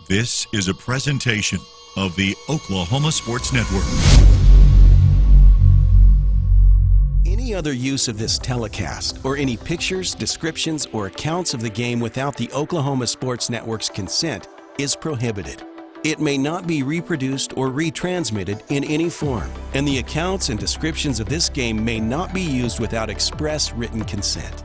This is a presentation of the Oklahoma Sports Network. Any other use of this telecast or any pictures, descriptions, or accounts of the game without the Oklahoma Sports Network's consent is prohibited. It may not be reproduced or retransmitted in any form, and the accounts and descriptions of this game may not be used without express written consent.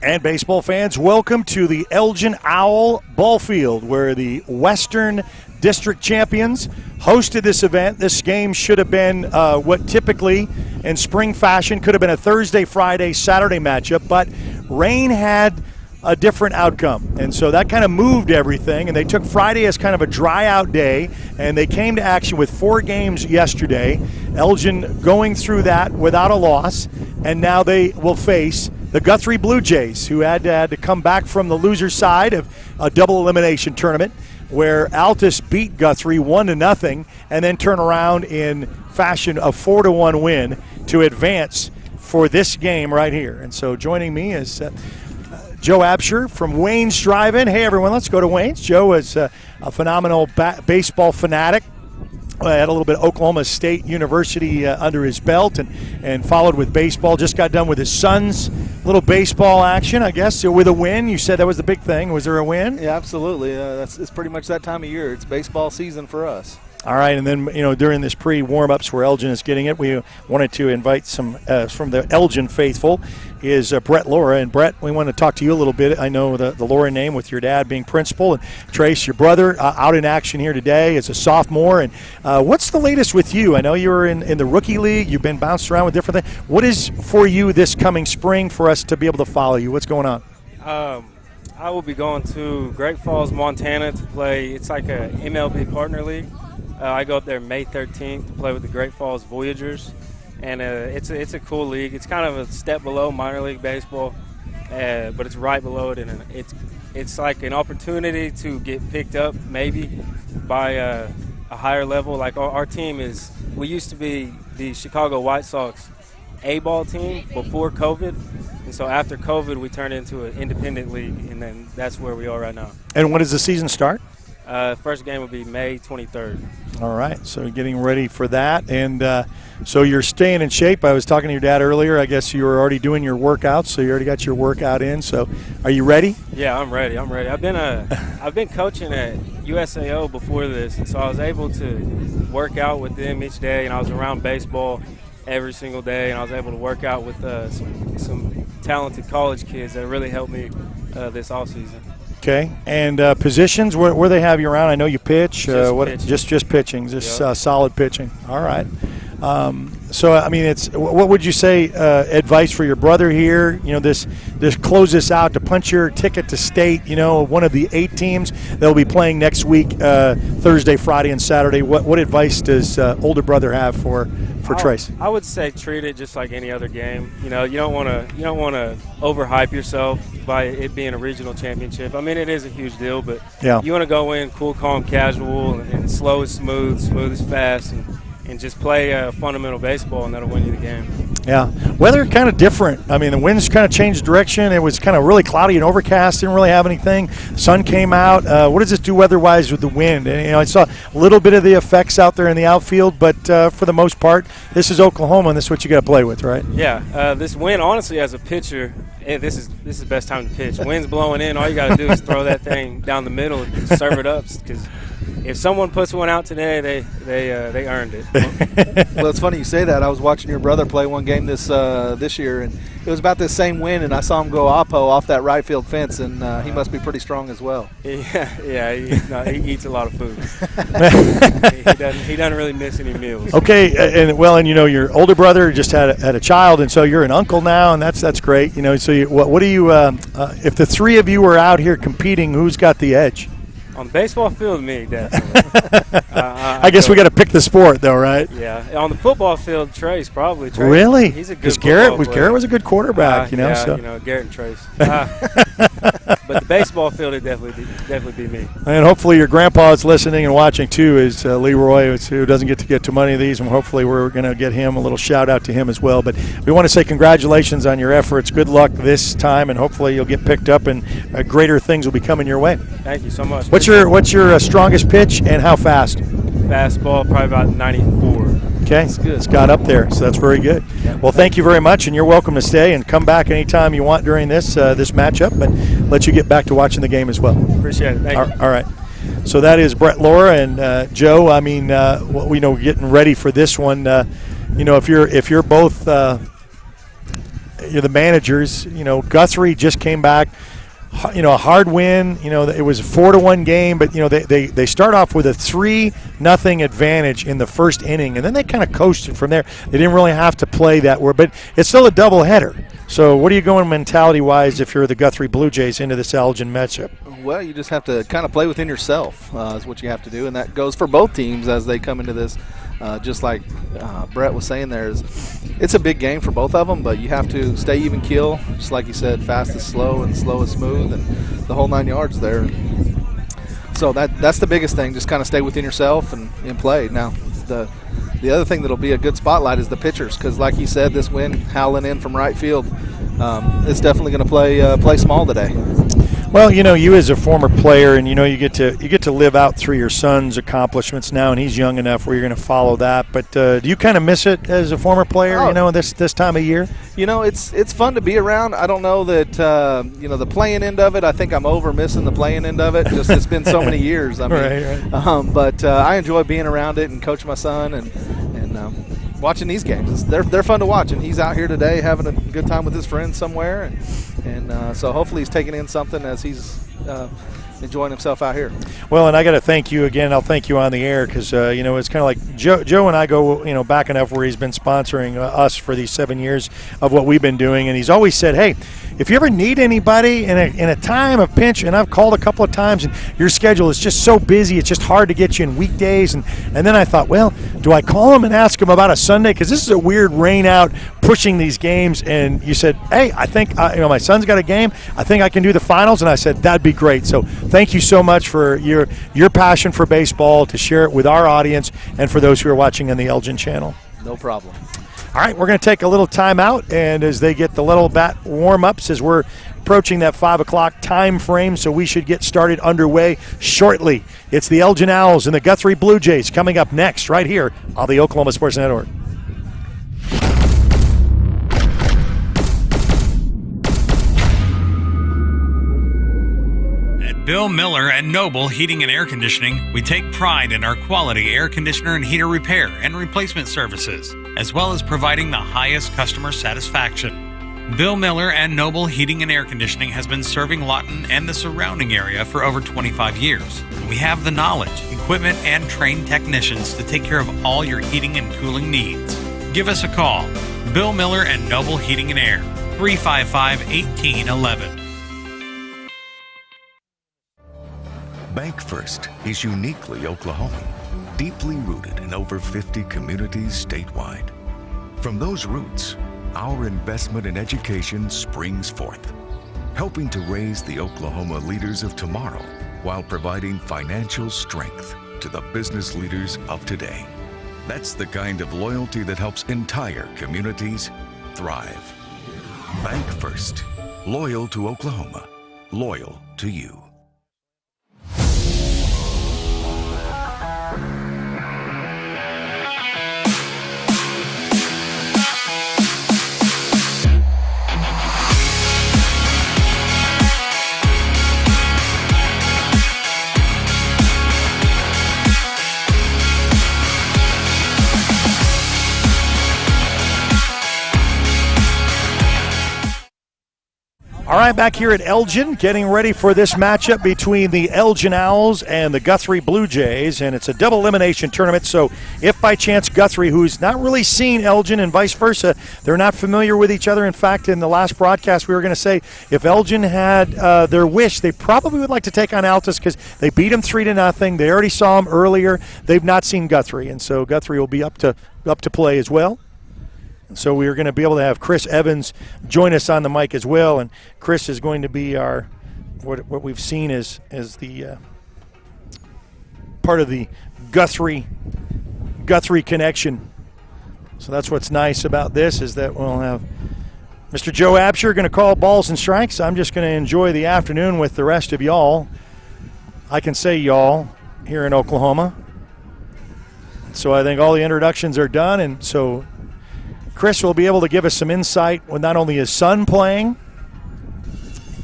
And baseball fans, welcome to the Elgin Owl Ball Field, where the Western District Champions hosted this event. This game should have been what typically in spring fashion could have been a Thursday, Friday, Saturday matchup, but rain had a different outcome. And so that kind of moved everything, and they took Friday as kind of a dry out day, and they came to action with 4 games yesterday. Elgin going through that without a loss, and now they will face the Guthrie Blue Jays, who had to come back from the loser side of a double elimination tournament where Altus beat Guthrie 1-0 and then turn around in fashion a 4-1 win to advance for this game right here. And so joining me is Joe Absher from Wayne's Drive-In. Hey, everyone, let's go to Wayne's. Joe is a phenomenal baseball fanatic. Had a little bit of Oklahoma State University under his belt and followed with baseball. Just got done with his son's little baseball action, I guess, with a win. You said that was the big thing. Was there a win? Yeah, absolutely. It's pretty much that time of year. It's baseball season for us. All right, and then, during this pre-warm-ups where Elgin is getting it, we wanted to invite some from the Elgin faithful is Brett Laura. And, Brett, we want to talk to you a little bit. I know the Laura name with your dad being principal, and Trace, your brother, out in action here today as a sophomore. And what's the latest with you? I know you were in the rookie league. You've been bounced around with different things. What is for you this coming spring for us to be able to follow you? What's going on? I will be going to Great Falls, Montana to play. It's like a MLB partner league. I go up there May 13th to play with the Great Falls Voyagers, and it's a cool league. It's kind of a step below minor league baseball, but it's right below it, and it's like an opportunity to get picked up maybe by a higher level. Like our team we used to be the Chicago White Sox A-ball team before COVID, and so after COVID we turned into an independent league, and then that's where we are right now. And when does the season start? First game will be May 23rd. All right, so getting ready for that. And so you're staying in shape. I was talking to your dad earlier. I guess you were already doing your workouts, so you already got your workout in. So are you ready? Yeah, I'm ready. I've been coaching at USAA before this, and so I was able to work out with them each day, and I was around baseball every single day, and I was able to work out with some talented college kids that really helped me this offseason. Okay, and positions, where they have you around? I know you pitch. Pitching. Just pitching, just Yep. Solid pitching. All right. So, I mean, what would you say advice for your brother here? This close this out to punch your ticket to state, one of the 8 teams that will be playing next week, Thursday, Friday, and Saturday. What advice does older brother have for Trace? I would say treat it just like any other game. You don't want to overhype yourself by it being a regional championship. I mean, it is a huge deal, but yeah. You want to go in cool, calm, casual, and slow is smooth is fast, and just play fundamental baseball, and that'll win you the game. Yeah. Weather kind of different. I mean, the winds kind of changed direction. It was kind of really cloudy and overcast. Didn't really have anything. The sun came out. What does this do weather-wise with the wind? And, I saw a little bit of the effects out there in the outfield, but for the most part, this is Oklahoma, and this is what you got to play with, right? Yeah. This wind, honestly, as a pitcher, this is the best time to pitch. Wind's blowing in. All you got to do is throw that thing down the middle and serve it up, because if someone puts one out today, they earned it. Well, it's funny you say that. I was watching your brother play one game this year, and it was about this same wind, and I saw him go oppo off that right field fence, and he must be pretty strong as well. Yeah, he eats a lot of food. he doesn't really miss any meals. Okay, and your older brother just had a child, and so you're an uncle now, and that's great. So what do you if the 3 of you were out here competing, who's got the edge? On the baseball field, me, definitely. I guess we got to pick the sport, though, right? Yeah. On the football field, Trace probably. Trace, really? He's a good Garrett was a good quarterback, Yeah, so. Garrett and Trace. But the baseball field would definitely be me. And hopefully your grandpa is listening and watching, too, is Leroy, who doesn't get to get to many of these, and hopefully we're going to get him a little shout-out to him as well. But we want to say congratulations on your efforts. Good luck this time, and hopefully you'll get picked up, and greater things will be coming your way. Thank you so much. What's your strongest pitch and how fast? Fastball, probably about 94. Okay, That's good. It's got up there, so that's very good. Well, thank you very much, and you're welcome to stay and come back anytime you want during this matchup, but let you get back to watching the game as well. Appreciate it. Thank you. All right. So that is Brett Laura and Joe. I mean, we know getting ready for this one. If you're both you're the managers. Guthrie just came back. A hard win. It was a 4-1 game, but they start off with a 3-0 advantage in the first inning, and then they kind of coasted from there. They didn't really have to play that word, but it's still a doubleheader. So what are you going mentality-wise if you're the Guthrie Blue Jays into this Elgin matchup? Well, you just have to kind of play within yourself is what you have to do, and that goes for both teams as they come into this. Just like Brett was saying there, it's a big game for both of them, but you have to stay even keel, just like you said, fast is slow and slow is smooth, and the whole 9 yards there. So that's the biggest thing, just kind of stay within yourself and play. Now, the other thing that'll be a good spotlight is the pitchers, because like you said, this wind howling in from right field, it's definitely going to play small today. Well, you as a former player, and you get to live out through your son's accomplishments now, and he's young enough where you're going to follow that. But do you kind of miss it as a former player? This time of year. It's fun to be around. I don't know that the playing end of it. I think I'm over missing the playing end of it. Just it's been so many years. I mean, right. But I enjoy being around it and coach my son and watching these games. They're fun to watch, and he's out here today having a good time with his friends somewhere, and so hopefully he's taking in something as he's enjoying himself out here. Well, and I got to thank you again. I'll thank you on the air because it's kind of like Joe and I go back enough where he's been sponsoring us for these 7 years of what we've been doing, and he's always said, hey, if you ever need anybody in a time of pinch, and I've called a couple of times, and your schedule is just so busy, it's just hard to get you in weekdays, and then I thought, well, do I call him and ask him about a Sunday? Because this is a weird rain out pushing these games, and you said, hey, I think my son's got a game. I think I can do the finals, and I said, that'd be great. So thank you so much for your passion for baseball, to share it with our audience and for those who are watching on the Elgin channel. No problem. All right, we're going to take a little time out, and as they get the little bat warm-ups, as we're approaching that 5 o'clock time frame, so we should get started underway shortly. It's the Elgin Owls and the Guthrie Blue Jays coming up next right here on the Oklahoma Sports Network. Bill Miller and Noble Heating and Air Conditioning, we take pride in our quality air conditioner and heater repair and replacement services, as well as providing the highest customer satisfaction. Bill Miller and Noble Heating and Air Conditioning has been serving Lawton and the surrounding area for over 25 years. We have the knowledge, equipment, and trained technicians to take care of all your heating and cooling needs. Give us a call. Bill Miller and Noble Heating and Air, 355-1811. Bank First is uniquely Oklahoman, deeply rooted in over 50 communities statewide. From those roots, our investment in education springs forth, helping to raise the Oklahoma leaders of tomorrow while providing financial strength to the business leaders of today. That's the kind of loyalty that helps entire communities thrive. Bank First, loyal to Oklahoma, loyal to you. All right, back here at Elgin, getting ready for this matchup between the Elgin Owls and the Guthrie Blue Jays, and it's a double elimination tournament, so if by chance Guthrie, who's not really seen Elgin and vice versa, they're not familiar with each other. In fact, in the last broadcast, we were going to say if Elgin had their wish, they probably would like to take on Altus because they beat them 3-0. They already saw them earlier. They've not seen Guthrie, and so Guthrie will be up to play as well. So we are going to be able to have Chris Evans join us on the mic as well, and Chris is going to be our what we've seen as the part of the Guthrie connection. So that's what's nice about this is that we'll have Mr. Joe Absher going to call balls and strikes. I'm just going to enjoy the afternoon with the rest of y'all. I can say y'all here in Oklahoma. So I think all the introductions are done, and so Chris will be able to give us some insight with not only his son playing,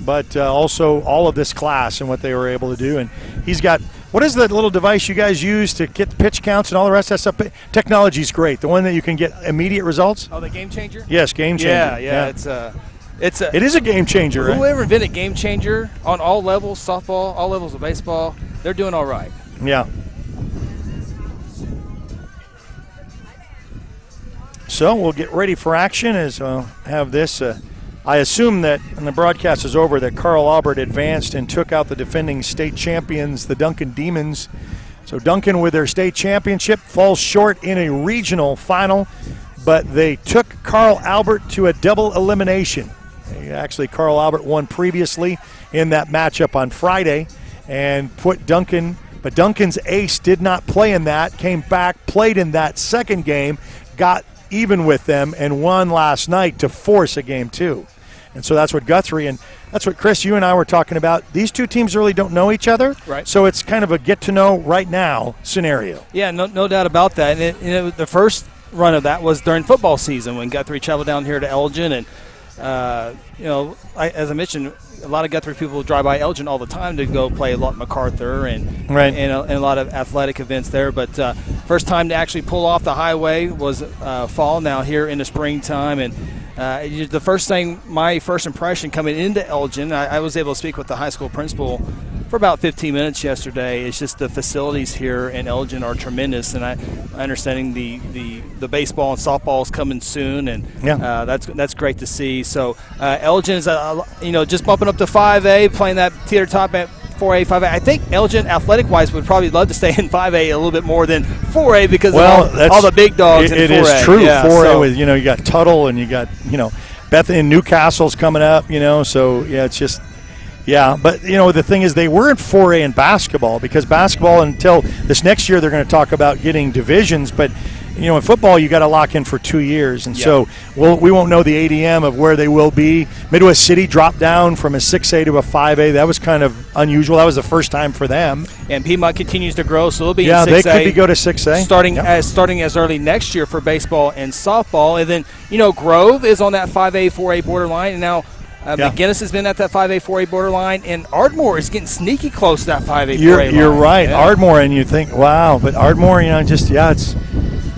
but also all of this class and what they were able to do. And he's got, what is that little device you guys use to get the pitch counts and all the rest of that stuff? Technology's great. The one that you can get immediate results? Oh, the Game Changer? Yes, Game Changer. Yeah. It is a game changer, right? Whoever invented Game Changer on all levels, softball, all levels of baseball, they're doing all right. Yeah. So we'll get ready for action as I'll have this. I assume that when the broadcast is over that Carl Albert advanced and took out the defending state champions, the Duncan Demons. So Duncan with their state championship falls short in a regional final, but they took Carl Albert to a double elimination. Actually, Carl Albert won previously in that matchup on Friday and put Duncan, but Duncan's ace did not play in that, came back, played in that second game, got even with them, and won last night to force a game 2. And so that's what Guthrie, and that's what, Chris, you and I were talking about. These two teams really don't know each other, right? So it's kind of a get-to-know right now scenario. Yeah, no doubt about that. And the first run of that was during football season when Guthrie traveled down here to Elgin. And, as I mentioned, a lot of Guthrie people drive by Elgin all the time to go play a lot MacArthur and a lot of athletic events there. But first time to actually pull off the highway was fall now here in the springtime. And the first thing, my first impression coming into Elgin, I was able to speak with the high school principal for about 15 minutes yesterday. It's just the facilities here in Elgin are tremendous, and I understanding the baseball and softball is coming soon, and that's great to see. So Elgin is just bumping up to 5A, playing that theater top at 4A, 5A. I think Elgin, athletic-wise, would probably love to stay in 5A a little bit more than 4A because of all the big dogs in 4A. It is true. 4A with, you got Tuttle and you got, Bethany and Newcastle's coming up, so, it's just – yeah, but, the thing is they were in 4A in basketball because basketball until this next year they're going to talk about getting divisions, but, in football you got to lock in for 2 years. And so we won't know the ADM of where they will be. Midwest City dropped down from a 6A to a 5A. That was kind of unusual. That was the first time for them. And Piedmont continues to grow, so they'll be in 6A. Yeah, they could go to 6A. Starting as early next year for baseball and softball. And then, Grove is on that 5A, 4A borderline, and now McGinnis has been at that 5A, 4A borderline, and Ardmore is getting sneaky close to that 5A, 4A line. You're right. Yeah. Ardmore, and you think, wow, but Ardmore, it's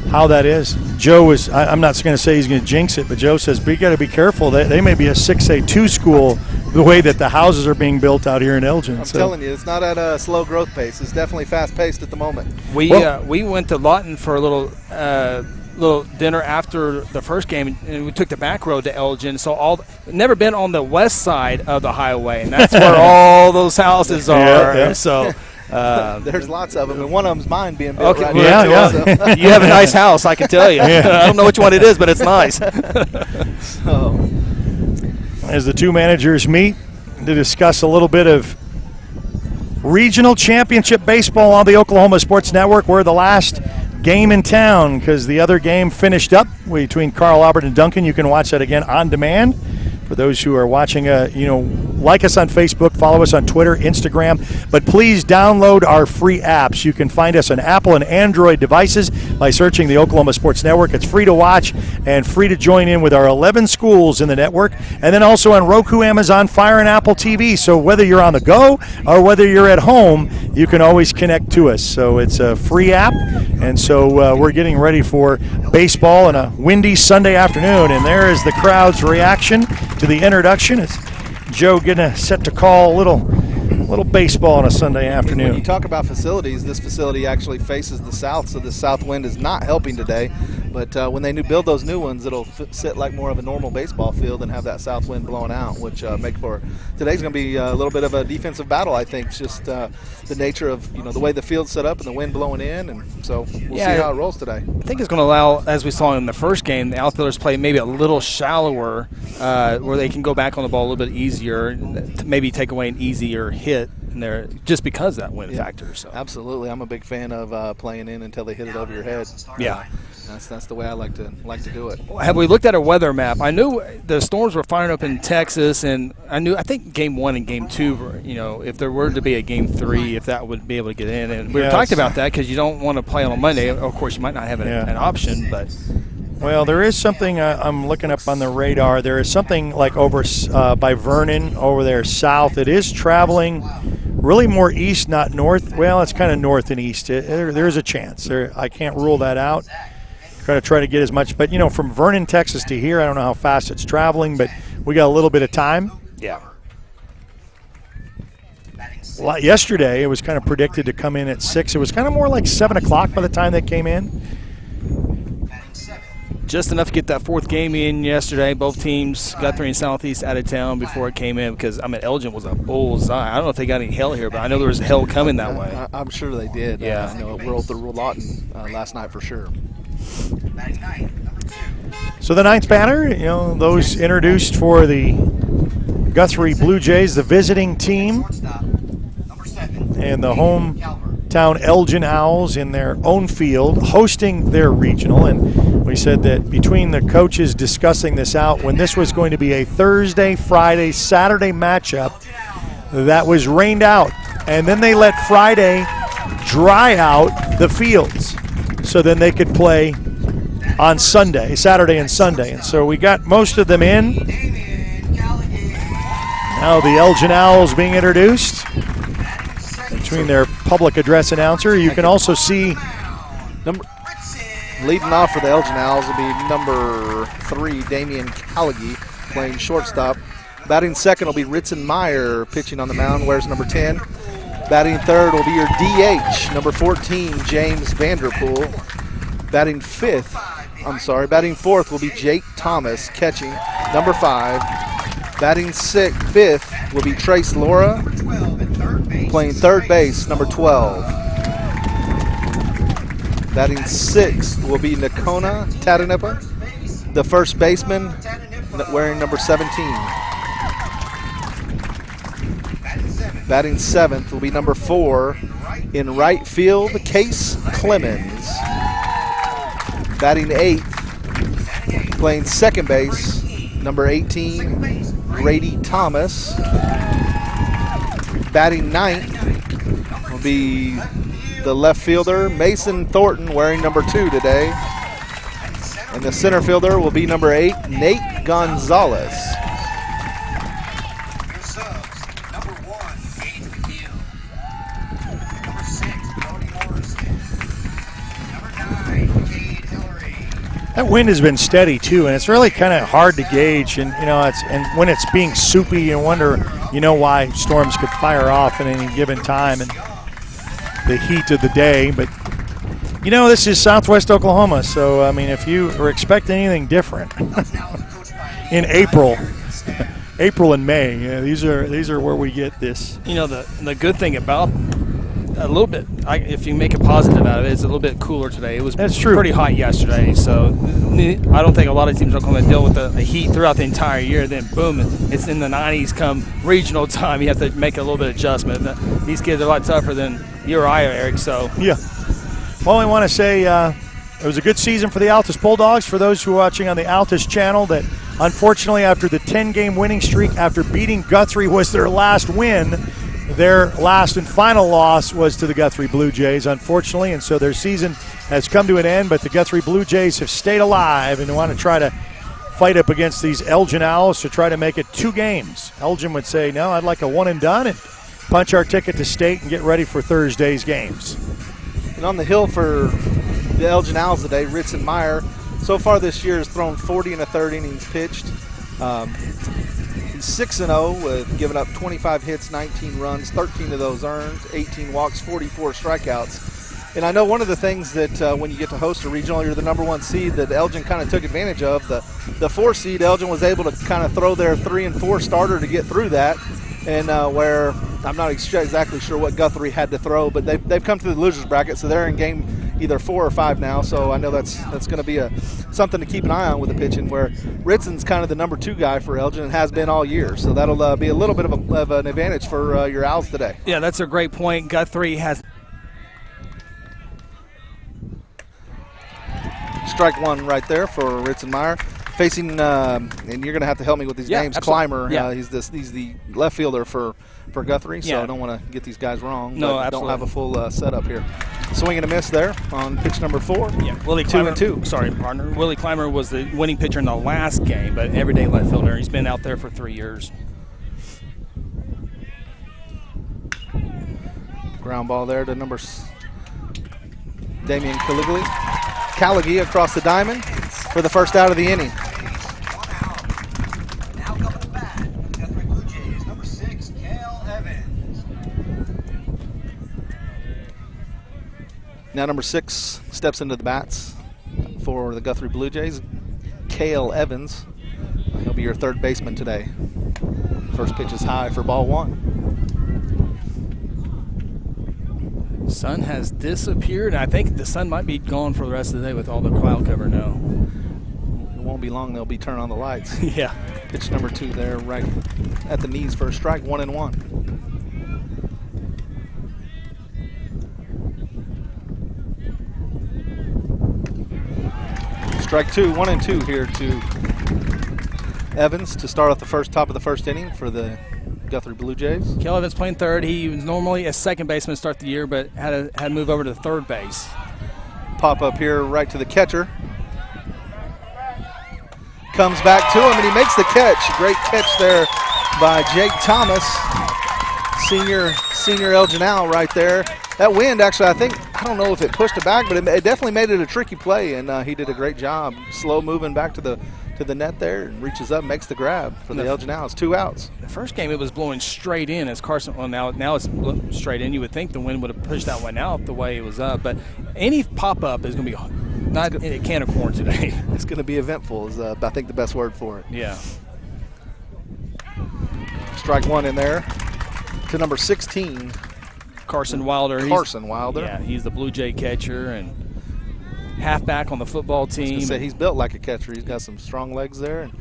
how that is. Joe is, I'm not going to say he's going to jinx it, but Joe says, we got to be careful. They may be a 6A2 school the way that the houses are being built out here in Elgin. I'm telling you, it's not at a slow growth pace. It's definitely fast-paced at the moment. We went to Lawton for a little dinner after the first game, and we took the back road to Elgin. So never been on the west side of the highway, and that's where all those houses are. Yeah. So there's lots of them, and one of them's mine being built right now. So. You have a nice house, I can tell you. I don't know which one it is, but it's nice. As the two managers meet to discuss a little bit of regional championship baseball on the Oklahoma Sports Network, we're the last game in town because the other game finished up between Carl Albert and Duncan. You can watch that again on demand. For those who are watching, like us on Facebook, follow us on Twitter, Instagram, but please download our free apps. You can find us on Apple and Android devices by searching the Oklahoma Sports Network. It's free to watch and free to join in with our 11 schools in the network, and then also on Roku, Amazon Fire, and Apple TV. So whether you're on the go or whether you're at home, you can always connect to us. So it's a free app, and so we're getting ready for baseball on a windy Sunday afternoon, and there is the crowd's reaction to the introduction. It's Joe getting set to call a little baseball on a Sunday afternoon. When you talk about facilities, this facility actually faces the south, so the south wind is not helping today. But when they build those new ones, it'll sit like more of a normal baseball field and have that south wind blowing out, which make for today's going to be a little bit of a defensive battle. I think it's just the nature of the way the field's set up and the wind blowing in, and so we'll see how it rolls today. I think it's going to allow, as we saw in the first game, the outfielders play maybe a little shallower, where they can go back on the ball a little bit easier, to maybe take away an easier hit in there, just because of that wind factor. So absolutely, I'm a big fan of playing in until they hit it over your head. Yeah. That's the way I like to do it. Have we looked at a weather map? I knew the storms were firing up in Texas, and I think Game 1 and Game 2, if there were to be a Game 3, if that would be able to get in. And we were talking about that because you don't want to play on a Monday. Of course, you might not have an option, but. Well, there is something I'm looking up on the radar. There is something like over by Vernon, over there south. It is traveling really more east, not north. Well, it's kind of north and east. There's a chance. I can't rule that out. Try to get as much. But, from Vernon, Texas to here, I don't know how fast it's traveling, but we got a little bit of time. Yeah. Yesterday, it was kind of predicted to come in at 6. It was kind of more like 7 o'clock by the time they came in. Just enough to get that fourth game in yesterday. Both teams, Guthrie and Southeast, out of town before it came in because, Elgin was a bullseye. I don't know if they got any hell here, but I know there was hell coming that way. I'm sure they did. Yeah. I know it rolled through Lawton last night for sure. So the ninth batter, those introduced for the Guthrie Blue Jays, the visiting team, and the hometown Elgin Owls in their own field, hosting their regional. And we said that between the coaches discussing this out, when this was going to be a Thursday, Friday, Saturday matchup, that was rained out. And then they let Friday dry out the fields so then they could play on Saturday and Sunday. And so we got most of them in. Now the Elgin Owls being introduced between their public address announcer. You can also see leading off for the Elgin Owls will be number 3, Damian Callaghy, playing shortstop. Batting second will be Ritson Meyer, pitching on the mound, wears number 10. Batting third will be your DH, number 14, James Vanderpool. Batting fourth will be Jake Thomas, catching, number 5. Batting fifth will be Trace Laura, playing third base, number 12. Batting sixth will be Nakona Tatanepa, the first baseman, wearing number 17. Batting seventh will be number 4 in right field, Case Clemens. Batting eighth, playing second base, number 18, Grady Thomas. Batting ninth will be the left fielder, Mason Thornton, wearing number 2 today. And the center fielder will be number 8, Nate Gonzalez. That wind has been steady too, and it's really kind of hard to gauge. And and when it's being soupy, you wonder, why storms could fire off at any given time and the heat of the day. But this is Southwest Oklahoma, so if you are expecting anything different in April and May, these are where we get this. The good thing about a little bit, if you make a positive out of it, it's a little bit cooler today. It was pretty hot yesterday, so I don't think a lot of teams are going to deal with the heat throughout the entire year. Then boom, it's in the 90s come regional time. You have to make a little bit of adjustment. These kids are a lot tougher than you or I are, Eric. So yeah. Well, I want to say it was a good season for the Altus Bulldogs. For those who are watching on the Altus channel, that unfortunately after the 10-game winning streak, after beating Guthrie was their last win, their last and final loss was to the Guthrie Blue Jays, unfortunately, and so their season has come to an end, but the Guthrie Blue Jays have stayed alive and want to try to fight up against these Elgin Owls to try to make it 2 games. Elgin would say, no, I'd like a one and done and punch our ticket to state and get ready for Thursday's games. And on the hill for the Elgin Owls today, Ritson Meyer, so far this year has thrown 40 1/3 innings pitched. He's 6-0 with giving up 25 hits, 19 runs, 13 of those earned, 18 walks, 44 strikeouts. And I know one of the things that when you get to host a regional, you're the #1 seed that Elgin kind of took advantage of. The 4 seed, Elgin was able to kind of throw their 3 and 4 starter to get through that. And where I'm not exactly sure what Guthrie had to throw, but they've come to the losers bracket, so they're in game either 4 or 5 now. So I know that's going to be something to keep an eye on with the pitching. Where Ritson's kind of the #2 guy for Elgin and has been all year, so that'll be a little bit of an advantage for your Owls today. Yeah, that's a great point. Guthrie has. Strike 1 right there for Ritzenmeyer. Facing, and you're going to have to help me with these names. Absolutely. Clymer, yeah. He's the left fielder for Guthrie, so yeah. I don't want to get these guys wrong. No, but absolutely. don't have a full setup here. Swing and a miss there on pitch number 4. Yeah, Willie 2-2. Sorry, partner. Willie Clymer was the winning pitcher in the last game, but everyday left fielder. He's been out there for 3 years. Ground ball there to Damian Calighi across the diamond for the first out of the inning. Now coming to bat, Guthrie Blue Jays, number 6, Cale Evans. Now number 6 steps into the bats for the Guthrie Blue Jays, Cale Evans. He'll be your third baseman today. First pitch is high for ball 1. Sun has disappeared. I think the sun might be gone for the rest of the day with all the cloud cover now. It won't be long, they'll be turning on the lights. Yeah. Pitch number 2 there, right at the knees for a strike, 1-1. Strike 2, 1-2 here to Evans to start off the top of the first inning for the Guthrie Blue Jays. Cale Evans playing third. He was normally a second baseman to start the year, but had to move over to third base. Pop up here right to the catcher. Comes back to him and he makes the catch. Great catch there by Jake Thomas, senior Elgin Owl right there. That wind actually, I don't know if it pushed it back, but it definitely made it a tricky play, and he did a great job. Slow moving back to the net there and reaches up, makes the grab for the Elgin Owls. 2 outs. The first game it was blowing straight in as Carson. Well, now it's straight in. You would think the wind would have pushed that one out the way it was up, but any pop up is going to be not in a can of corn today. It's going to be eventful. Is I think the best word for it. Yeah. Strike 1 in there to number 16. Carson Wilder. Yeah, he's the Blue Jay catcher and halfback on the football team. I was gonna say, he's built like a catcher. He's got some strong legs there. And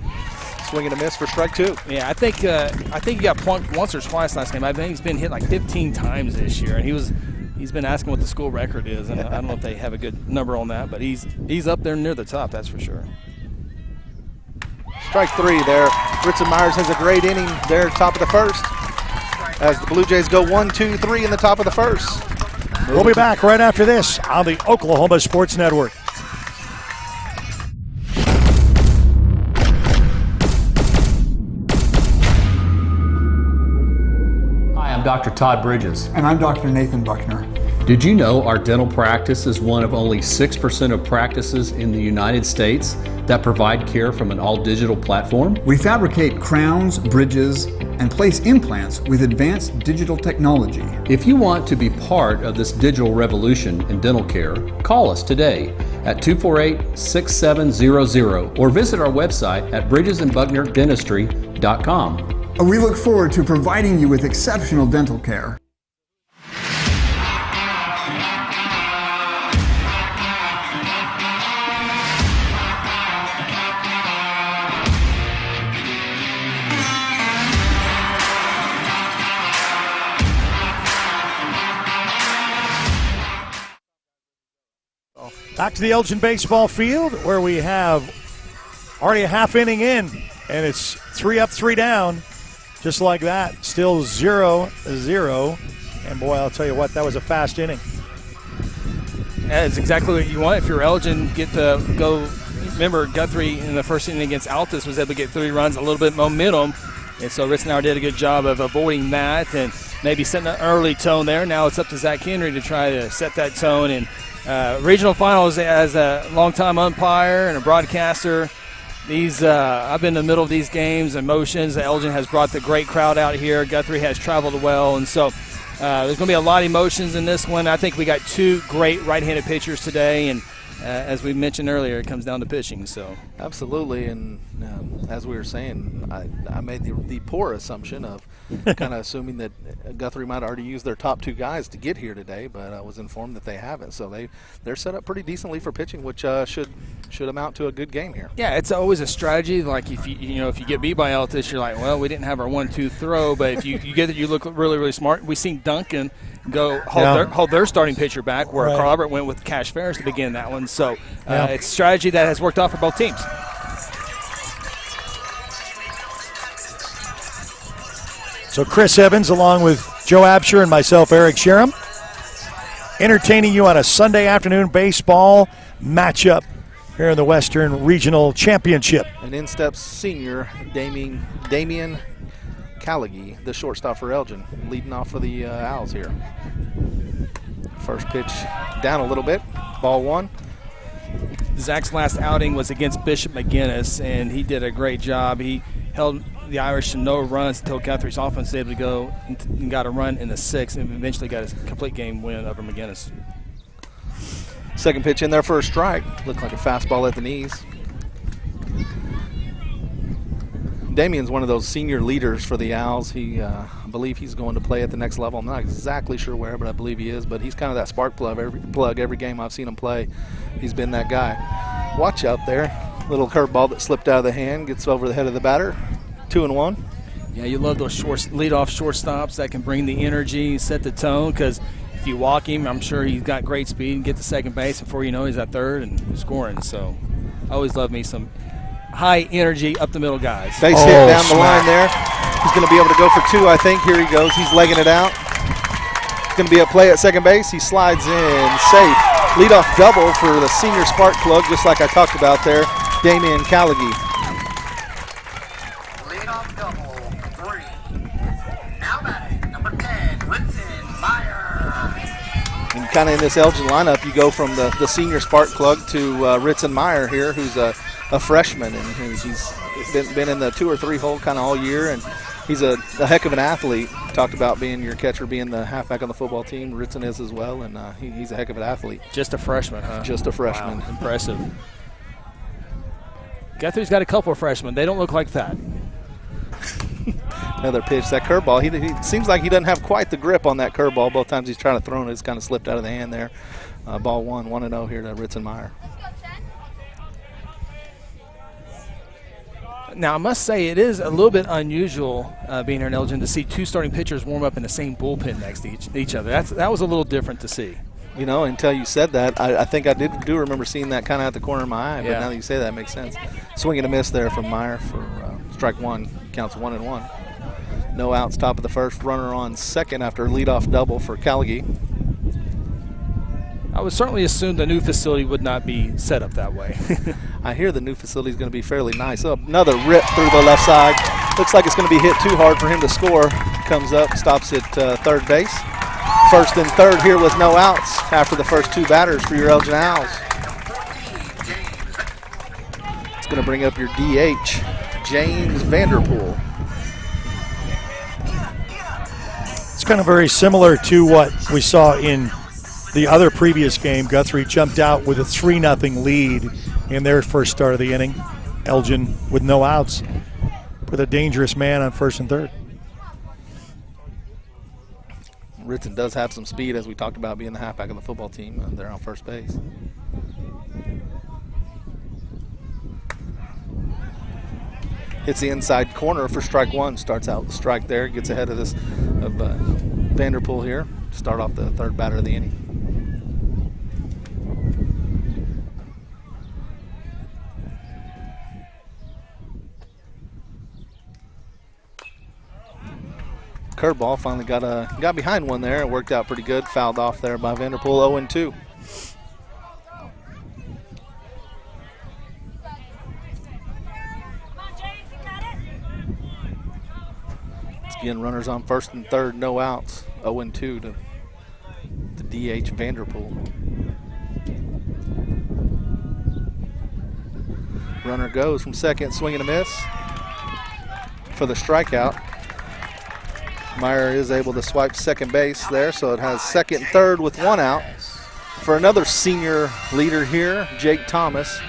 swing and a miss for strike 2. Yeah, I think he got plunked once or twice last game. I think he's been hit like 15 times this year, and he's been asking what the school record is, and I don't know if they have a good number on that, but he's up there near the top, that's for sure. Strike 3 there. Ritson Myers has a great inning there, top of the first, as the Blue Jays go 1-2-3 in the top of the first. We'll be back right after this on the Oklahoma Sports Network. Hi, I'm Dr. Todd Bridges. And I'm Dr. Nathan Buckner. Did you know our dental practice is one of only 6% of practices in the United States that provide care from an all-digital platform? We fabricate crowns, bridges, and place implants with advanced digital technology. If you want to be part of this digital revolution in dental care, call us today at 248-6700 or visit our website at bridgesandbucknerdentistry.com. We look forward to providing you with exceptional dental care. Back to the Elgin baseball field where we have already a half inning in, and it's 3 up, 3 down, just like that. Still 0-0, and boy, I'll tell you what, that was a fast inning. That's exactly what you want if you're Elgin. Get to go. Remember, Guthrie in the first inning against Altus was able to get 3 runs, a little bit of momentum, and so Ritzenauer did a good job of avoiding that and maybe setting an early tone there. Now it's up to Zach Henry to try to set that tone. And regional finals, as a longtime umpire and a broadcaster, I've been in the middle of these games, emotions. Elgin has brought the great crowd out here. Guthrie has traveled well, and so there's going to be a lot of emotions in this one. I think we got two great right-handed pitchers today, and as we mentioned earlier, it comes down to pitching. So absolutely, and as we were saying, I made the poor assumption of kind of assuming that Guthrie might already use their top two guys to get here today, but I was informed that they haven't. So they're set up pretty decently for pitching, which should amount to a good game here. Yeah, it's always a strategy. Like if you get beat by Altus, you're like, well, we didn't have our 1-2 throw, but if you get it, you look really, really smart. We seen Duncan go hold their starting pitcher back, where Carl Albert went with Cash Ferris to begin that one. So it's strategy that has worked out for both teams. So Chris Evans, along with Joe Absher and myself, Eric Sherem, entertaining you on a Sunday afternoon baseball matchup here in the Western Regional Championship. And in steps senior Damian Callaghy, the shortstop for Elgin, leading off for the Owls here. First pitch down a little bit, ball one. Zach's last outing was against Bishop McGinnis, and he did a great job. He held the Irish to no runs until Guthrie's offense was able to go and got a run in the sixth, and eventually got a complete game win over McGinnis. Second pitch in there for a strike. Looked like a fastball at the knees. Damian's one of those senior leaders for the Owls. I believe he's going to play at the next level. I'm not exactly sure where, but I believe he is. But he's kind of that spark plug every game I've seen him play. He's been that guy. Watch out there. Little curveball that slipped out of the hand, gets over the head of the batter. 2-1. Yeah, you love those lead-off shortstops that can bring the energy, set the tone, because if you walk him, I'm sure he's got great speed and get to second base. Before you know, he's at third and scoring. So I always love me some high energy up the middle guys. Base hit down the line there. He's going to be able to go for two, I think. Here he goes. He's legging it out. It's going to be a play at second base. He slides in safe. Leadoff double for the senior spark plug, just like I talked about there, Damian Callaghy. Leadoff double, 3. Now batting, number 10, Ritson Meyer. And kind of in this Elgin lineup, you go from the senior spark plug to Ritson Meyer here, who's a freshman, and he's been in the 2 or 3 hole kind of all year, and he's a heck of an athlete. Talked about being your catcher, being the halfback on the football team. Ritson is as well, and he's a heck of an athlete. Just a freshman, huh? Just a freshman. Wow, impressive. Guthrie's got a couple of freshmen. They don't look like that. Another pitch, that curveball. He seems like he doesn't have quite the grip on that curveball. Both times he's trying to throw it, it's kind of slipped out of the hand there. Ball 1-0 here to Ritson Meyer. Now, I must say it is a little bit unusual being here in Elgin to see two starting pitchers warm up in the same bullpen next to each other. That was a little different to see. You know, until you said that, I think I do remember seeing that kind of at the corner of my eye, but now that you say that, it makes sense. Swing and a miss there from Meyer for strike one, counts 1-1. No outs, top of the first, runner on second after a leadoff double for Callaghy. I would certainly assume the new facility would not be set up that way. I hear the new facility is going to be fairly nice. Oh, another rip through the left side. Looks like it's going to be hit too hard for him to score. Comes up, stops at third base. First and third here with no outs after the first 2 batters for your Elgin Owls. It's going to bring up your DH, James Vanderpool. It's kind of very similar to what we saw in the other previous game. Guthrie jumped out with a 3-0 lead in their first start of the inning. Elgin with no outs with a dangerous man on first and third. Ritson does have some speed, as we talked about being the halfback of the football team. They're on first base. Hits the inside corner for strike one. Starts out strike there. Gets ahead of Vanderpool here. Start off the third batter of the inning. Curveball finally got behind one there. It worked out pretty good. Fouled off there by Vanderpool. 0-2. It's again runners on first and third, no outs. 0-2 to the DH Vanderpool. Runner goes from second, swing and a miss for the strikeout. Meyer is able to swipe second base there, so it has second and third with one out. For another senior leader here, Jake Thomas.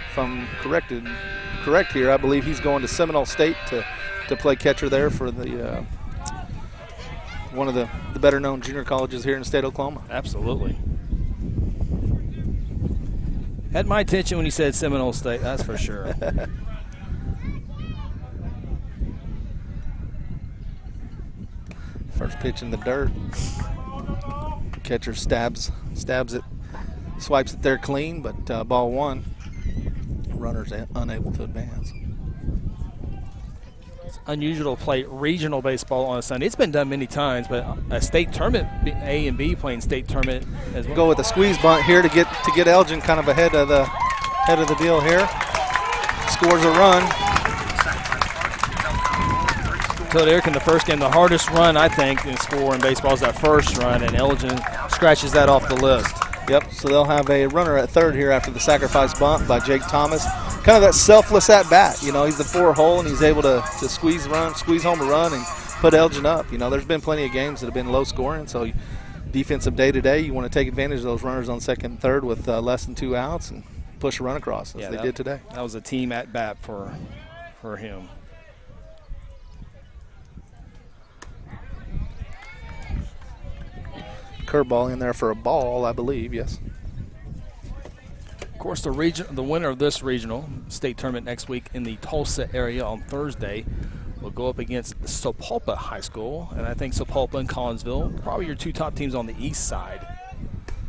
If I'm correct here, I believe he's going to Seminole State to play catcher there for the one of the better-known junior colleges here in the state of Oklahoma. Absolutely. Had my attention when you said Seminole State, that's for sure. First pitch in the dirt. Catcher stabs it, swipes it there clean, but ball one. Runner's unable to advance. It's unusual to play regional baseball on a Sunday. It's been done many times, but a state tournament, A and B playing state tournament as well. Go with a squeeze bunt here to get Elgin kind of ahead of the deal here. Scores a run. Told Eric in the first game, the hardest run I think in score in baseball is that first run, and Elgin scratches that off the list. Yep, so they'll have a runner at third here after the sacrifice bunt by Jake Thomas. Kind of that selfless at-bat. You know, he's the four-hole, and he's able to squeeze home a run and put Elgin up. You know, there's been plenty of games that have been low-scoring, so defensive day-to-day, you want to take advantage of those runners on second and third with less than 2 outs and push a run across, as they did today. That was a team at-bat for him. Curveball in there for a ball, I believe, yes. Of course, the winner of this regional state tournament next week in the Tulsa area on Thursday will go up against Sapulpa High School, and I think Sapulpa and Collinsville, probably your two top teams on the east side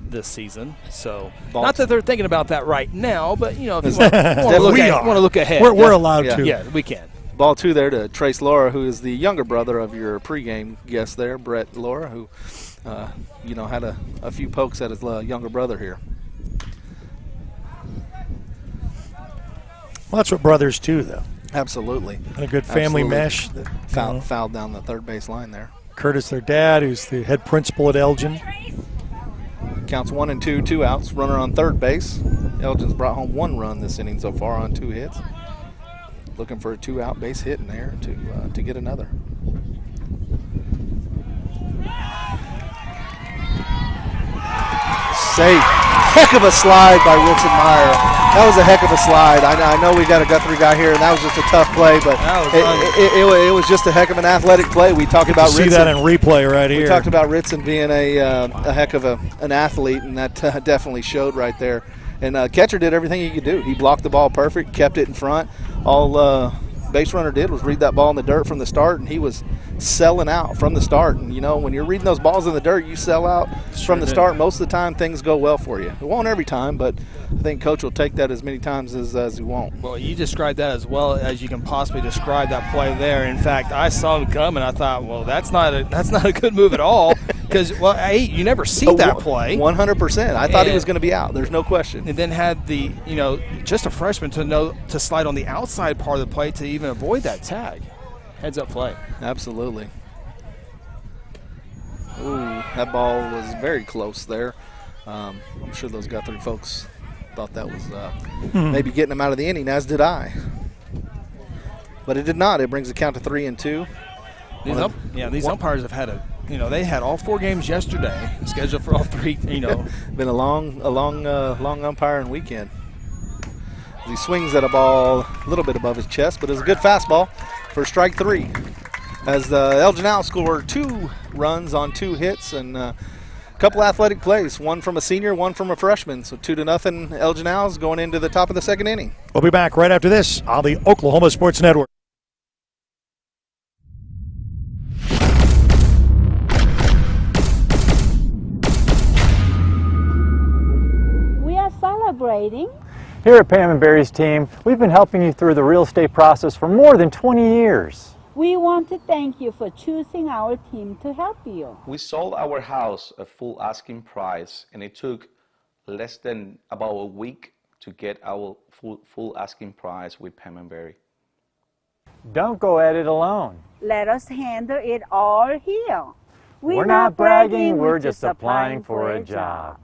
this season. So, not that they're thinking about that right now, but you know, if you want to look ahead, we're allowed to. Yeah, we can. Ball two there to Trace Laura, who is the younger brother of your pregame guest there, Brett Laura, who you know, had a few pokes at his younger brother here. Well, that's what brothers do, though. Absolutely. And a good family mesh. Fouled down the third base line there. Curtis, their dad, who's the head principal at Elgin. Counts 1 and 2, 2 outs. Runner on third base. Elgin's brought home 1 run this inning so far on 2 hits. Looking for a 2-out base hit in there to get another. Safe. Heck of a slide by Wilson Meyer. That was a heck of a slide. I know we got a Guthrie guy here, and that was just a tough play, but it was just a heck of an athletic play. We talked about Ritson. See that in replay right here. We talked about Ritson being a heck of an athlete, and that definitely showed right there. And catcher did everything he could do. He blocked the ball perfect, kept it in front. All base runner did was read that ball in the dirt from the start, and he was selling out from the start. And, you know, when you're reading those balls in the dirt, you sell out from the start. Most of the time, things go well for you. It won't every time, but I think Coach will take that as many times as he won't. Well, you described that as well as you can possibly describe that play there. In fact, I saw him come, and I thought, well, that's not a good move at all. Because, well, you never see that play. 100%. I thought he was going to be out. There's no question. And then had just a freshman to slide on the outside part of the play to even avoid that tag. Heads up play. Absolutely. Ooh, that ball was very close there. I'm sure those Guthrie folks thought that was maybe getting him out of the inning, as did I. But it did not. It brings the count to 3-2. These umpires have had they had all 4 games yesterday, scheduled for all 3. Been a long umpiring weekend. He swings at a ball a little bit above his chest, but it's a good fastball for strike 3. As the Elgin Owls scored 2 runs on 2 hits and a couple athletic plays, one from a senior, one from a freshman. So 2-0 Elgin Owls going into the top of the 2nd inning. We'll be back right after this on the Oklahoma Sports Network. We are celebrating. Here at Pam and Barry's team, we've been helping you through the real estate process for more than 20 years. We want to thank you for choosing our team to help you. We sold our house at full asking price, and it took less than about a week to get our full asking price with Pam and Barry. Don't go at it alone. Let us handle it all here. We're not bragging, we're just applying for a job.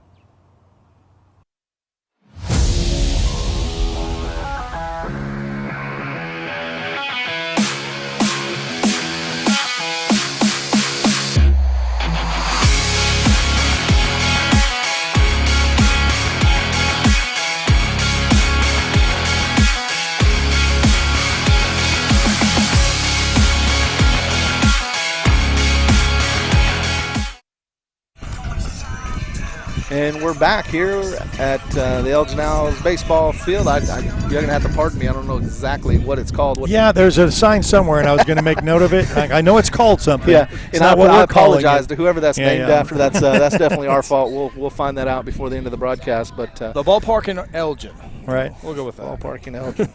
And we're back here at the Elgin Owls baseball field. You're going to have to pardon me. I don't know exactly what it's called. Yeah, there's a sign somewhere, and I was going to make note of it. I know it's called something. Yeah, it's and not what I we're calling apologize it. to whoever that's named after. That's definitely our fault. We'll find that out before the end of the broadcast. But the ballpark in Elgin. Right. We'll go with that. Ballpark in Elgin.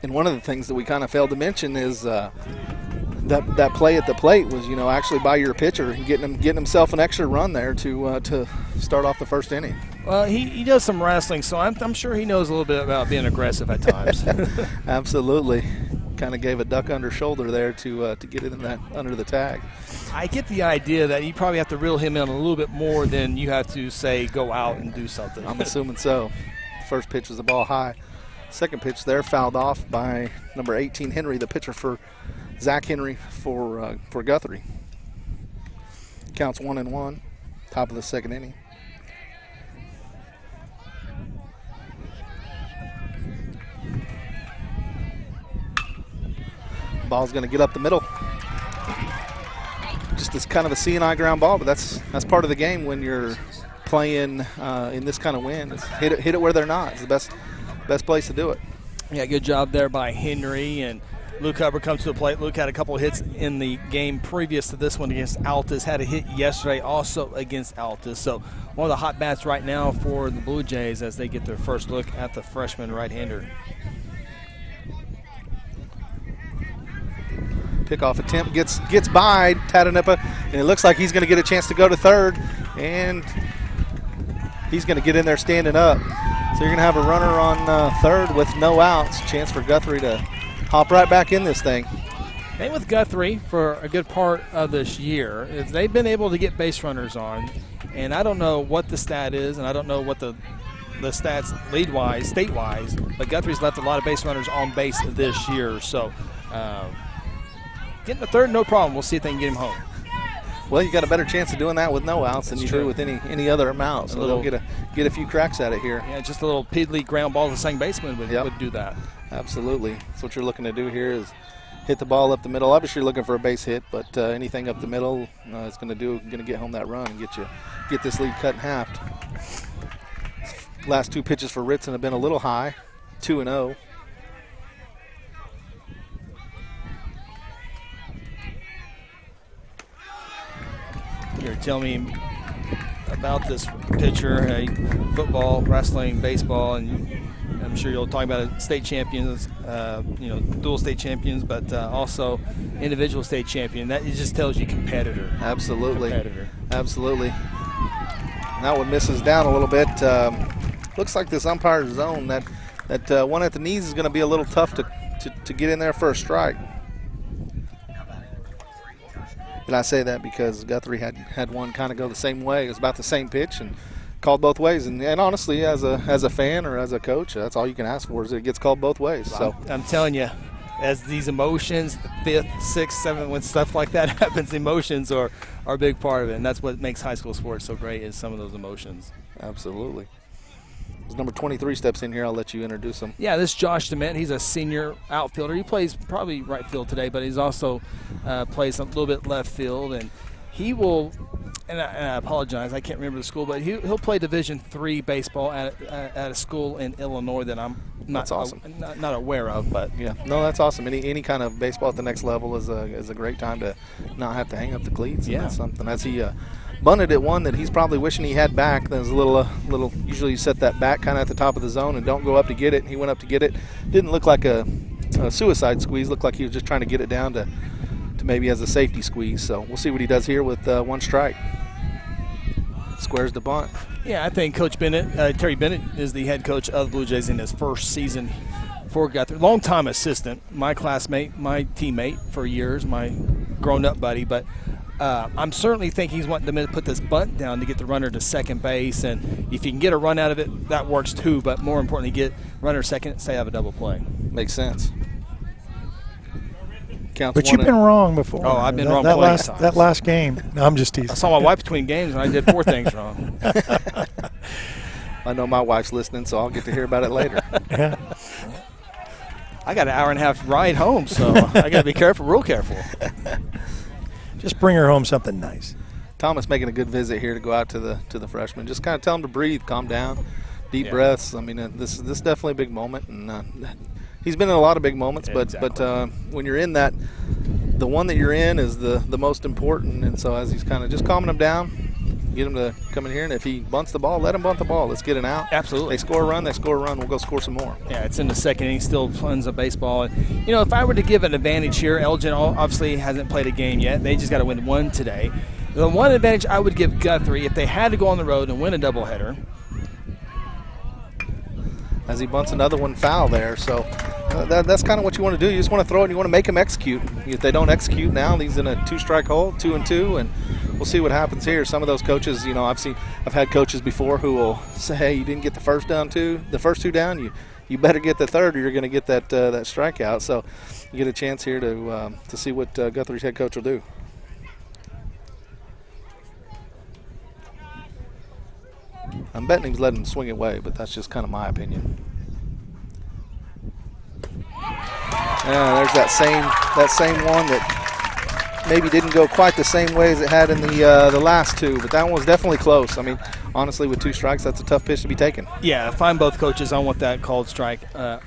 And one of the things that we kind of failed to mention is that play at the plate was, actually by your pitcher and getting himself an extra run there to start off the first inning. Well, he does some wrestling, so I'm sure he knows a little bit about being aggressive at times. Absolutely. Kind of gave a duck under shoulder there to get it in that under the tag. I get the idea that you probably have to reel him in a little bit more than you have to say go out and do something. I'm assuming so. First pitch was the ball high. Second pitch there fouled off by number 18 Henry, the pitcher for Zach Henry for Guthrie. Counts 1-1, top of the second inning. Ball's going to get up the middle. Just as kind of a C&I ground ball, but that's part of the game when you're playing in this kind of wind. Hit it where they're not. It's the best place to do it. Yeah, good job there by Henry, and Luke Hubbard comes to the plate. Luke had a couple of hits in the game previous to this one against Altus. Had a hit yesterday also against Altus. So one of the hot bats right now for the Blue Jays as they get their first look at the freshman right-hander. Pickoff attempt gets by Tatanippa, and it looks like he's going to get a chance to go to third, and he's going to get in there standing up. So you're going to have a runner on third with no outs. Chance for Guthrie to hop right back in this thing. Thing with Guthrie for a good part of this year is they've been able to get base runners on, and I don't know what the stat is, and I don't know what the stats lead-wise, state-wise, but Guthrie's left a lot of base runners on base this year. So getting the third, no problem. We'll see if they can get him home. Well, you got a better chance of doing that with no outs than you do with any other amount. So they'll get a few cracks at it here. Yeah, just a little piddly ground ball to the second baseman would do that. Absolutely. So what you're looking to do here is hit the ball up the middle. Obviously, you're looking for a base hit, but anything up the middle is going to get home that run and get this lead cut in half. Last two pitches for Ritson have been a little high, 2-0. Here, tell me about this pitcher, football, wrestling, baseball, and I'm sure you'll talk about it, state champions, dual state champions, but also individual state champion. That it just tells you competitor. Absolutely. Competitor. Absolutely. And that one misses down a little bit. Looks like this umpire's zone, that one at the knees is going to be a little tough to get in there for a strike. And I say that because Guthrie had one kind of go the same way. It was about the same pitch and called both ways. And honestly, as a fan or as a coach, that's all you can ask for is it gets called both ways. So I'm telling you, as these emotions, 5th, 6th, 7th, when stuff like that happens, emotions are a big part of it. And that's what makes high school sports so great is some of those emotions. Absolutely. As number 23 steps in here, I'll let you introduce him. Yeah, this is Josh DeMent. He's a senior outfielder. He plays probably right field today, but he's also plays a little bit left field. And he will, and I apologize, I can't remember the school, but he'll play Division III baseball at a school in Illinois that I'm not aware of. But yeah, no, that's awesome. Any kind of baseball at the next level is a great time to not have to hang up the cleats. Yeah, that's something. As he bunted at one that he's probably wishing he had back. There's a little. Usually you set that back kind of at the top of the zone and don't go up to get it. He went up to get it. Didn't look like a suicide squeeze. Looked like he was just trying to get it down to maybe as a safety squeeze. So we'll see what he does here with one strike. Squares the bunt. Yeah, I think Coach Bennett, Terry Bennett, is the head coach of the Blue Jays in his first season for Guthrie. Long-time assistant, my classmate, my teammate for years, my grown-up buddy. But I'm certainly think he's wanting to put this bunt down to get the runner to second base. And if you can get a run out of it, that works too. But more importantly, get runner second, say have a double play. Makes sense. Counts but you've been wrong before. Oh, I've been wrong plenty of times. That last game. No, I'm just teasing. I saw my wife between games, and I did 4 things wrong. I know my wife's listening, so I'll get to hear about it later. Yeah. I got an hour and a half ride home, so I got to be careful, real careful. Just bring her home something nice. Thomas making a good visit here to go out to the freshmen. Just kind of tell him to breathe, calm down, deep breaths. I mean, this is definitely a big moment, and he's been in a lot of big moments. But when you're in that, the one that you're in is the most important. And so as he's kind of just calming him down, get him to come in here, and if he bunts the ball, let him bunt the ball. Let's get it out. Absolutely. They score a run, we'll go score some more. Yeah, it's in the second inning, still tons of baseball. And, you know, if I were to give an advantage here, Elgin obviously hasn't played a game yet. They just got to win one today. The one advantage I would give Guthrie, if they had to go on the road and win a doubleheader. As he bunts another one foul there, so that's kind of what you want to do. You just want to throw it and you want to make them execute. If they don't execute now, he's in a 2-strike hole, 2-2, and we'll see what happens here. Some of those coaches, you know, I've had coaches before who will say, hey, you didn't get the first two down, you better get the third or you're going to get that strikeout. So you get a chance here to see what Guthrie's head coach will do. I'm betting he's letting him swing it away, but that's just kind of my opinion. Yeah, there's that same one that maybe didn't go quite the same way as it had in the last two, but that one was definitely close. I mean, honestly, with 2 strikes, that's a tough pitch to be taken. Yeah, if I'm both coaches, I want that called strike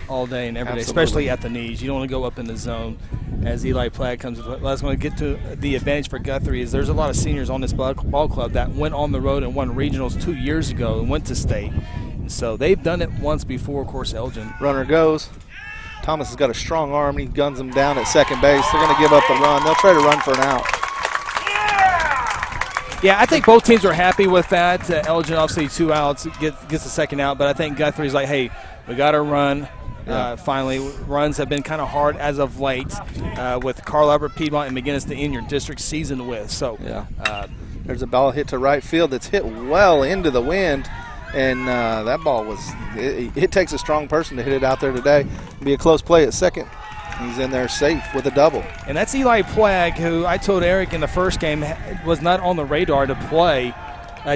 all day and every day, especially at the knees. You don't want to go up in the zone as Eli Plagg comes. Well, I was going to get to the advantage for Guthrie is there's a lot of seniors on this ball club that went on the road and won regionals 2 years ago and went to state. So they've done it once before, of course, Elgin. Runner goes. Thomas has got a strong arm. He guns him down at second base. They're going to give up the run. They'll try to run for an out. Yeah, I think both teams are happy with that. Elgin, obviously, 2 outs, gets the second out. But I think Guthrie's like, hey, we got to run. Finally, runs have been kind of hard as of late with Carl Albert, Piedmont, and McGinnis to end your district season with. So there's a ball hit to right field that's hit well into the wind. And that ball it takes a strong person to hit it out there today. It'll be a close play at second. He's in there safe with a double. And that's Eli Plagg, who I told Eric in the first game was not on the radar to play.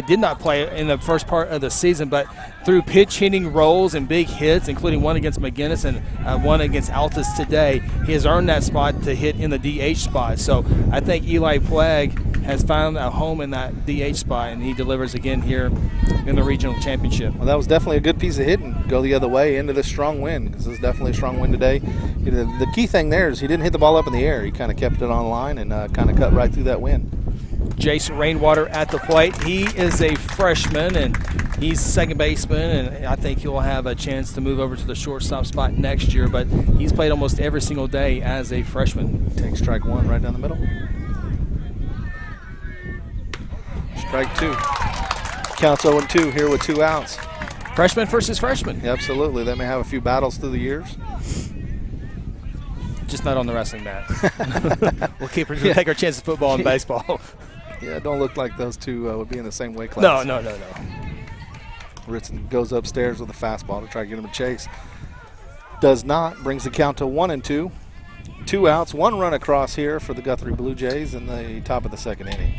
Did not play in the first part of the season, but through pitch hitting roles and big hits, including one against McGinnis and one against Altus today, he has earned that spot to hit in the DH spot. So I think Eli Plagg has found a home in that DH spot, and he delivers again here in the regional championship. Well, that was definitely a good piece of hitting. Go the other way into this strong wind, because it's definitely a strong wind today. The key thing there is he didn't hit the ball up in the air. He kind of kept it on line and kind of cut right through that wind. Jason Rainwater at the plate. He is a freshman, and he's second baseman, and I think he'll have a chance to move over to the shortstop spot next year, but he's played almost every single day as a freshman. Takes strike 1 right down the middle. Strike 2. Counts 0-2 here with 2 outs. Freshman versus freshman. Yeah, absolutely. They may have a few battles through the years. Just not on the wrestling mat. We'll take our chances of football and baseball. Yeah, don't look like those two would be in the same weight class. No. Ritson goes upstairs with a fastball to try to get him a chase. Does not. Brings the count to 1-2. 2 outs, 1 run across here for the Guthrie Blue Jays in the top of the second inning.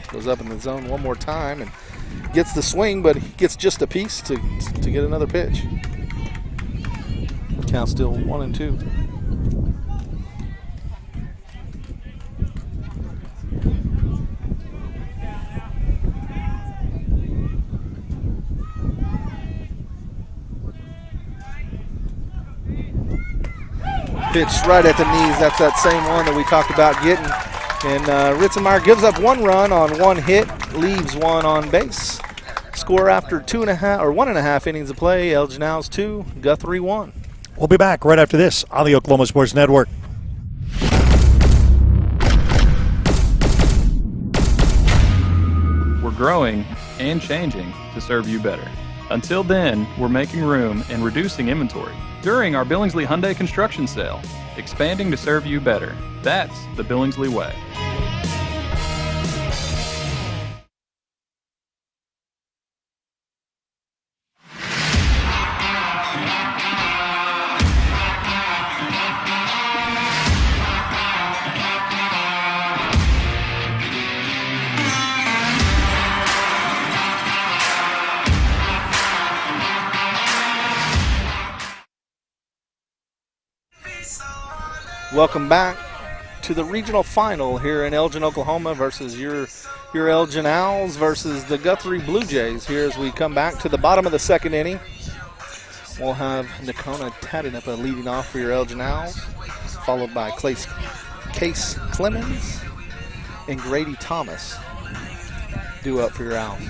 Goes up in the zone one more time and gets the swing, but he gets just a piece to get another pitch. Count still 1-2. Pitch right at the knees. That's that same one that we talked about getting. And Ritzenmeyer gives up 1 run on 1 hit, leaves 1 on base. Score after 1.5 innings of play. Elgin Owls 2, Guthrie 1. We'll be back right after this on the Oklahoma Sports Network. We're growing and changing to serve you better. Until then, we're making room and reducing inventory during our Billingsley Hyundai construction sale, expanding to serve you better. That's the Billingsley way. Welcome back to the regional final here in Elgin, Oklahoma versus your Elgin Owls versus the Guthrie Blue Jays here as we come back to the bottom of the second inning. We'll have Nakona Tatanepa leading off for your Elgin Owls, followed by Case Clemens and Grady Thomas due up for your Owls.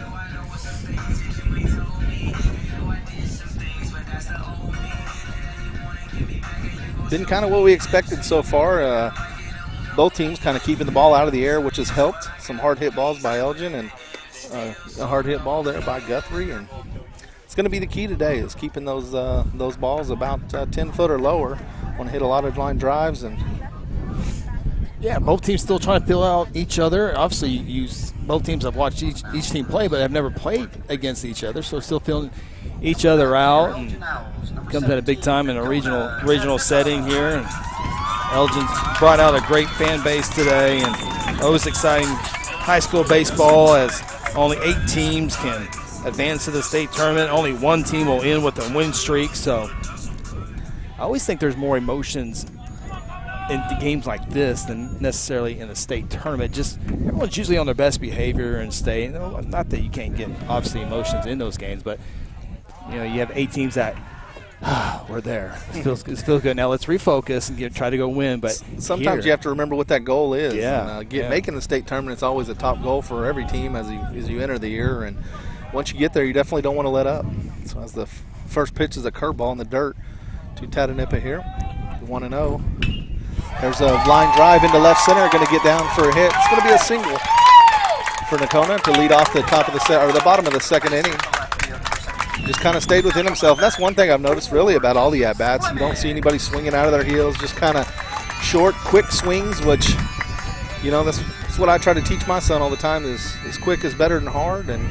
Been kind of what we expected so far. Both teams kind of keeping the ball out of the air, which has helped. Some hard hit balls by Elgin and a hard hit ball there by Guthrie. And it's going to be the key today is keeping those balls about 10 foot or lower. Want to hit a lot of line drives. And yeah, both teams still trying to fill out each other. Obviously, both teams have watched each team play, but have never played against each other, so still filling each other out. And comes at a big time in a regional setting here. And Elgin's brought out a great fan base today, and always exciting high school baseball as only 8 teams can advance to the state tournament. Only one team will end with a win streak, so I always think there's more emotions in games like this than necessarily in a state tournament. Just everyone's usually on their best behavior and stay. Not that you can't get obviously emotions in those games, but you have 8 teams that we're there. It feels good. Now let's refocus and try to go win. But sometimes you have to remember what that goal is. Yeah, and, making the state tournament is always a top goal for every team as you enter the year. And once you get there, you definitely don't want to let up. So as the first pitch is a curveball in the dirt to Tatanepa here, 1-0. There's a line drive into left center, going to get down for a hit. It's going to be a single for Nakona to lead off the bottom of the second inning. Just kind of stayed within himself. That's one thing I've noticed really about all the at-bats. You don't see anybody swinging out of their heels, just kind of short, quick swings, which, that's what I try to teach my son all the time is quick is better than hard, and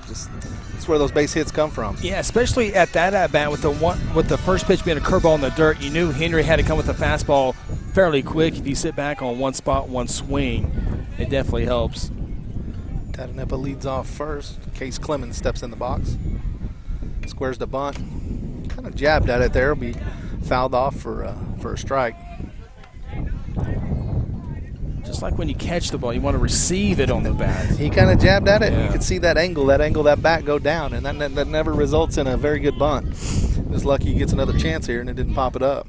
just that's where those base hits come from. Yeah, especially at that at-bat with the first pitch being a curveball in the dirt. You knew Henry had to come with a fastball fairly quick. If you sit back on one spot, one swing, it definitely helps. Tatanepa leads off first. Case Clemens steps in the box. Squares the bunt. Kind of jabbed at it there. Will be fouled off for a strike. Just like when you catch the ball, you want to receive it on the bat. He kind of jabbed at it. Yeah. You could see that bat go down, and that never results in a very good bunt. Just lucky he gets another chance here, and it didn't pop it up.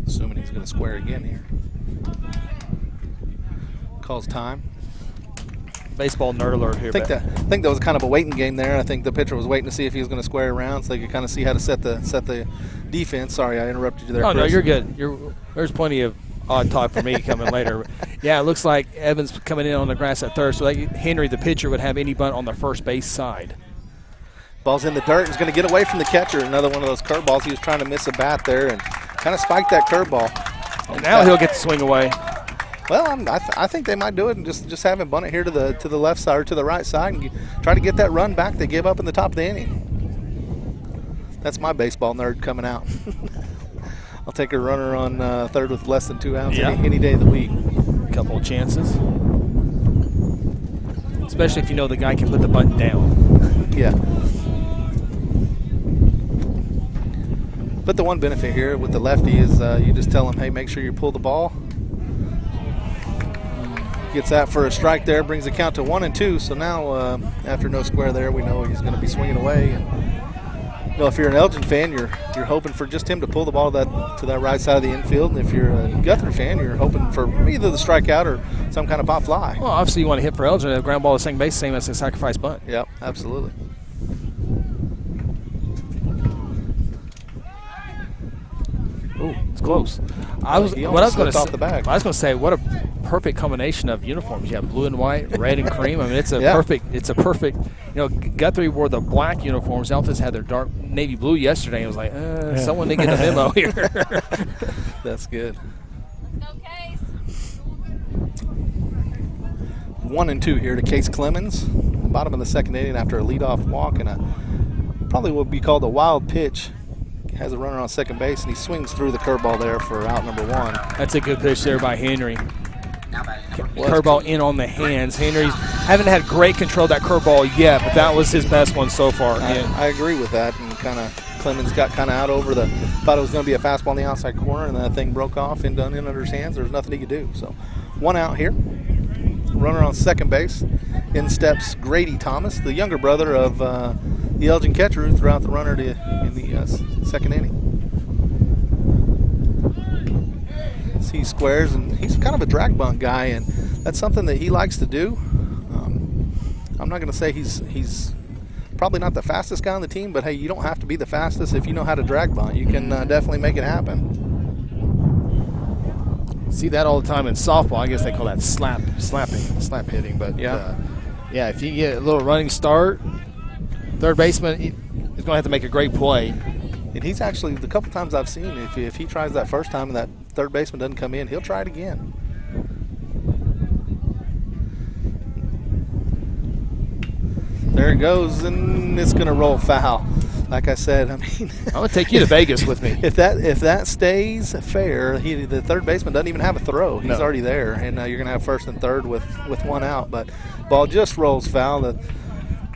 Assuming he's going to square again here. Calls time. Baseball nerd alert here. I think that was kind of a waiting game there. I think the pitcher was waiting to see if he was going to square around so they could kind of see how to set the defense. Sorry, I interrupted you there. Oh, Chris. No, you're good. There's plenty of odd talk for me coming later. Yeah, it looks like Evans coming in on the grass at third, so Henry, the pitcher, would have any bunt on the first base side. Ball's in the dirt. He's going to get away from the catcher. Another one of those curveballs. He was trying to miss a bat there and kind of spiked that curveball. And now he'll get to swing away. Well, I think they might do it and just have him bunt it here to the left side or to the right side and try to get that run back they gave up in the top of the inning. That's my baseball nerd coming out. I'll take a runner on third with less than 2 outs any day of the week. Couple of chances. Especially if you know the guy can put the bunt down. Yeah. But the one benefit here with the lefty is you just tell him, hey, make sure you pull the ball. Gets that for a strike there, brings the count to 1-2. So now after no square there, we know he's going to be swinging away. And, if you're an Elgin fan, you're hoping for just him to pull the ball to that right side of the infield. And if you're a Guthrie fan, you're hoping for either the strikeout or some kind of pop fly. Well, obviously you want to hit for Elgin. A ground ball to second base, same as a sacrifice bunt. Yep, absolutely. Ooh, it's close. I was going to say, what a perfect combination of uniforms. You have blue and white, red and cream. I mean, it's a perfect. Guthrie wore the black uniforms. Elton's had their dark navy blue yesterday. It was like, someone didn't get the memo here. That's good. 1-2 here to Case Clemens. Bottom of the second inning after a leadoff walk and probably what would be called a wild pitch. Has a runner on second base, and he swings through the curveball there for out number 1. That's a good pitch there by Henry. curveball in on the hands. Henry's haven't had great control of that curveball yet, but that was his best one so far. I agree with that, and kind of Clemens got kind of out over the, thought it was going to be a fastball on the outside corner, and that thing broke off and done in under his hands. There's nothing he could do. So 1 out here. Runner on second base. In steps Grady Thomas, the younger brother of the Elgin catcher who threw out the runner in the second inning. He squares, and he's kind of a drag bunt guy, and that's something that he likes to do. I'm not going to say he's probably not the fastest guy on the team, but hey, you don't have to be the fastest if you know how to drag bunt. You can definitely make it happen. See that all the time in softball. I guess they call that slap hitting. But yeah, if you get a little running start, third baseman is going to have to make a great play. And he's actually, the couple times I've seen, if he tries that first time and that third baseman doesn't come in, he'll try it again. There it goes, and it's going to roll foul. Like I said, I mean, I'm going to take you to Vegas with me. If that stays fair, the third baseman doesn't even have a throw. He's already there, and you're going to have first and third with 1 out. But ball just rolls foul.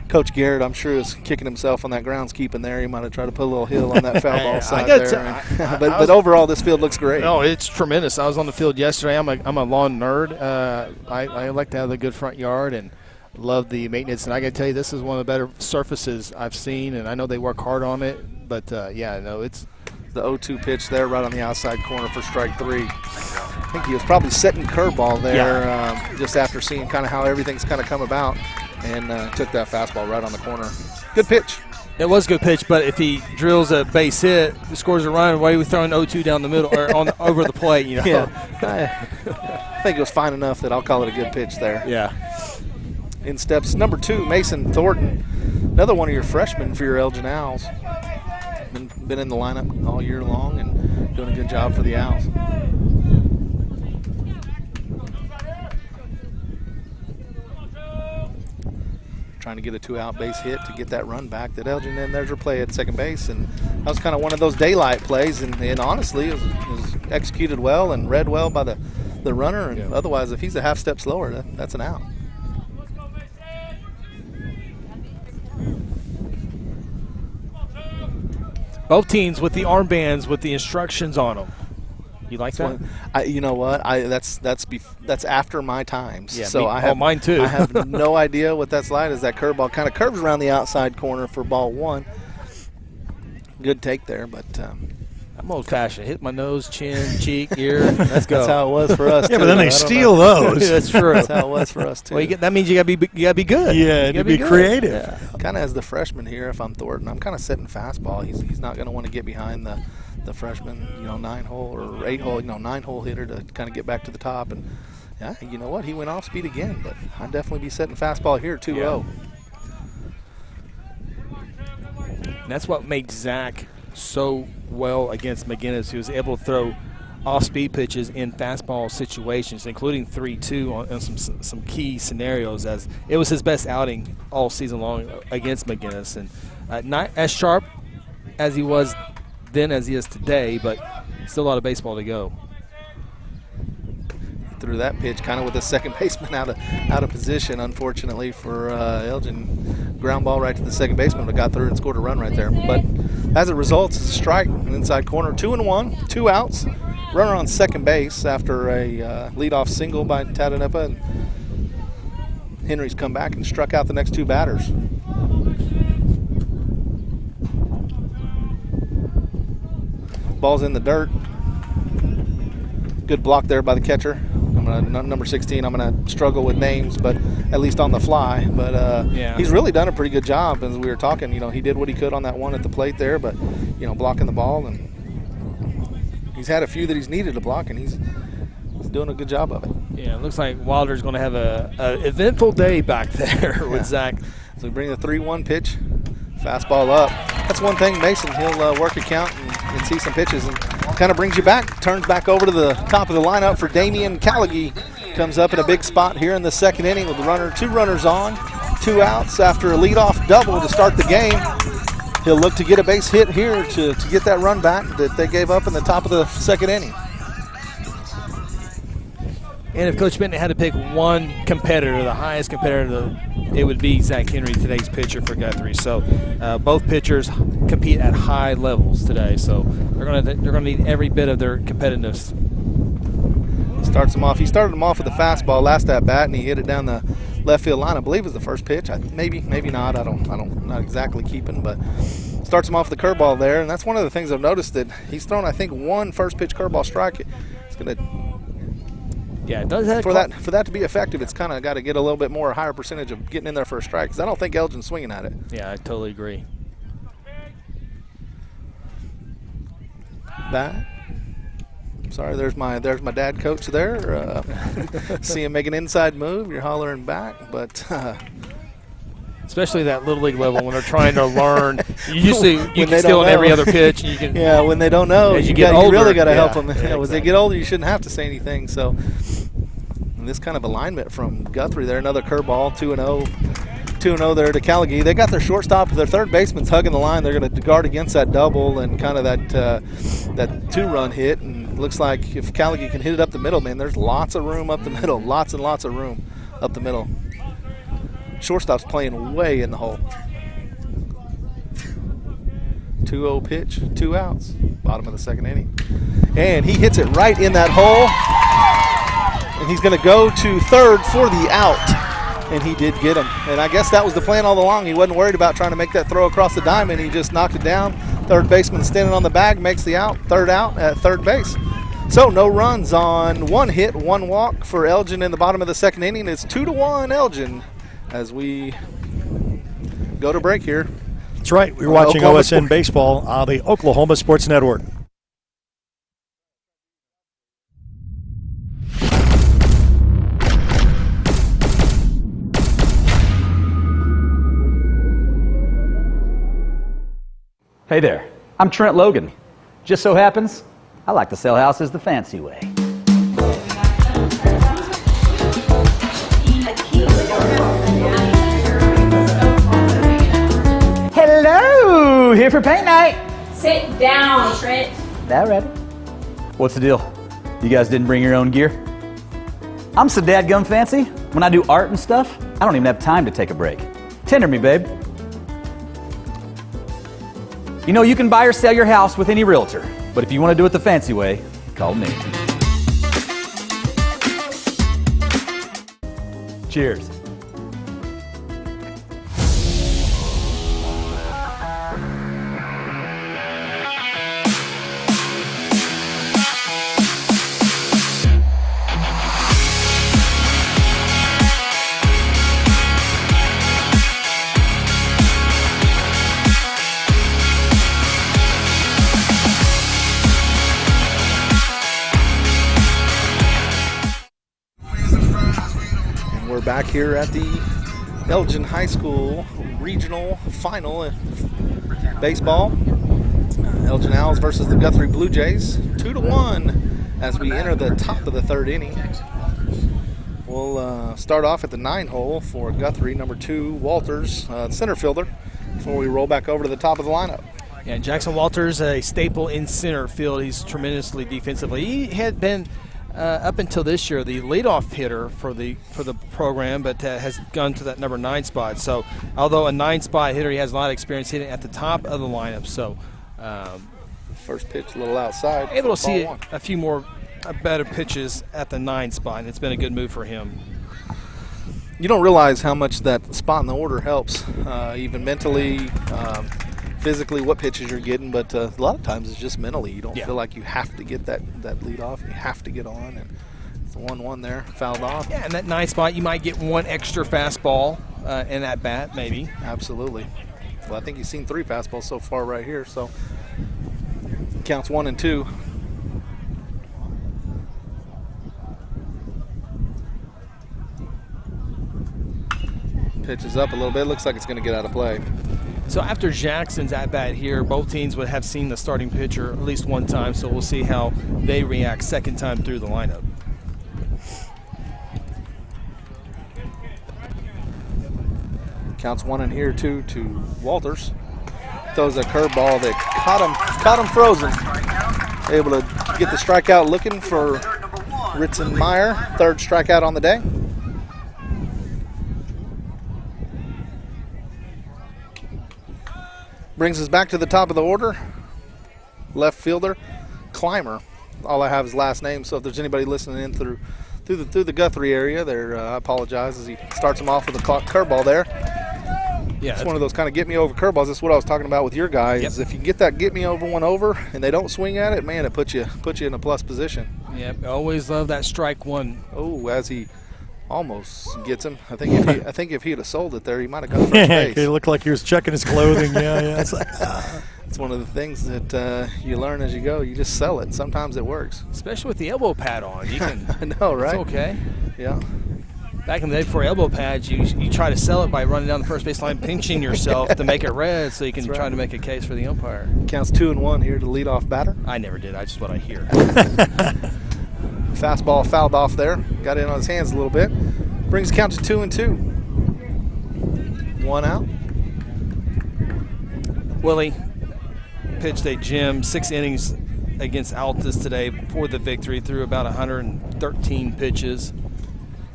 Coach Garrett, I'm sure, is kicking himself on that groundskeeping there. He might have tried to put a little hill on that foul ball side there. But overall, this field looks great. Oh, it's tremendous. I was on the field yesterday. I'm a lawn nerd. I like to have a good front yard and love the maintenance. And I got to tell you, this is one of the better surfaces I've seen, and I know they work hard on it. But, it's the 0-2 pitch there right on the outside corner for strike 3. I think he was probably setting curveball there just after seeing kind of how everything's kind of come about. And took that fastball right on the corner. Good pitch. It was a good pitch, but if he drills a base hit, scores a run, why are we throwing 0-2 down the middle or over the plate? Yeah, I think it was fine enough that I'll call it a good pitch there. Yeah. In steps number 2, Mason Thornton, another one of your freshmen for your Elgin Owls. Been in the lineup all year long and doing a good job for the Owls. Trying to get a 2-out base hit to get that run back that Elgin, and there's her play at second base, and that was kind of one of those daylight plays, and honestly it was executed well and read well by the runner, and otherwise if he's a half step slower, that's an out. Both teams with the armbands with the instructions on them. You like that? You know what? That's after my times. Yeah, so mine too. I have no idea what that's like. As that curveball kind of curves around the outside corner for ball 1. Good take there, but I'm old-fashioned. Hit my nose, chin, cheek, ear. Let's go. That's how it was for us. Yeah, but then they steal those. That's true. That's how it was for us too. Well, that means you gotta be good. Yeah, to be creative. Yeah. Kind of as the freshman here, if I'm Thornton, I'm kind of setting fastball. He's not going to want to get behind the freshman, 9-hole or 8-hole, 9-hole hitter to kind of get back to the top. And yeah, you know what? He went off speed again, but I'd definitely be setting fastball here 2-0. Yeah. And that's what made Zach so well against McGinnis. He was able to throw off-speed pitches in fastball situations, including 3-2 on some key scenarios, as it was his best outing all season long against McGinnis. And not as sharp as he was then as he is today, but still a lot of baseball to go. Threw that pitch kind of with the second baseman out of position, unfortunately for Elgin. Ground ball right to the second baseman, but got through and scored a run right there. But as it results, it's a strike, an inside corner, 2-1, 2 outs. Runner on second base after a leadoff single by Tadanepa. And Henry's come back and struck out the next 2 batters. Ball's in the dirt. Good block there by the catcher. Number 16, I'm going to struggle with names, but at least on the fly. But he's really done a pretty good job. As we were talking, he did what he could on that one at the plate there, but, blocking the ball. And he's had a few that he's needed to block, and he's doing a good job of it. Yeah, it looks like Wilder's going to have a eventful day back there with Zach. So we bring the 3-1 pitch, fastball up. That's one thing, Mason, he'll work a count and see some pitches and kind of brings you back, turns back over to the top of the lineup for Damian Callaghy. Comes up in a big spot here in the second inning with the 2 runners on, 2 outs after a leadoff double to start the game. He'll look to get a base hit here to get that run back that they gave up in the top of the second inning. And if Coach Benton had to pick one competitor, the highest competitor, it would be Zach Henry, today's pitcher for Guthrie. So both pitchers compete at high levels today. So they're going to need every bit of their competitiveness. Starts him off. He started him off with a fastball last at bat, and he hit it down the left field line. I believe it was the first pitch. Maybe not. Not exactly keeping, but starts him off with the curveball there. And that's one of the things I've noticed, that he's thrown, I think, one first pitch curveball strike. It's going to. Yeah, it does have for that to be effective, it's kind of got to get a little bit more, a higher percentage of getting in there for a strike, because I don't think Elgin's swinging at it. Yeah, I totally agree. Bat. Sorry, there's my dad coach there. See him make an inside move, you're hollering back, but. Especially that little league level when they're trying to learn. You can steal on every other pitch. And you can, yeah, when they don't know, as you really got to help them. Yeah, when they get older, you shouldn't have to say anything. So, and this kind of alignment from Guthrie there, another curveball, 2-0. 2-0 there to Callagy. They got their shortstop, their third baseman's hugging the line. They're going to guard against that double and kind of that two-run hit. And looks like if Callagy can hit it up the middle, man, there's lots of room up the middle, lots and lots of room up the middle. Shortstop's playing way in the hole. 2-0 pitch, 2 outs, bottom of the second inning. And he hits it right in that hole. And he's going to go to third for the out. And he did get him. And I guess that was the plan all along. He wasn't worried about trying to make that throw across the diamond. He just knocked it down. Third baseman standing on the bag makes the out. Third out at third base. So no runs on one hit, one walk for Elgin in the bottom of the second inning. It's 2-1 Elgin as we go to break here. That's right. We're watching OSN Baseball on the Oklahoma Sports Network. Hey there, I'm Trent Logan. Just so happens, I like to sell houses the fancy way. Hello, here for paint night. Sit down, Trent. That ready? What's the deal? You guys didn't bring your own gear? I'm so dadgum fancy. When I do art and stuff, I don't even have time to take a break. Tender me, babe. You know, you can buy or sell your house with any realtor, but if you want to do it the fancy way, call me. Cheers. Back here at the Elgin High School regional final in baseball. Elgin Owls versus the Guthrie Blue Jays, 2-1 as we enter the top of the third inning. We'll start off at the 9 hole for Guthrie, number 2, Walters, center fielder, before we roll back over to the top of the lineup. Yeah, Jackson Walters, a staple in center field. He's tremendously defensively. He had been up until this year the leadoff hitter for the program, but has gone to that number 9 spot. So although a 9-spot hitter, he has a lot of experience hitting at the top of the lineup. So first pitch a little outside. Able to see a few more better pitches at the 9 spot, and it's been a good move for him. You don't realize how much that spot in the order helps, even mentally, physically, what pitches you're getting, but a lot of times it's just mentally. You don't feel like you have to get that lead off. You have to get on, and it's the 1-1 there, fouled off. Yeah, and that 9 spot, you might get one extra fastball in that bat, maybe. Absolutely. Well, I think you've seen 3 fastballs so far right here, so counts 1 and 2. Pitches up a little bit. Looks like it's going to get out of play. So after Jackson's at-bat here, both teams would have seen the starting pitcher at least one time, so we'll see how they react second time through the lineup. Counts 1 in here, 2 to Walters. Throws a curveball that caught him frozen. Able to get the strikeout, looking for Ritzenmeyer, third strikeout on the day. Brings us back to the top of the order. Left fielder, Clymer. All I have is last name, so if there's anybody listening in through the Guthrie area, I apologize as he starts them off with a curveball there. Yeah, it's one of those kind of get me over curveballs. That's what I was talking about with your guys. Yep. If you can get that get me over one over and they don't swing at it, man, it puts you in a plus position. Yep, always love that strike one. Oh, as he almost gets him. I think if he'd have sold it there, he might have got first base. It looked like he was checking his clothing. Yeah. It's like, it's one of the things that you learn as you go. You just sell it. Sometimes it works. Especially with the elbow pad on. You can. I know, right? It's okay. Yeah. Back in the day before elbow pads, you try to sell it by running down the first base line, pinching yourself to make it red so you can try to make a case for the umpire. Counts 2-1 here to lead off batter. I never did. I just what I hear. Fastball fouled off there. Got in on his hands a little bit. Brings the count to 2-2. 1 out. Willie pitched a gym 6 innings against Altus today for the victory, threw about 113 pitches.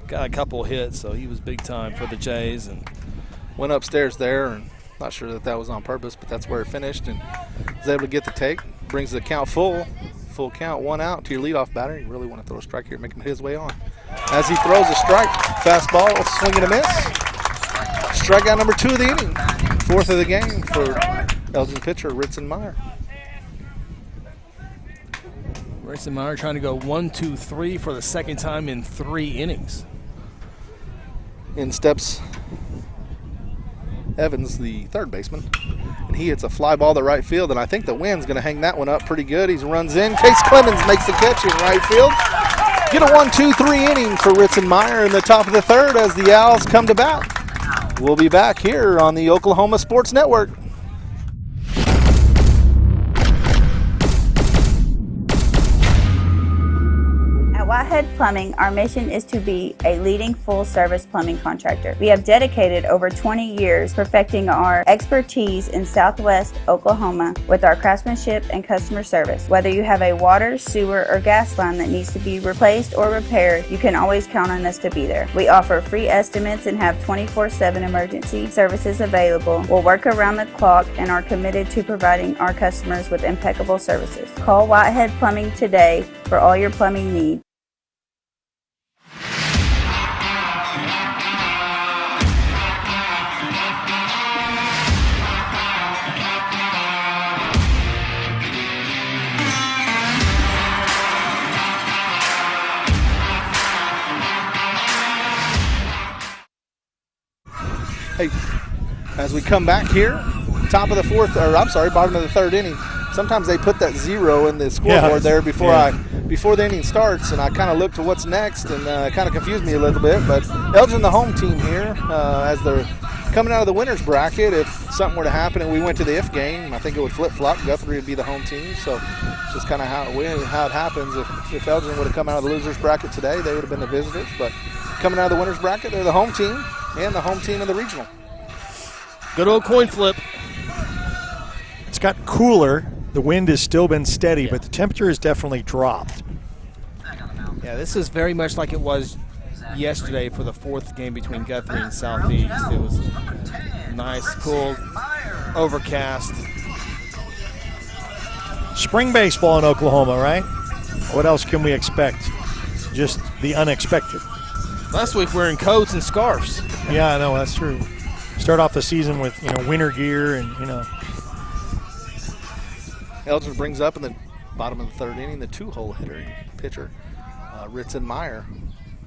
Got a couple hits, so he was big time for the Jays. And went upstairs there, and not sure that was on purpose, but that's where it finished, and was able to get the take. Brings the count full count, 1 out to your leadoff batter. You really want to throw a strike here, make him hit his way on. As he throws a strike, fastball, swing and a miss. Strikeout number 2 of the inning, 4th of the game for Elgin pitcher Ritzenmeyer. Ritzenmeyer trying to go 1-2-3 for the second time in 3 innings. In steps Evans, the third baseman, and he hits a fly ball to right field, and I think the wind's going to hang that one up pretty good. He runs in. Case Clemens makes the catch in right field. Get a 1-2-3 inning for Ritzenmeyer in the top of the third as the Owls come to bat. We'll be back here on the Oklahoma Sports Network. Whitehead Plumbing, our mission is to be a leading full-service plumbing contractor. We have dedicated over 20 years perfecting our expertise in Southwest Oklahoma with our craftsmanship and customer service. Whether you have a water, sewer, or gas line that needs to be replaced or repaired, you can always count on us to be there. We offer free estimates and have 24/7 emergency services available. We'll work around the clock and are committed to providing our customers with impeccable services. Call Whitehead Plumbing today for all your plumbing needs. Hey, as we come back here, bottom of the third inning. Sometimes they put that 0 in the scoreboard there before the inning starts, and I kind of look to what's next, and it kind of confused me a little bit. But Elgin, the home team here, as they're coming out of the winner's bracket, if something were to happen and we went to the if game, I think it would flip-flop. Guthrie would be the home team, so it's just kind of how it happens. If Elgin would have come out of the loser's bracket today, they would have been the visitors. But coming out of the winner's bracket, they're the home team and the home team of the regional. Good old coin flip. It's got cooler. The wind has still been steady, but the temperature has definitely dropped. Yeah, this is very much like it was yesterday for the 4th game between Guthrie and Southeast. It was nice, cool, overcast. Spring baseball in Oklahoma, right? What else can we expect? Just the unexpected. Last week we were in coats and scarves. Yeah, I know, that's true. Start off the season with, winter gear and, Elgin brings up in the bottom of the third inning the 2-hole hitter pitcher, Ritzenmeyer,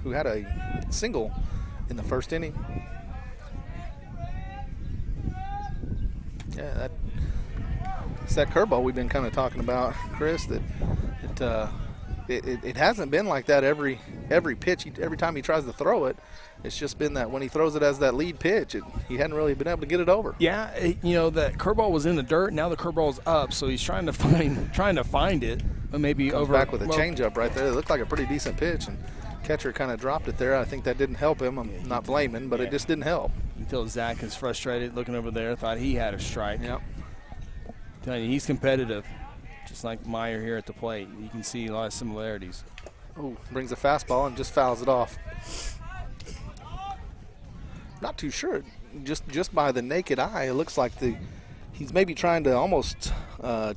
who had a single in the first inning. Yeah, it's that curveball we've been kind of talking about, Chris, that it hasn't been like that every pitch. Every time he tries to throw it, it's just been that when he throws it as that lead pitch, he hadn't really been able to get it over. Yeah, that curveball was in the dirt. Now the curveball's up, so he's trying to find it, but maybe Comes back with a changeup right there. It looked like a pretty decent pitch, and catcher kind of dropped it there. I think that didn't help him. I'm not blaming, but it just didn't help. Until Zach is frustrated, looking over there, thought he had a strike. Yep. Telling you, he's competitive, just like Meyer here at the plate. You can see a lot of similarities. Oh, brings a fastball and just fouls it off. Not too sure. Just by the naked eye, it looks like he's maybe trying to almost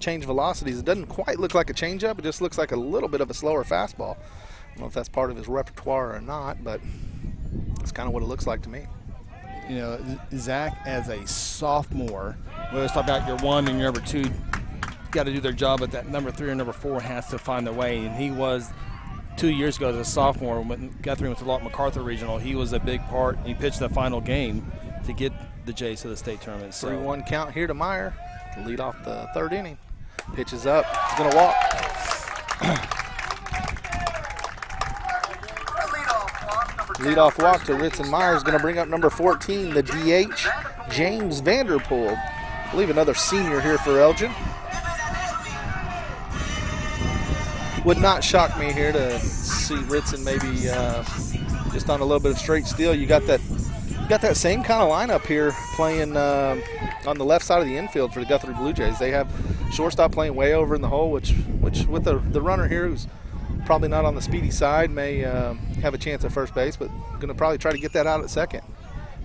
change velocities. It doesn't quite look like a changeup. It just looks like a little bit of a slower fastball. I don't know if that's part of his repertoire or not, but it's kind of what it looks like to me. You know, Zach, as a sophomore, we always talk about your 1 and your number 2 got to do their job, but that number 3 or number 4 has to find a way. And he was 2 years ago as a sophomore when Guthrie went to Lawton MacArthur Regional. He was a big part. He pitched the final game to get the Jays to the state tournament. 3-1 count here to Meyer to lead off the 3rd inning. Pitches up. He's going to walk. Leadoff walk to Ritson Meyer is going to bring up number 14, the DH, James Vanderpool. I believe another senior here for Elgin. Would not shock me here to see Ritson maybe just on a little bit of straight steel. You got that same kind of lineup here playing on the left side of the infield for the Guthrie Blue Jays. They have shortstop playing way over in the hole, which with the runner here who's probably not on the speedy side may have a chance at first base, but going to probably try to get that out at second.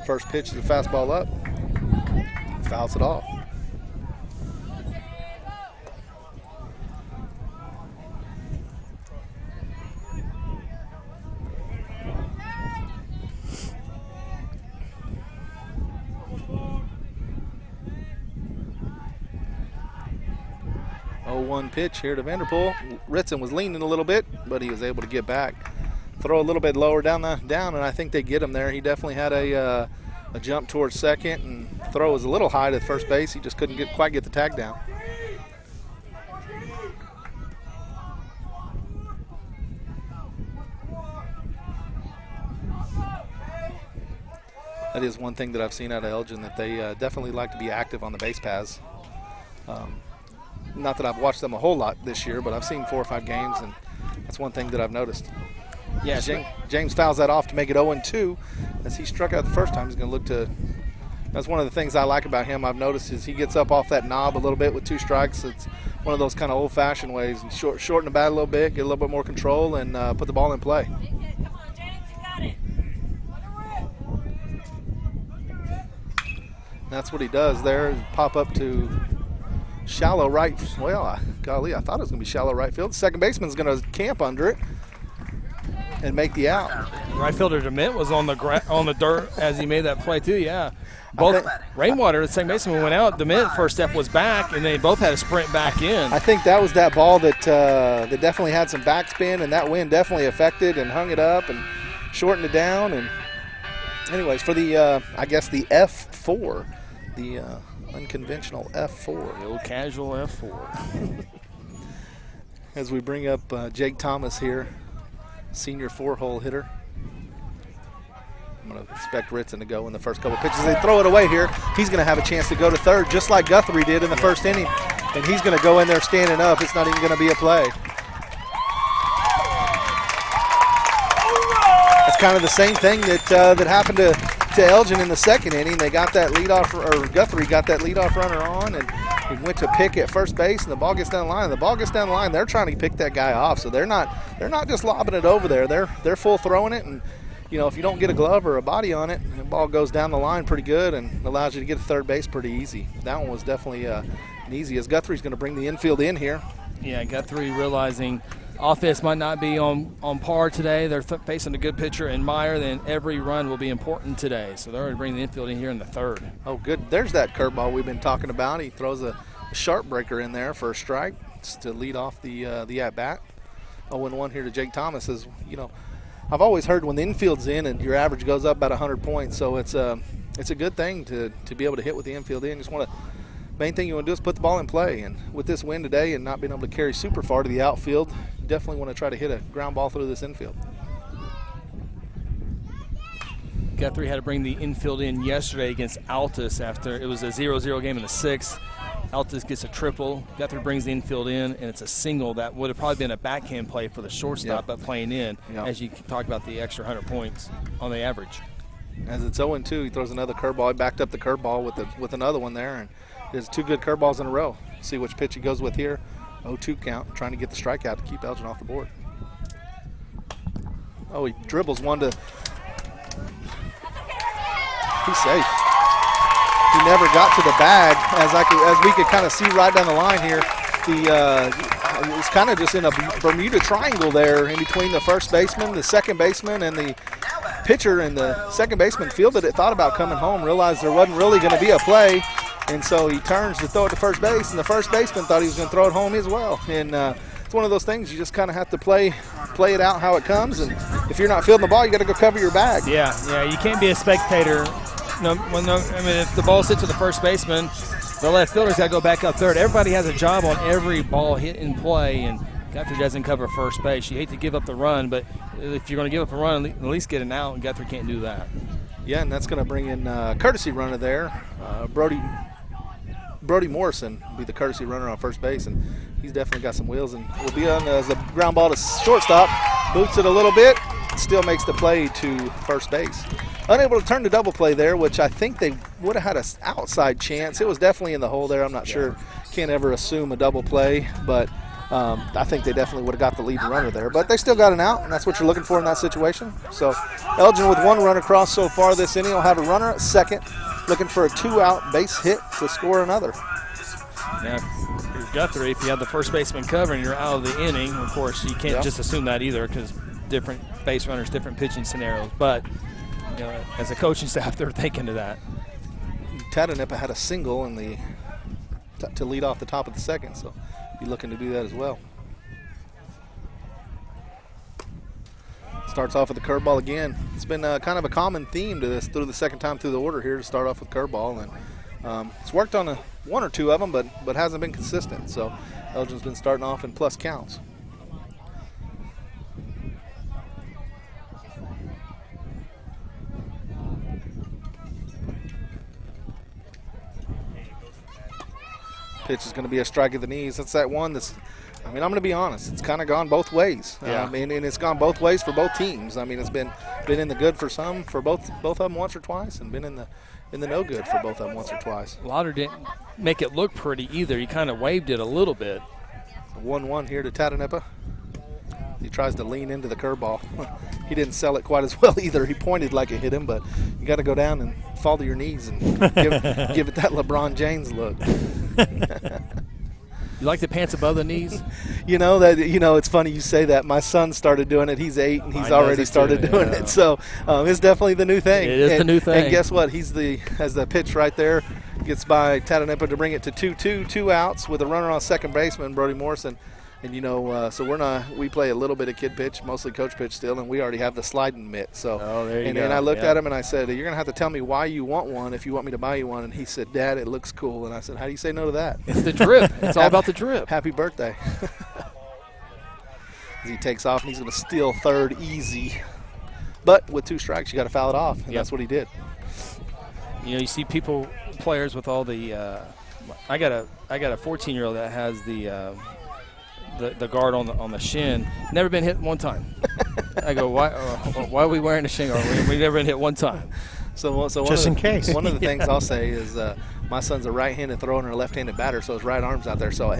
First pitch is a fastball up. Fouls it off. One pitch here to Vanderpool. Ritson was leaning a little bit, but he was able to get back. Throw a little bit lower down, and I think they get him there. He definitely had a jump towards second, and throw was a little high to first base. He just couldn't quite get the tag down. That is one thing that I've seen out of Elgin, that they definitely like to be active on the base paths. Not that I've watched them a whole lot this year, but I've seen 4 or 5 games, and that's one thing that I've noticed. Yeah, James fouls that off to make it 0-2. As he struck out the first time, he's going to look to. That's one of the things I like about him. I've noticed is he gets up off that knob a little bit with 2 strikes. It's one of those kind of old-fashioned ways. Shorten the bat a little bit, get a little bit more control, and put the ball in play. That's what he does there. Pop up to shallow right. Well, golly, I thought it was going to be shallow right field. The second baseman's going to camp under it and make the out. Right fielder DeMint was on the dirt as he made that play too. Yeah, both Rainwater, the second baseman, went out. DeMint first step was back, and they both had to sprint back in. I think that was that ball that definitely had some backspin, and that wind definitely affected and hung it up and shortened it down. And anyways, for the I guess the F4, the unconventional F4. The old casual F4. As we bring up Jake Thomas here, senior 4-hole hitter. I'm going to expect Ritson to go in the first couple pitches. They throw it away here. He's going to have a chance to go to third, just like Guthrie did in the first inning. And he's going to go in there standing up. It's not even going to be a play. That's kind of the same thing that happened to Elgin in the second inning. They got that leadoff, or Guthrie got that leadoff runner on, and he went to pick at first base, and the ball gets down the line. The ball gets down the line. They're trying to pick that guy off, so they're not just lobbing it over there. They're full throwing it, and you know, if you don't get a glove or a body on it, the ball goes down the line pretty good and allows you to get to third base pretty easy. That one was definitely an easy, as Guthrie's going to bring the infield in here. Yeah, Guthrie realizing offense might not be on par today. They're facing a good pitcher in Meyer, then every run will be important today. So they're already bringing the infield in here in the third. Oh, good. There's that curveball we've been talking about. He throws a sharp breaker in there for a strike to lead off the at-bat. 0-1 here to Jake Thomas. Is, you know, I've always heard when the infield's in and your average goes up about 100 points, so it's a good thing to be able to hit with the infield in. Main thing you want to do is put the ball in play, and with this wind today and not being able to carry super far to the outfield, you definitely want to try to hit a ground ball through this infield. Guthrie had to bring the infield in yesterday against Altus after it was a 0-0 game in the sixth. Altus gets a triple. Guthrie brings the infield in, and it's a single that would have probably been a backhand play for the shortstop, but playing in, as you talk about the extra 100 points on the average. As it's 0-2, he throws another curveball. He backed up the curveball with another one there, and there's 2 good curveballs in a row. See which pitch he goes with here. 0-2 count, trying to get the strikeout to keep Elgin off the board. Oh, he dribbles one to. He's safe. He never got to the bag, as we could kind of see right down the line here. It was kind of just in a Bermuda triangle there in between the first baseman, the second baseman, and the pitcher. And the second baseman fielded it, thought about coming home, realized there wasn't really going to be a play, and so he turns to throw it to first base, and the first baseman thought he was going to throw it home as well. And it's one of those things you just kind of have to play it out how it comes, and if you're not fielding the ball, you got to go cover your bag. Yeah, you can't be a spectator. If the ball sits to the first baseman, the left fielder's got to go back up third. Everybody has a job on every ball hit in play, and Guthrie doesn't cover first base. You hate to give up the run, but if you're going to give up a run, at least get an out, and Guthrie can't do that. Yeah, and that's going to bring in courtesy runner there. Brody Morrison will be the courtesy runner on first base, and he's definitely got some wheels, and will be on as a ground ball to shortstop. Boots it a little bit, still makes the play to first base. Unable to turn the double play there, which I think they would have had an outside chance. It was definitely in the hole there. I'm not sure. Can't ever assume a double play, but I think they definitely would have got the lead runner there. But they still got an out, and that's what you're looking for in that situation. So Elgin with one run across so far this inning will have a runner at second, looking for a 2-out base hit to score another. Yeah, Guthrie, if you have the first baseman covering, you're out of the inning. Of course, you can't just assume that either, because different base runners, different pitching scenarios. But as a coaching staff, they're thinking of that. Tatanippa had a single in to lead off the top of the second, so be looking to do that as well. Starts off with the curveball again. It's been kind of a common theme to this through the second time through the order here to start off with curveball, and it's worked on one or two of them, but hasn't been consistent. So Elgin's been starting off in plus counts. Pitch is going to be a strike at the knees. That's that one that's, I'm going to be honest, it's kind of gone both ways. Yeah. And it's gone both ways for both teams. It's been in the good for some, for both of them once or twice, and been in the no good for both of them once or twice. Lauder didn't make it look pretty either. He kind of waved it a little bit. 1-1 here to Tatanippa. He tries to lean into the curveball. He didn't sell it quite as well either. He pointed like it hit him, but you got to go down and fall to your knees and give it that LeBron James look. You like the pants above the knees? It's funny you say that. My son started doing it. He's 8, and he's already started doing it. So it's definitely the new thing. It is the new thing. And guess what? Has the pitch right there, gets by Tatanippa to bring it to 2-2, 2 outs with a runner on second baseman, Brody Morrison. And so we play a little bit of kid pitch, mostly coach pitch still, and we already have the sliding mitt. So, there you go. And I looked at him and I said, "You're gonna have to tell me why you want one if you want me to buy you one." And he said, "Dad, it looks cool." And I said, "How do you say no to that?" It's the drip. It's all about the drip. Happy birthday. As he takes off, and he's gonna steal third easy. But with 2 strikes, you got to foul it off, and that's what he did. You see players with all the. I got a 14-year-old that has the guard on the shin. Never been hit one time. I go, why are we wearing a shin guard? We've never been hit one time. So just in case. One of the things I'll say is my son's a right-handed thrower and a left-handed batter, so his right arm's out there. So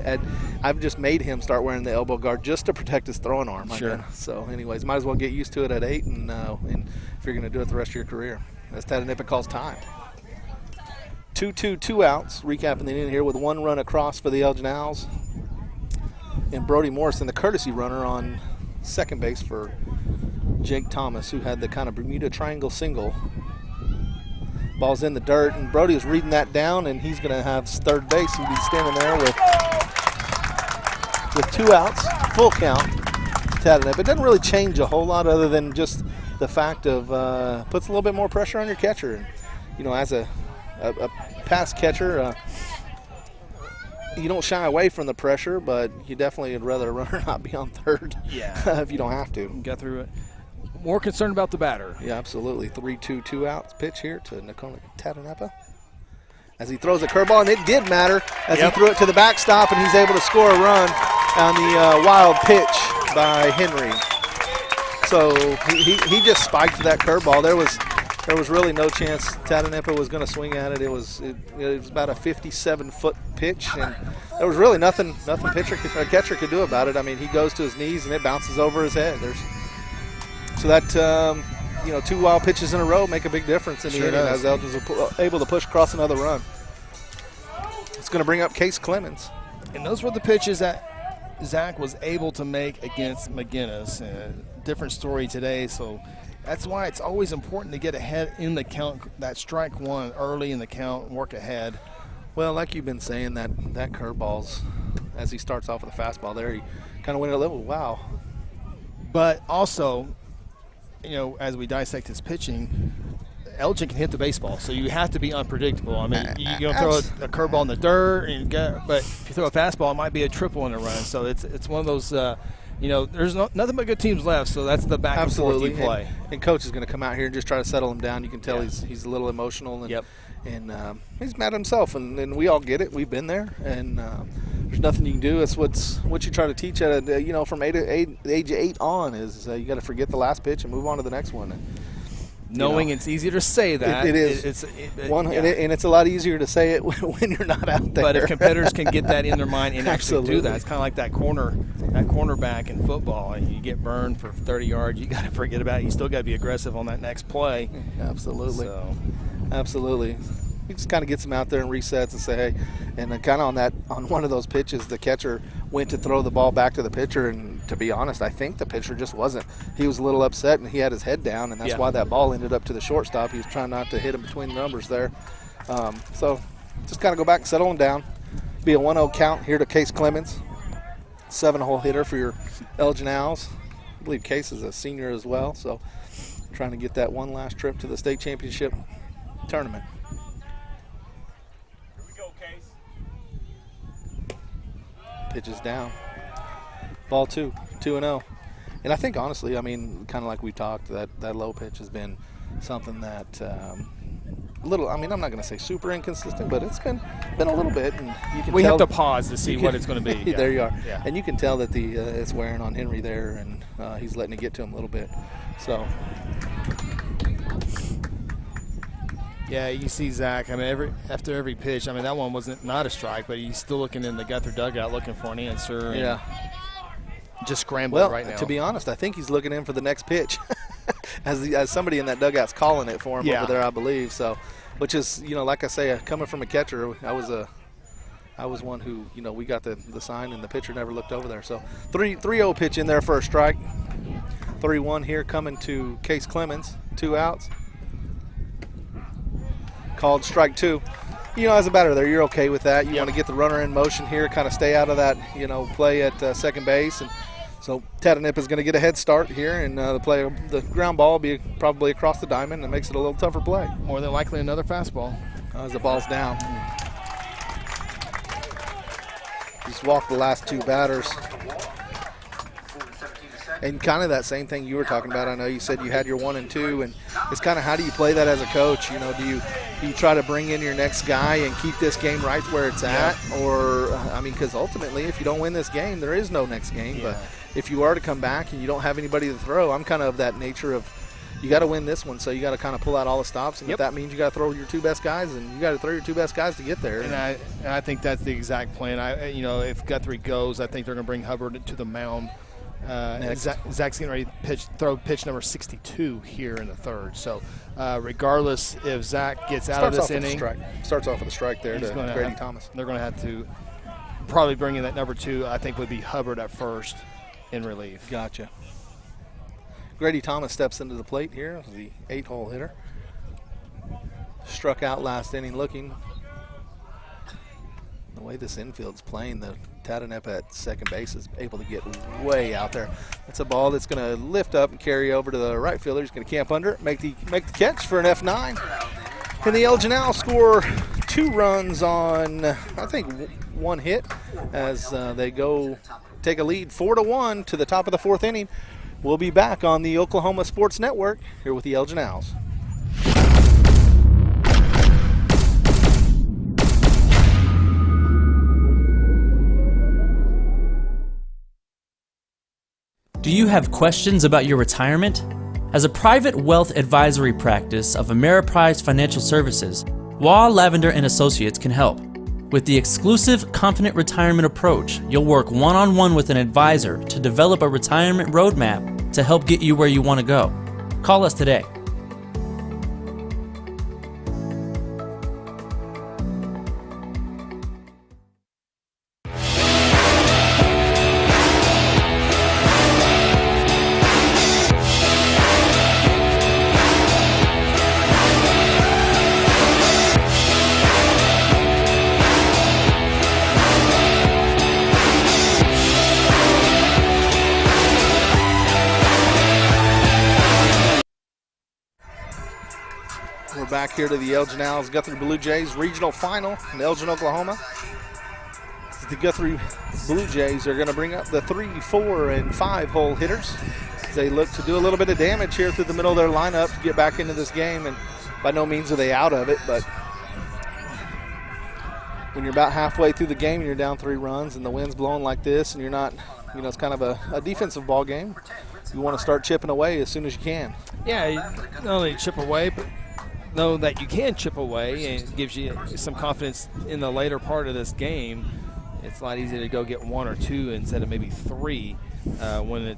I've just made him start wearing the elbow guard just to protect his throwing arm. Sure. So anyways, might as well get used to it at 8, and if you're going to do it the rest of your career. As Tatanippa calls time. 2-2, 2 outs. Recapping the inning here with 1 run across for the Elgin Owls. And Brody Morrison, the courtesy runner on second base for Jake Thomas, who had the kind of Bermuda Triangle single. Ball's in the dirt, and Brody is reading that down, and he's going to have third base. He'll be standing there with 2 outs, full count. Tatanippa. It doesn't really change a whole lot other than just the fact of puts a little bit more pressure on your catcher. And, as a pass catcher, you don't shy away from the pressure, but you definitely would rather a runner not be on third if you don't have to. Got through it. More concerned about the batter. Yeah, absolutely. 3-2, 2 outs pitch here to Nakona Tatanippa. As he throws a curveball, and it did matter as he threw it to the backstop, and he's able to score a run on the wild pitch by Henry. So he just spiked that curveball. There was really no chance Tatanippa was going to swing at it. It was about a 57-foot pitch, and there was really nothing catcher could do about it. He goes to his knees and it bounces over his head. So that, you know, 2 wild pitches in a row make a big difference in the inning as Elgin's able to push across another run. It's going to bring up Case Clemens. And those were the pitches that Zach was able to make against McGinnis. Different story today, so that's why it's always important to get ahead in the count, that strike one early in the count, work ahead. Well, like you've been saying, that curveballs, as he starts off with a fastball there, he kind of went a little, wow. But also, you know, as we dissect his pitching, Elgin can hit the baseball, so you have to be unpredictable. I mean, you don't throw a curveball in the dirt, but if you throw a fastball, it might be a triple in a run. So it's one of those, you know, there's nothing but good teams left, so that's the back and forth you play. And Coach is going to come out here and just try to settle him down. You can tell he's a little emotional, and and he's mad at himself, and we all get it. We've been there, and there's nothing you can do. It's what you try to teach at you know, from age of 8 on is you got to forget the last pitch and move on to the next one. And, knowing it's easier to say that. It is. And it's a lot easier to say it when you're not out there. But if competitors can get that in their mind and actually do that, it's kind of like that cornerback in football. And you get burned for 30 yards, you got to forget about it. You still got to be aggressive on that next play. Absolutely. Absolutely. He just kind of gets him out there and resets and say, hey, and then kind of on one of those pitches, the catcher went to throw the ball back to the pitcher, and to be honest, I think the pitcher just wasn't. He was a little upset, and he had his head down, and that's why that ball ended up to the shortstop. He was trying not to hit him between the numbers there. So just kind of go back and settle him down. Be a 1-0 count here to Case Clemens. 7-hole hitter for your Elgin Owls. I believe Case is a senior as well, so trying to get that one last trip to the state championship tournament. Pitches down. Ball 2-0. And I think, honestly, I mean, kind of like we talked, that low pitch has been something that little, I mean, I'm not going to say super inconsistent, but it's been a little bit. And you can we have to pause to see what it's going to be. There you are. Yeah. And you can tell that it's wearing on Henry there, and he's letting it get to him a little bit. So. Yeah, you see Zach. I mean, after every pitch, I mean, that one wasn't not a strike, but he's still looking in the Guthrie dugout looking for an answer. And just scrambling right now. Well, to be honest, I think he's looking in for the next pitch, as somebody in that dugout's calling it for him over there, I believe. So, which is, you know, like I say, coming from a catcher, I was one who, you know, we got the sign and the pitcher never looked over there. So 3-0 pitch in there for a strike. 3-1 here coming to Case Clemens. 2 outs. Called strike 2. You know, as a batter there, you're okay with that. You want to get the runner in motion here, kind of stay out of that, you know, play at second base. And so Tatanip is going to get a head start here, and the ground ball will be probably across the diamond, and makes it a little tougher play. More than likely another fastball. As the ball's down. Just walk the last 2 batters. And kind of that same thing you were talking about. I know you said you had your 1 and 2, and it's kind of how do you play that as a coach? You know, do you try to bring in your next guy and keep this game right where it's at? Or, I mean, because ultimately if you don't win this game, there is no next game. But if you are to come back and you don't have anybody to throw, I'm kind of that nature of you got to win this one, so you got to kind of pull out all the stops. And if that means you got to throw your 2 best guys, and you got to throw your 2 best guys to get there. And I think that's the exact plan. You know, if Guthrie goes, I think they're going to bring Hubbard to the mound. Zach's getting ready to throw pitch number 62 here in the 3rd. So regardless if Zach gets out of this inning. Starts off with a strike there to Grady Thomas. They're going to have to probably bring in that number 2, I think would be Hubbard at first in relief. Gotcha. Grady Thomas steps into the plate here, the 8-hole hitter. Struck out last inning looking. The way this infield's playing, the Tatanep at second base is able to get way out there. That's a ball that's going to lift up and carry over to the right fielder. He's going to camp under it, make the catch for an F9. And the Elgin Owls score 2 runs on, I think, 1 hit as they go take a lead 4-1 to the top of the 4th inning. We'll be back on the Oklahoma Sports Network here with the Elgin Owls. Do you have questions about your retirement? As a private wealth advisory practice of Ameriprise Financial Services, Waugh, Lavender & Associates can help. With the exclusive Confident Retirement approach, you'll work one-on-one with an advisor to develop a retirement roadmap to help get you where you want to go. Call us today. We're back here to the Elgin Owls Guthrie Blue Jays regional final in Elgin, Oklahoma. The Guthrie Blue Jays are going to bring up the 3, 4, and 5 hole hitters. They look to do a little bit of damage here through the middle of their lineup to get back into this game, and by no means are they out of it, but when you're about halfway through the game and you're down 3 runs and the wind's blowing like this and you're not, it's kind of a defensive ball game, you want to start chipping away as soon as you can. Yeah, you not only chip away, but know that you can chip away, and it gives you some confidence in the later part of this game. It's a lot easier to go get 1 or 2 instead of maybe 3 when it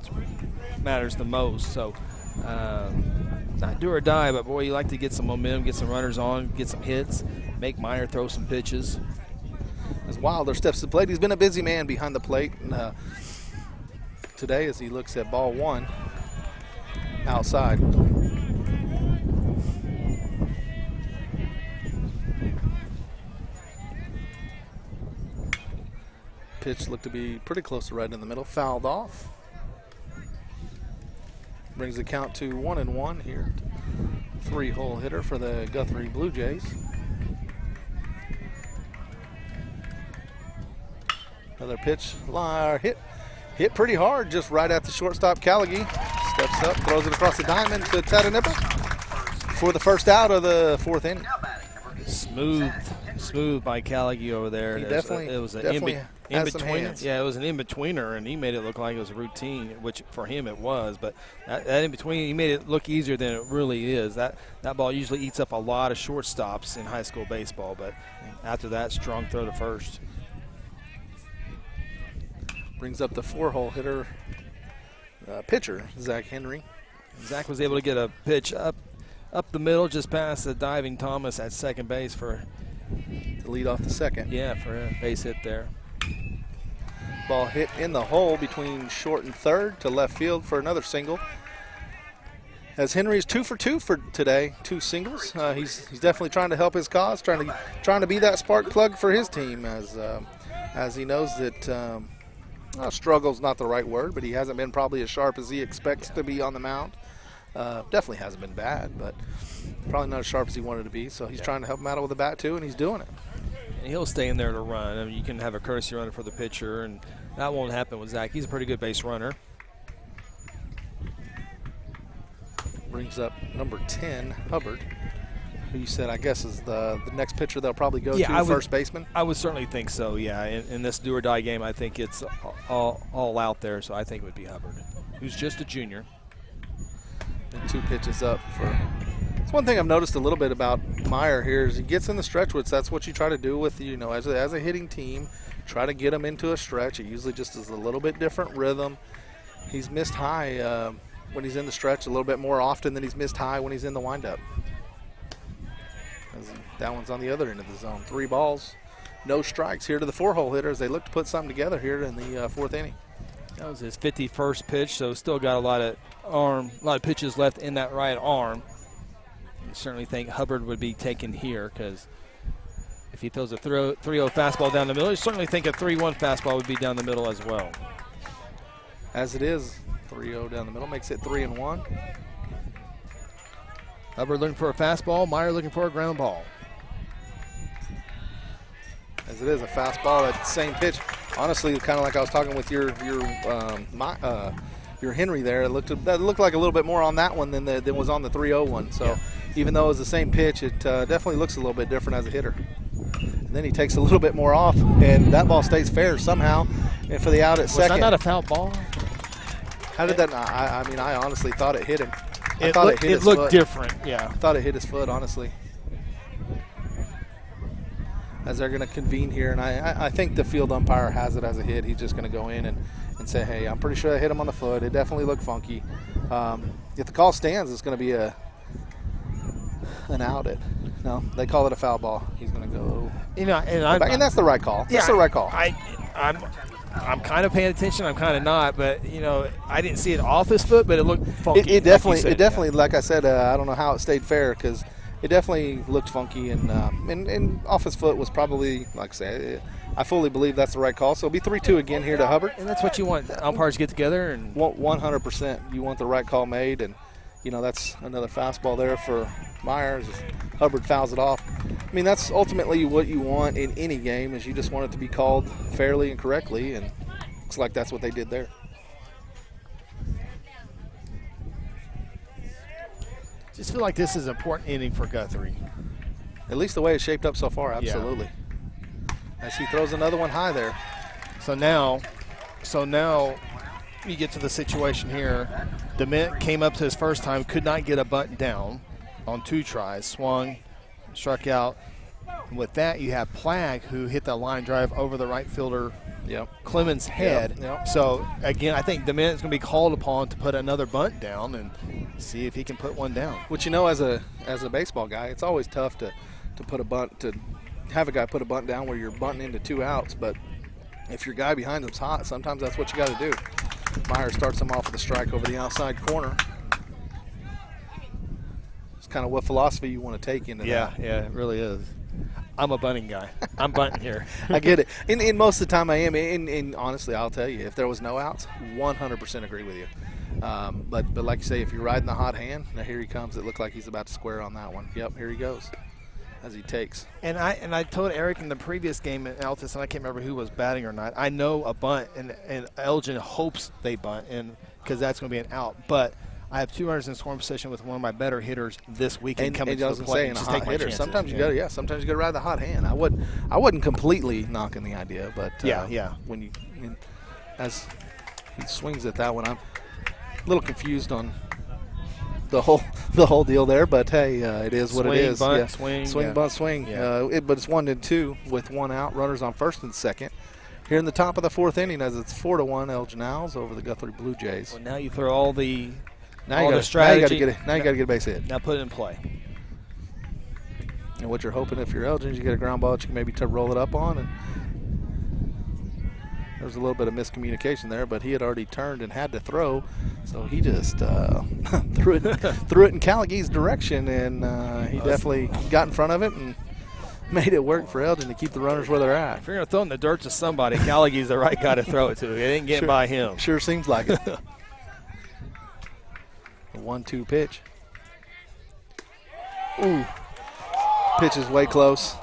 matters the most. So not do or die, but boy, you like to get some momentum, get some runners on, get some hits, make Meyer throw some pitches. As Wilder steps to the plate, he's been a busy man behind the plate. And, today as he looks at ball 1 outside. Pitch looked to be pretty close to right in the middle, fouled off. Brings the count to 1-1 here. 3-hole hitter for the Guthrie Blue Jays. Another pitch, hit pretty hard, just right at the shortstop. Callaghy steps up, throws it across the diamond to Tatanippa for the first out of the 4th inning. Smooth by Callaghy over there. It was an in-betweener. Yeah, it was an in-betweener, and he made it look like it was a routine, which for him it was. But that in-between, he made it look easier than it really is. That ball usually eats up a lot of shortstops in high school baseball, but after that, strong throw to first. Brings up the 4-hole hitter, pitcher, Zach Henry. Zach was able to get a pitch up the middle, just past the diving Thomas at second base to lead off the second. Yeah, for a base hit there. Ball hit in the hole between short and third to left field for another single. As Henry is 2 for 2 for today, 2 singles. He's definitely trying to help his cause, trying to be that spark plug for his team, as he knows that struggle's not the right word, but he hasn't been probably as sharp as he expects to be on the mound. Definitely hasn't been bad, but probably not as sharp as he wanted to be. So he's trying to help him out with the bat too, and he's doing it. And he'll stay in there to run. I mean, you can have a courtesy runner for the pitcher, and that won't happen with Zach. He's a pretty good base runner. Brings up number 10, Hubbard, who you said I guess is the next pitcher they'll probably go to, first baseman. I would certainly think so. Yeah, in this do or die game, I think it's all out there. So I think it would be Hubbard, who's just a junior. And 2 pitches up for. It's one thing I've noticed a little bit about Meyer here is he gets in the stretch, which that's what you try to do with as a hitting team. Try to get him into a stretch. It usually just is a little bit different rhythm. He's missed high when he's in the stretch a little bit more often than he's missed high when he's in the windup. That one's on the other end of the zone. 3 balls, no strikes here to the 4-hole hitter as they look to put something together here in the 4th inning. That was his 51st pitch, so still got a lot of pitches left in that right arm. I certainly think Hubbard would be taken here because if he throws a 3-0 fastball down the middle, you certainly think a 3-1 fastball would be down the middle as well. As it is, 3-0 down the middle makes it 3-1. Hubbard looking for a fastball, Meyer looking for a ground ball. As it is a fastball at the same pitch. Honestly, kind of like I was talking with your Henry there, that looked like a little bit more on that one than was on the 3-0 one. So even though it was the same pitch, it definitely looks a little bit different as a hitter. And then he takes a little bit more off, and that ball stays fair somehow. And for the out at second. Was that not a foul ball? How did that not? I honestly thought it hit him. It looked different, yeah. I thought it hit his foot, honestly. As they're going to convene here, and I think the field umpire has it as a hit. He's just going to go in and say, hey, I'm pretty sure I hit him on the foot. It definitely looked funky. If the call stands, it's going to be an out. No, they call it a foul ball. He's going to go. And that's the right call. Yeah, that's the right call. I'm kind of paying attention. I'm kind of not, but I didn't see it off his foot, but it looked funky. It definitely, like I said, I don't know how it stayed fair because it definitely looked funky, and off his foot was probably, like I say, I fully believe that's the right call. So it'll be 3-2 again here to Hubbard. And that's what you want. Umpires get together and 100%. You want the right call made, and that's another fastball there for Myers. Hubbard fouls it off. I mean, that's ultimately what you want in any game, is you just want it to be called fairly and correctly, and looks like that's what they did there. Just feel like this is an important inning for Guthrie. At least the way it's shaped up so far, absolutely. Yeah. As he throws another one high there. So now you get to the situation here. DeMint came up to his first time, could not get a bunt down on 2 tries, swung, struck out. And with that, you have Plagg, who hit that line drive over the right fielder Clemens' head. Yep. So, again, I think DeMint is going to be called upon to put another bunt down and see if he can put one down. Which, as a baseball guy, it's always tough to put a bunt, to have a guy put a bunt down where you're bunting into 2 outs. But if your guy behind him's hot, sometimes that's what you got to do. Myers starts him off with a strike over the outside corner. It's kind of what philosophy you want to take into that. Yeah, it really is. I'm a bunting guy. I'm bunting here. I get it. And most of the time I am. And honestly, I'll tell you, if there was no outs, 100% agree with you. But like you say, if you're riding the hot hand, now here he comes. It looked like he's about to square on that one. Yep, here he goes as he takes. And I told Eric in the previous game at Altus, and I can't remember who was batting or not, I know a bunt, and Elgin hopes they bunt, and because that's going to be an out. But I have 2 runners in scoring position with one of my better hitters this weekend coming to the plate. And a hot hitter. Sometimes you got to ride the hot hand. I wasn't completely knocking the idea, but as he swings at that one, I'm a little confused on the whole deal there. But hey, it is what it is. Bunt, swing, bunt, swing. Yeah. But it's 1-2 with 1 out. Runners on first and second. Here in the top of the 4th inning, as it's 4-1, Elgin Owls over the Guthrie Blue Jays. Well, now you throw all the strategy. Now you got to get a base hit. Now put it in play. And what you're hoping, if you're Elgin, is you get a ground ball that you can maybe roll it up on. And there's a little bit of miscommunication there, but he had already turned and had to throw, so he just threw it in Callaghe's direction, and he definitely got in front of it and made it work for Elgin to keep the runners where they're at. If you're going to throw in the dirt to somebody, Callaghe's the right guy to throw it to. It ain't getting by him. Sure seems like it. A 1-2 pitch. Ooh. Pitch is way close.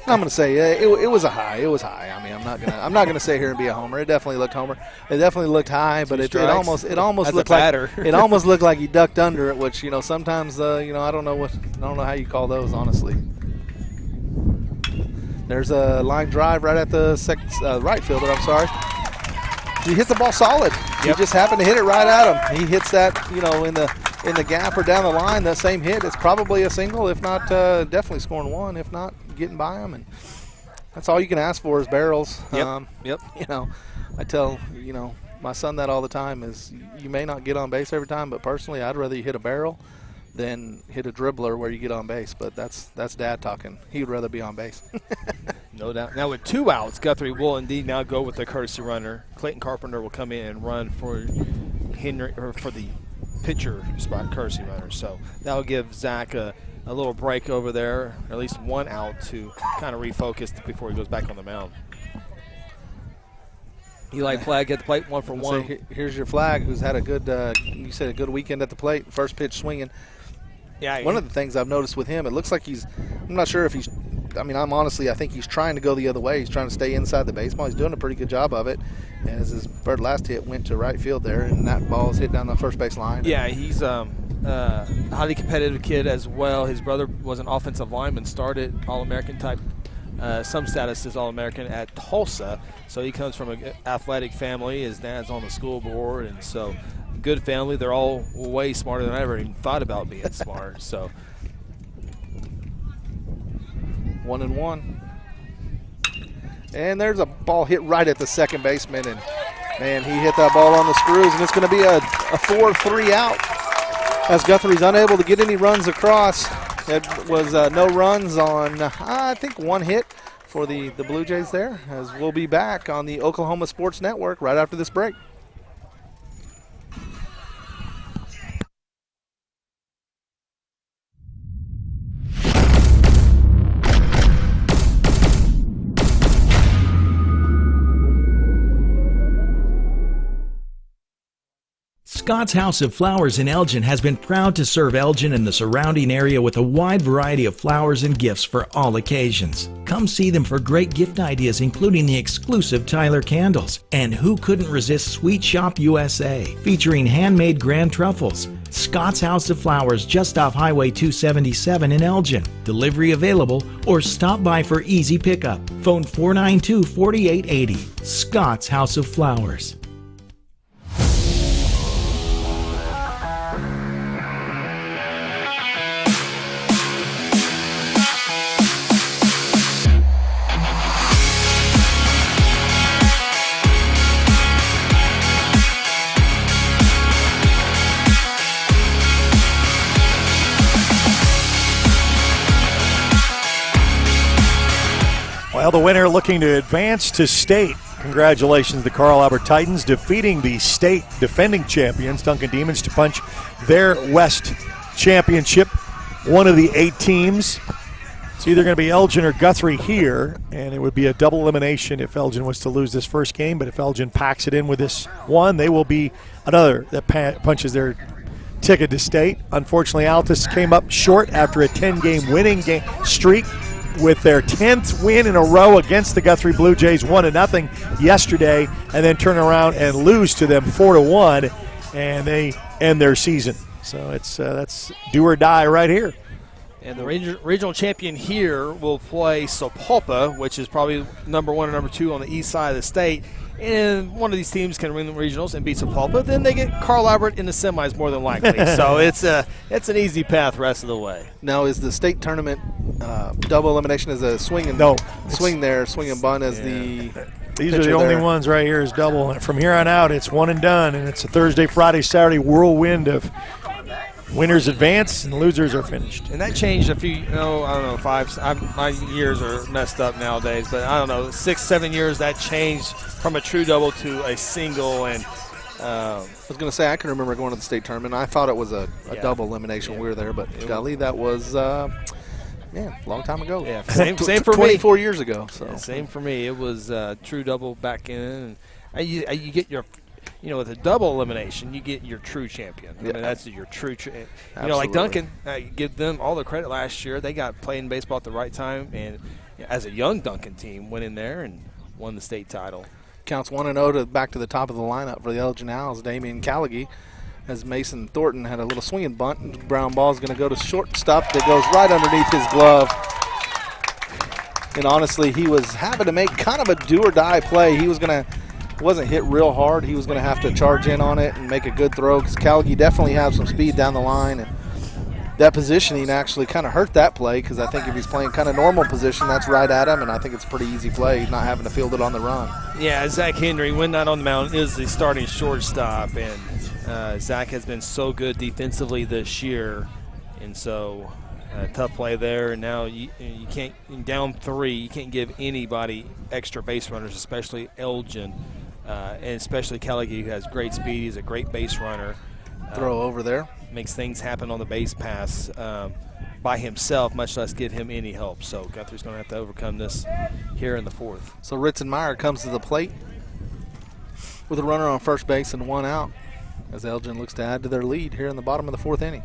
I'm going to say it was a high. It was high. I mean, I'm not gonna sit here and be a homer. It definitely looked homer. It definitely looked high, but it almost looked like it almost looked like he ducked under it, which sometimes I don't know how you call those, honestly. There's a line drive right at the right fielder. I'm sorry. He hit the ball solid. Yep. He just happened to hit it right at him. He hits that in the gap or down the line. That same hit, it's probably a single, if not definitely scoring 1, if not getting by him. And that's all you can ask for is barrels. Yep. I tell my son that all the time, is you may not get on base every time, but personally I'd rather you hit a barrel than hit a dribbler where you get on base. But that's Dad talking. He would rather be on base. No doubt. Now with 2 outs, Guthrie will indeed now go with the courtesy runner. Clayton Carpenter will come in and run for Henry, or for the pitcher spot, courtesy runner. So that'll give Zach a little break over there, or at least 1 out to kind of refocus before he goes back on the mound. Eli Plagg at the plate, 1 for 1. Here's your Flagg, who's had a good, you said a good weekend at the plate. First pitch swinging. Yeah. One of the things I've noticed with him, it looks like I'm not sure if he's. I think he's trying to go the other way. He's trying to stay inside the baseball. He's doing a pretty good job of it. As his last hit went to right field there, and that ball is hit down the first base line. Yeah, he's a highly competitive kid as well. His brother was an offensive lineman, started All-American type, some status as All-American at Tulsa. So he comes from an athletic family. His dad's on the school board, and so good family. They're all way smarter than I ever even thought about being smart. So 1-1. And there's a ball hit right at the second baseman, and man, he hit that ball on the screws, and it's going to be a 4-3 out as Guthrie's unable to get any runs across. It was no runs on, I think, one hit for the Blue Jays there, as we'll be back on the Oklahoma Sports Network right after this break. Scott's House of Flowers in Elgin has been proud to serve Elgin and the surrounding area with a wide variety of flowers and gifts for all occasions. Come see them for great gift ideas, including the exclusive Tyler candles. And who couldn't resist Sweet Shop USA, featuring handmade grand truffles. Scott's House of Flowers, just off Highway 277 in Elgin. Delivery available, or stop by for easy pickup. Phone 492-4880. Scott's House of Flowers. Well, the winner looking to advance to state. Congratulations to the Carl Albert Titans defeating the state defending champions, Duncan Demons, to punch their West Championship. One of the 8 teams. It's either going to be Elgin or Guthrie here, and it would be a double elimination if Elgin was to lose this first game. But if Elgin packs it in with this one, they will be another that punches their ticket to state. Unfortunately, Altus came up short after a 10-game winning streak, with their 10th win in a row against the Guthrie Blue Jays, 1-0 yesterday, and then turn around and lose to them 4-1, and they end their season. So it's that's do or die right here. And the regional champion here will play Sapulpa, which is probably number 1 or number 2 on the east side of the state. And one of these teams can win the regionals and beat Sapulpa. Then they get Carl Albert in the semis more than likely. So it's an easy path the rest of the way. Now, is the state tournament double elimination as a swing and swing and bunt as the These are the only ones right here is double. And from here on out, it's one and done. And it's a Thursday, Friday, Saturday whirlwind of winners advance and losers are finished. And that changed a few, I don't know, my years are messed up nowadays, but I don't know, 6, 7 years that changed from a true double to a single. And I was going to say, I can remember going to the state tournament. I thought it was a double elimination when we were there, but golly, that was a long time ago. Yeah, same for 24 years ago. So yeah, same for me. It was true double back in. And you get your, with a double elimination, you get your true champion. I mean, that's your true. Like Duncan, give them all the credit last year. They got playing baseball at the right time, and as a young Duncan team, went in there and won the state title. Counts 1-0 to back to the top of the lineup for the Elgin Owls. Damian Callaghy, as Mason Thornton had a little swinging bunt. Brown ball is going to go to shortstop. That goes right underneath his glove. And honestly, he was having to make kind of a do-or-die play. He was going to. Wasn't hit real hard. He was going to have to charge in on it and make a good throw because Callaghy definitely has some speed down the line. And that positioning actually kind of hurt that play because I think if he's playing kind of normal position, that's right at him, and I think it's a pretty easy play, not having to field it on the run. Yeah, Zach Henry, when not on the mound, is the starting shortstop, and Zach has been so good defensively this year, and so tough play there. And now you can't, down 3, you can't give anybody extra base runners, especially Elgin. And especially Callaghy, who has great speed. He's a great base runner. Throw over there. Makes things happen on the base pass by himself, much less give him any help. So Guthrie's going to have to overcome this here in the 4th. So Ritzenmeyer comes to the plate with a runner on first base and 1 out as Elgin looks to add to their lead here in the bottom of the 4th inning.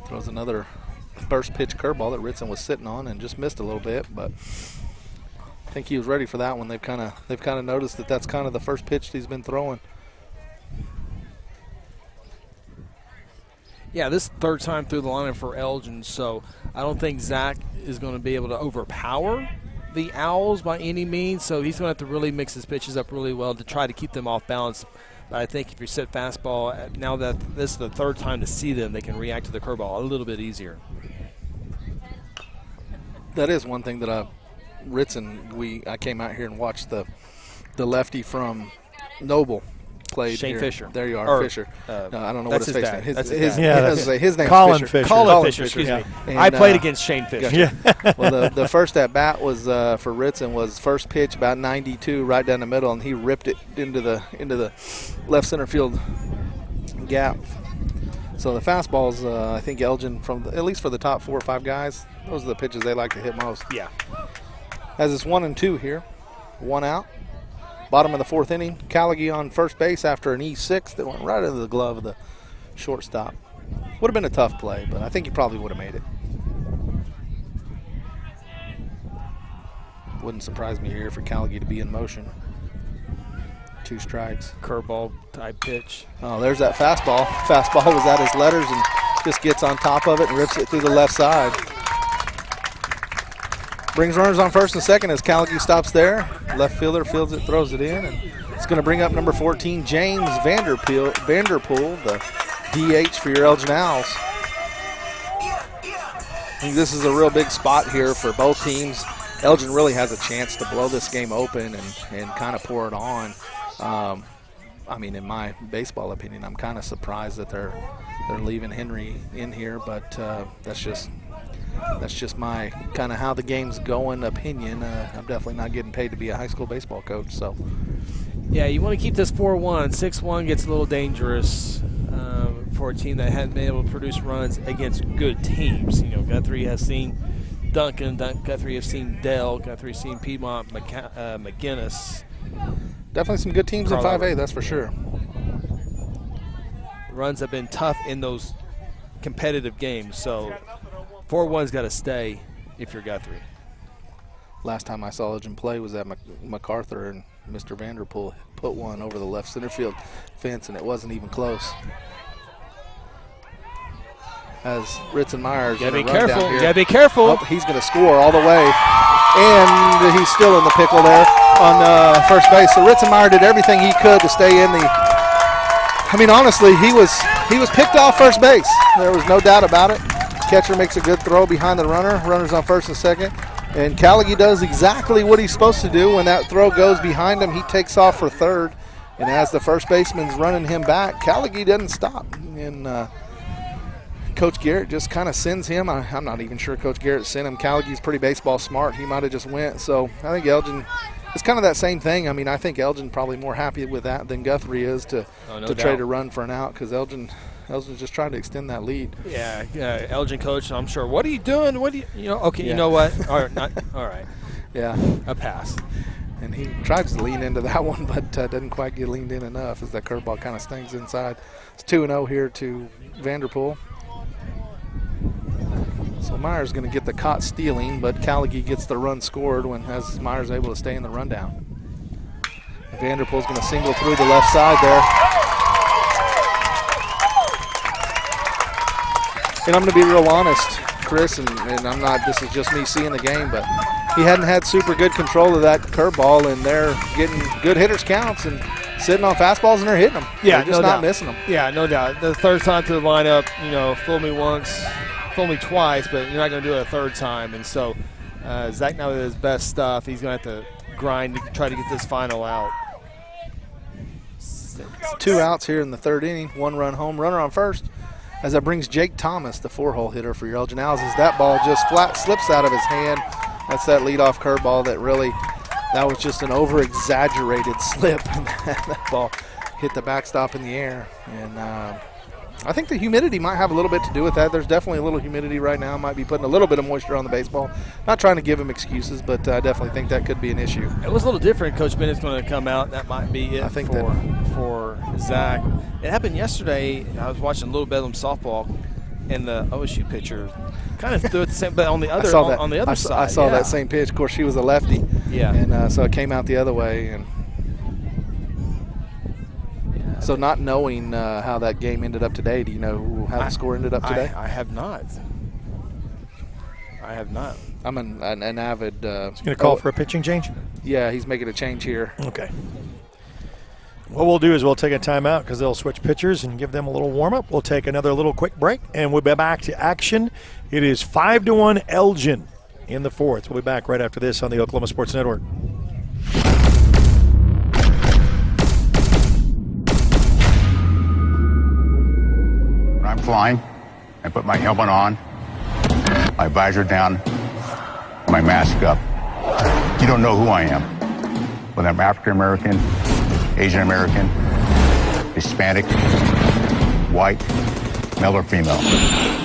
Throws another first pitch curveball that Ritzen was sitting on and just missed a little bit, but I think he was ready for that one. They've kind of noticed that that's kind of the first pitch he's been throwing. Yeah, this third time through the lineup for Elgin, so I don't think Zach is going to be able to overpower the Owls by any means. So he's going to have to really mix his pitches up really well to try to keep them off balance. But I think if you set fastball, now that this is the third time to see them, they can react to the curveball a little bit easier. That is one thing that Ritson, I came out here and watched the lefty from Noble played Shane here. Fisher. There you are, Or, Fisher. I don't know what that's his his face dad. name. That's His name's Colin Fisher. Colin Fisher, excuse me. And, I played against Shane Fisher. Gotcha. Yeah. Well, the first at bat was for Ritson was first pitch about 92 right down the middle, and he ripped it into the left center field gap. So the fastballs, I think Elgin, at least for the top 4 or 5 guys, those are the pitches they like to hit most. Yeah. As it's 1-2 here, 1 out. Bottom of the 4th inning, Callaghy on first base after an E6 that went right into the glove of the shortstop. Would have been a tough play, but I think he probably would have made it. Wouldn't surprise me here for Callaghy to be in motion. 2 strikes. Curveball type pitch. Oh, there's that fastball. Fastball was at his letters and just gets on top of it and rips it through the left side. Brings runners on first and second as Callaghy stops there. Left fielder fields it, throws it in, and it's going to bring up number 14, James Vanderpool, the DH for your Elgin Owls. I think this is a real big spot here for both teams. Elgin really has a chance to blow this game open and kind of pour it on. I mean, in my baseball opinion, I'm kind of surprised that they're leaving Henry in here, but that's just my kind of how the game's going opinion. I'm definitely not getting paid to be a high school baseball coach, so. Yeah, you want to keep this 4-1. 6-1 gets a little dangerous for a team that hasn't been able to produce runs against good teams. You know, Guthrie has seen Duncan, Guthrie has seen Dell, Guthrie has seen Piedmont, McGinnis. Definitely some good teams in 5A, that's for sure. Runs have been tough in those competitive games, so 4-1's got to stay if you're Guthrie. Last time I saw Elgin play was at MacArthur, and Mr. Vanderpool put one over the left center field fence, and it wasn't even close. As Ritson Myers, you gotta be careful. Oh, he's going to score all the way, and he's still in the pickle there on first base. So Ritson Meyer did everything he could to stay in the. I mean, honestly, he was picked off first base. There was no doubt about it. Catcher makes a good throw behind the runner. Runner's on first and second. And Callaghy does exactly what he's supposed to do. When that throw goes behind him, he takes off for third. And as the first baseman's running him back, Callaghy doesn't stop. And Coach Garrett just kind of sends him. I'm not even sure Coach Garrett sent him. Callaghy's pretty baseball smart. He might have just went. So I think Elgin, it's kind of that same thing. I mean, I think Elgin probably more happy with that than Guthrie is to trade a run for an out, because Elgin's just trying to extend that lead. Yeah, Elgin coach, I'm sure. What are you doing? Okay, yeah. You know what? All right. Yeah. A pass. And he tries to lean into that one, but doesn't quite get leaned in enough as that curveball kind of stings inside. It's 2-0 here to Vanderpool. So Myers going to get the caught stealing, but Callaghy gets the run scored as Myers able to stay in the rundown. Vanderpool's going to single through the left side there. And I'm going to be real honest, Chris, and I'm not, this is just me seeing the game, but he hadn't had super good control of that curveball, and they're getting good hitters counts and sitting on fastballs, and they're hitting them. Yeah, they're just not missing them. Yeah, no doubt. The third time to the lineup, fool me once, fool me twice, but you're not going to do it a third time. And so Zach now with his best stuff, he's going to have to grind to try to get this final out. 2 outs here in the third inning, 1-run home, runner on first. As that brings Jake Thomas, the 4-hole hitter for your Elgin Owls, as that ball just flat slips out of his hand. That's that leadoff curveball that was just an over-exaggerated slip. That ball hit the backstop in the air. And I think the humidity might have a little bit to do with that. There's definitely a little humidity right now. Might be putting a little bit of moisture on the baseball. Not trying to give him excuses, but I definitely think that could be an issue. It was a little different. Coach Bennett's going to come out. That might be it I think for Zach. It happened yesterday. I was watching Little Bedlam softball, and the OSU pitcher kind of threw it the same, but on the other side. I saw that same pitch. Of course, she was a lefty. Yeah. And so it came out the other way. And so not knowing how that game ended up today, do you know how the score ended up today? I have not. I'm an avid. He's going to call for a pitching change? Yeah, he's making a change here. Okay. What we'll do is we'll take a timeout because they'll switch pitchers and give them a little warm-up. We'll take another little quick break, and we'll be back to action. It is 5-1 Elgin in the fourth. We'll be back right after this on the Oklahoma Sports Network. When I'm flying, I put my helmet on, my visor down, my mask up. You don't know who I am. Whether I'm African American, Asian American, Hispanic, white, male or female.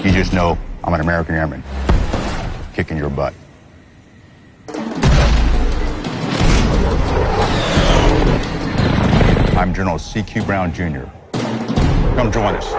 You just know I'm an American Airman kicking your butt. I'm General C.Q. Brown Jr. Come join us.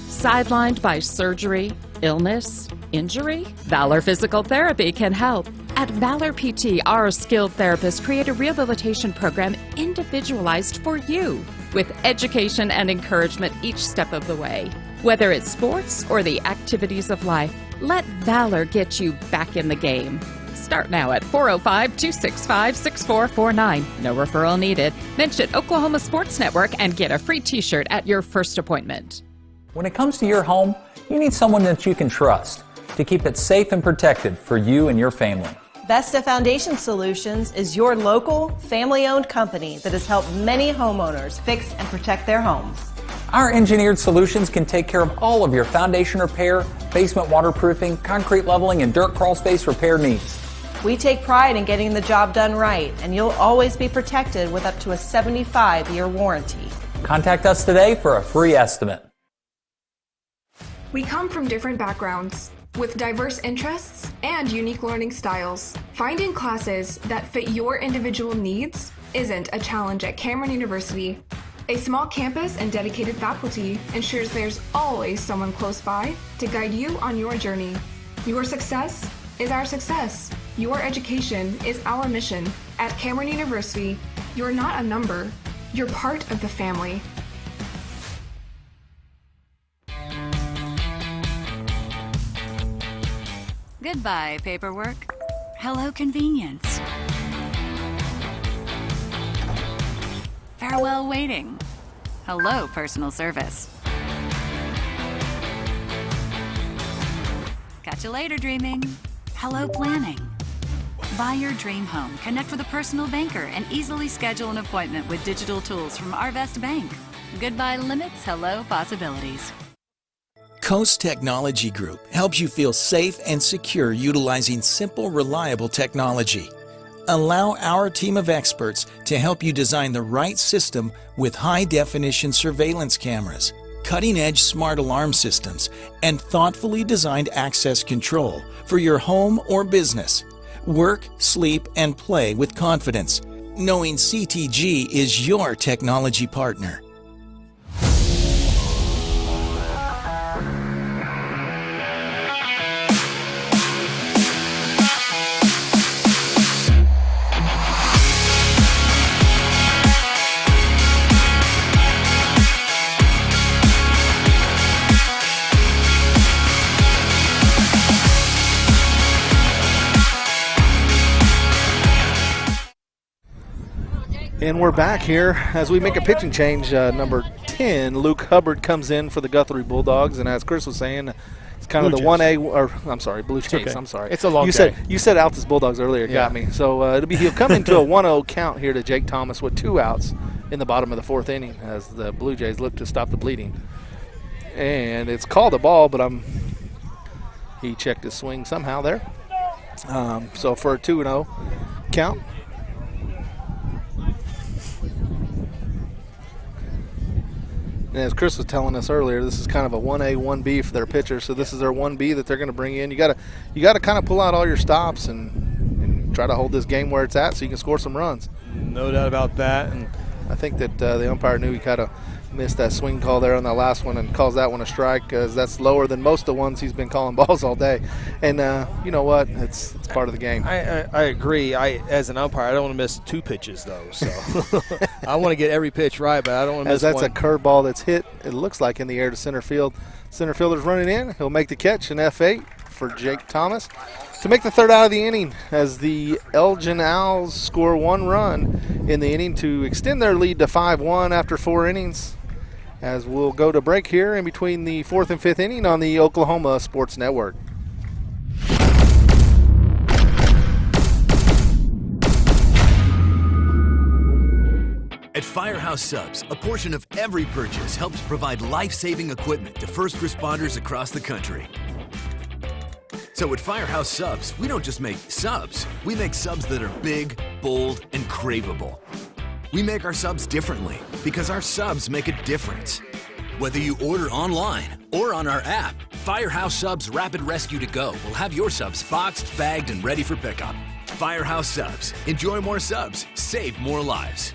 Sidelined by surgery, illness, injury? Valor Physical Therapy can help. At Valor PT, our skilled therapists create a rehabilitation program individualized for you, with education and encouragement each step of the way. Whether it's sports or the activities of life, let Valor get you back in the game. Start now at 405-265-6449. No referral needed. Mention Oklahoma Sports Network and get a free t-shirt at your first appointment. When it comes to your home, you need someone that you can trust to keep it safe and protected for you and your family. Vesta Foundation Solutions is your local, family-owned company that has helped many homeowners fix and protect their homes. Our engineered solutions can take care of all of your foundation repair, basement waterproofing, concrete leveling, and dirt crawl space repair needs. We take pride in getting the job done right, and you'll always be protected with up to a 75-year warranty. Contact us today for a free estimate. We come from different backgrounds, with diverse interests and unique learning styles. Finding classes that fit your individual needs isn't a challenge at Cameron University. A small campus and dedicated faculty ensures there's always someone close by to guide you on your journey. Your success is our success. Your education is our mission. At Cameron University, you're not a number, you're part of the family. Goodbye, paperwork. Hello, convenience. Farewell, waiting. Hello, personal service. Catch you later, dreaming. Hello, planning. Buy your dream home, connect with a personal banker, and easily schedule an appointment with digital tools from Arvest Bank. Goodbye limits, hello possibilities. Coast Technology Group helps you feel safe and secure utilizing simple, reliable technology. Allow our team of experts to help you design the right system with high-definition surveillance cameras, cutting-edge smart alarm systems, and thoughtfully designed access control for your home or business. Work, sleep, and play with confidence, knowing CTG is your technology partner. And we're back here as we make a pitching change. Number 10, Luke Hubbard, comes in for the Guthrie Bulldogs. And as Chris was saying, it's kind of the 1A, or I'm sorry, Blue Jays. Okay. I'm sorry. It's a long you day. You said Altus Bulldogs earlier, got me. So he'll come into a 1-0 count here to Jake Thomas with 2 outs in the bottom of the 4th inning as the Blue Jays look to stop the bleeding. And it's called a ball, but he checked his swing somehow there. So for a 2-0 count. And as Chris was telling us earlier, this is kind of a 1A, 1B for their pitcher. So this is their 1B that they're going to bring in. You got to kind of pull out all your stops and try to hold this game where it's at so you can score some runs. No doubt about that. And I think that the umpire knew he kind of missed that swing call there on that last one and calls that one a strike because that's lower than most of the ones he's been calling balls all day. And you know what? It's part of the game. I agree. As an umpire, I don't want to miss 2 pitches, though. So I want to get every pitch right, but I don't want to miss that's one. a curveball that's hit, it looks like, in the air to center field. Center fielder's running in. He'll make the catch, an F8 for Jake Thomas to make the 3rd out of the inning as the Elgin Owls score 1 run in the inning to extend their lead to 5-1 after 4 innings. As we'll go to break here in between the 4th and 5th inning on the Oklahoma Sports Network. At Firehouse Subs, a portion of every purchase helps provide life-saving equipment to first responders across the country. So at Firehouse Subs, we don't just make subs. We make subs that are big, bold, and craveable. We make our subs differently because our subs make a difference. Whether you order online or on our app, Firehouse Subs Rapid Rescue to Go will have your subs boxed, bagged, and ready for pickup. Firehouse Subs. Enjoy more subs. Save more lives.